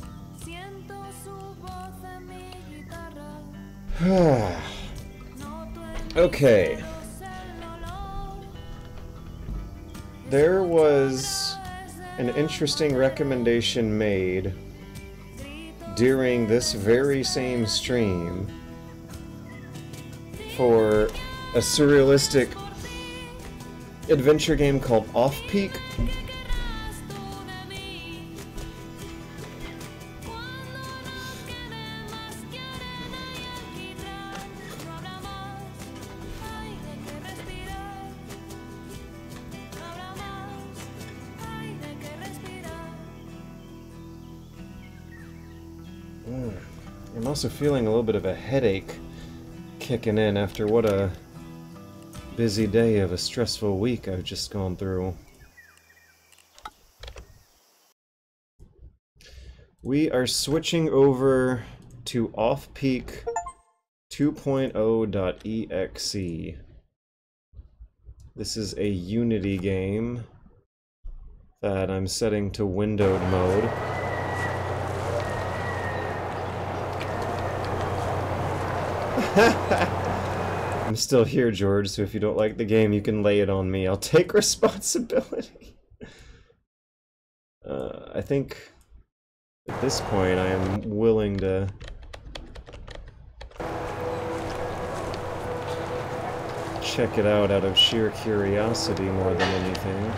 Okay. There was an interesting recommendation made during this very same stream for a surrealistic adventure game called Off-Peak. I'm also feeling a little bit of a headache kicking in after what a busy day of a stressful week I've just gone through. We are switching over to Off-Peak 2.0.exe. This is a Unity game that I'm setting to windowed mode. I'm still here, George, so if you don't like the game, you can lay it on me. I'll take responsibility. I think at this point I am willing to check it out of sheer curiosity more than anything.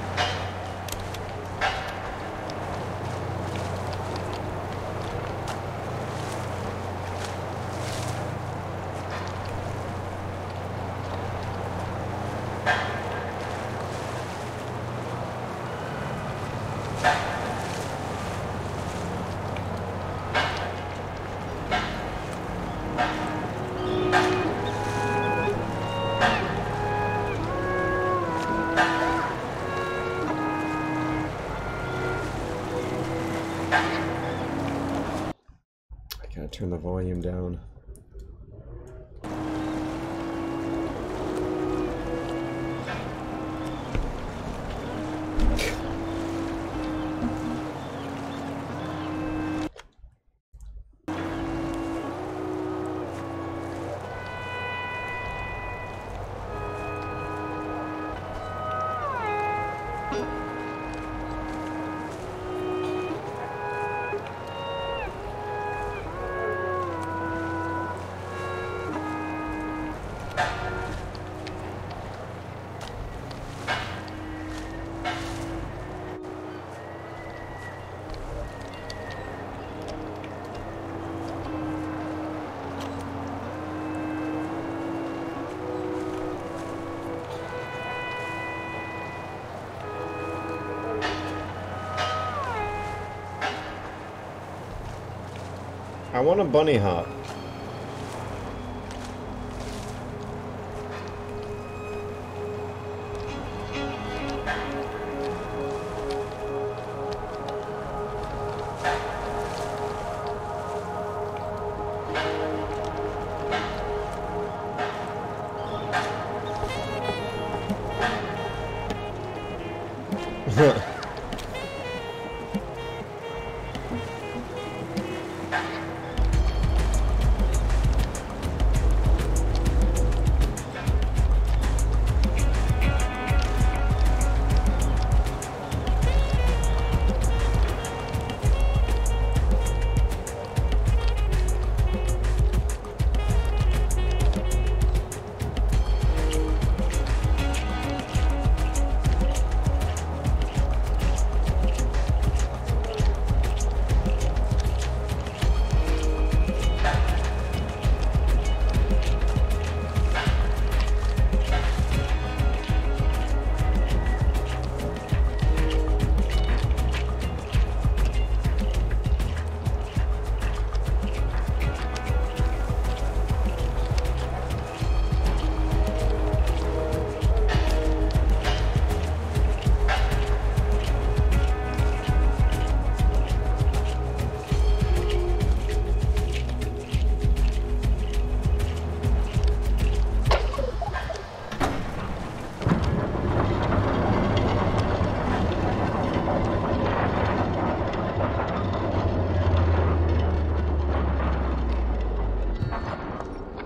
Turn the volume down. I want a bunny hop.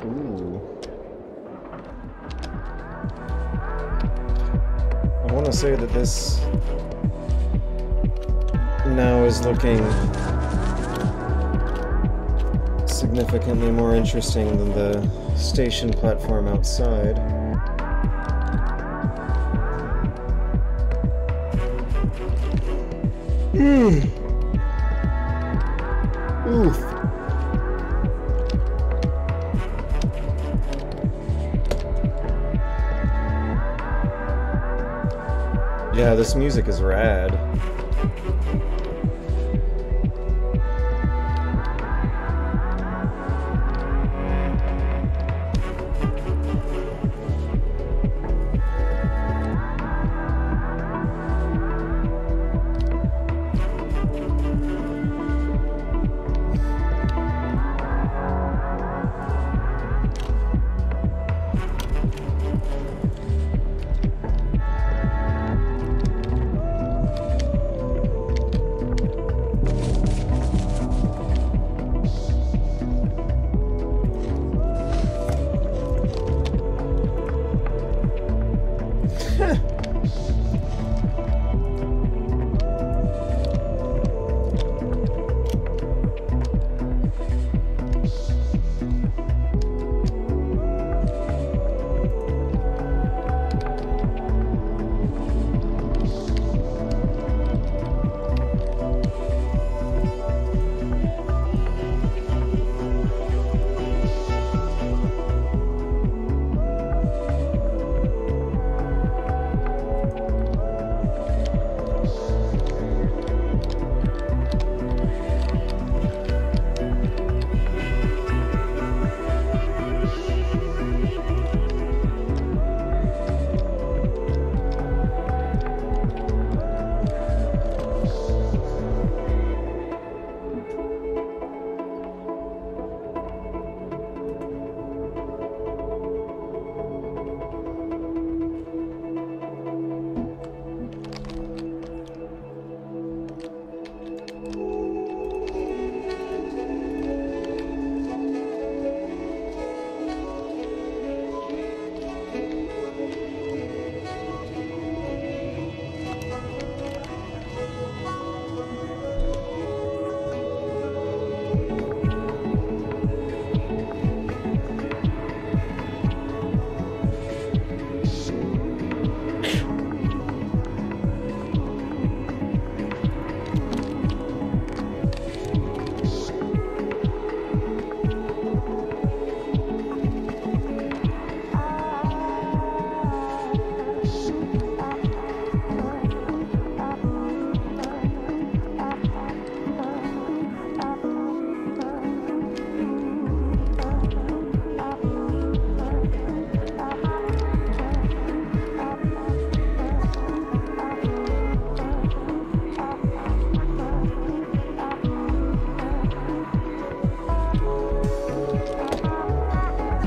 Ooh. I want to say that this now is looking significantly more interesting than the station platform outside. Oof. Yeah, this music is rad.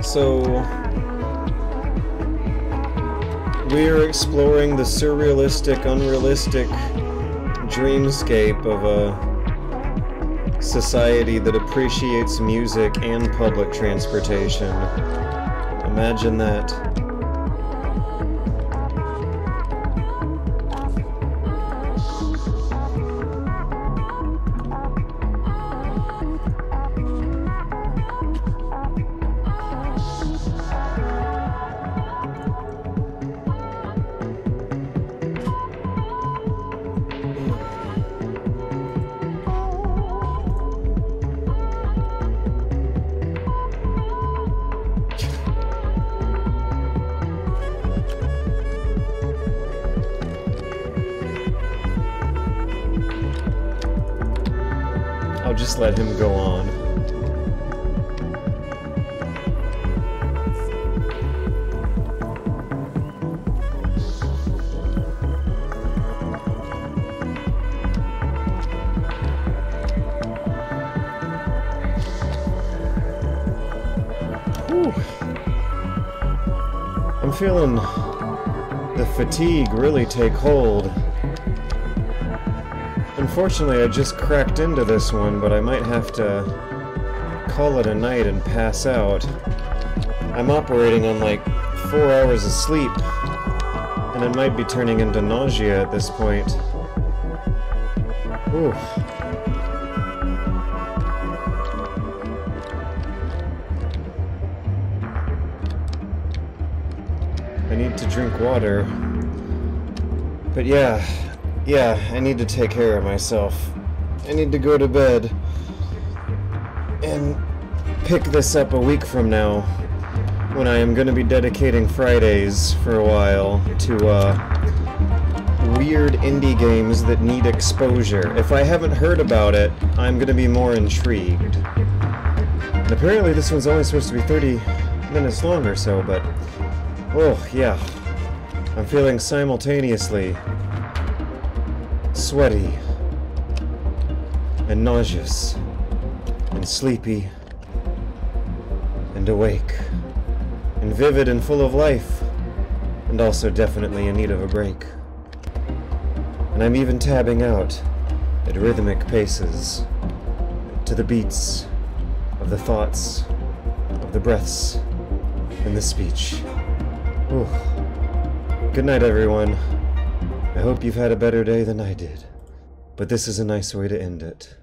So we're exploring the surrealistic, unrealistic dreamscape of a society that appreciates music and public transportation. Imagine that. I'll just let him go on. Whew. I'm feeling the fatigue really take hold. Unfortunately, I just cracked into this one, but I might have to call it a night and pass out. I'm operating on like 4 hours of sleep, and it might be turning into nausea at this point. Ooh. I need to drink water. But yeah, I need to take care of myself. I need to go to bed and pick this up a week from now, when I am going to be dedicating Fridays for a while to weird indie games that need exposure. If I haven't heard about it, I'm going to be more intrigued. And apparently this one's only supposed to be 30 minutes long or so, but oh yeah, I'm feeling simultaneously sweaty and nauseous and sleepy and awake and vivid and full of life, and also definitely in need of a break. And I'm even tabbing out at rhythmic paces to the beats of the thoughts, of the breaths, and the speech. Ooh. Good night, everyone. I hope you've had a better day than I did, but this is a nice way to end it.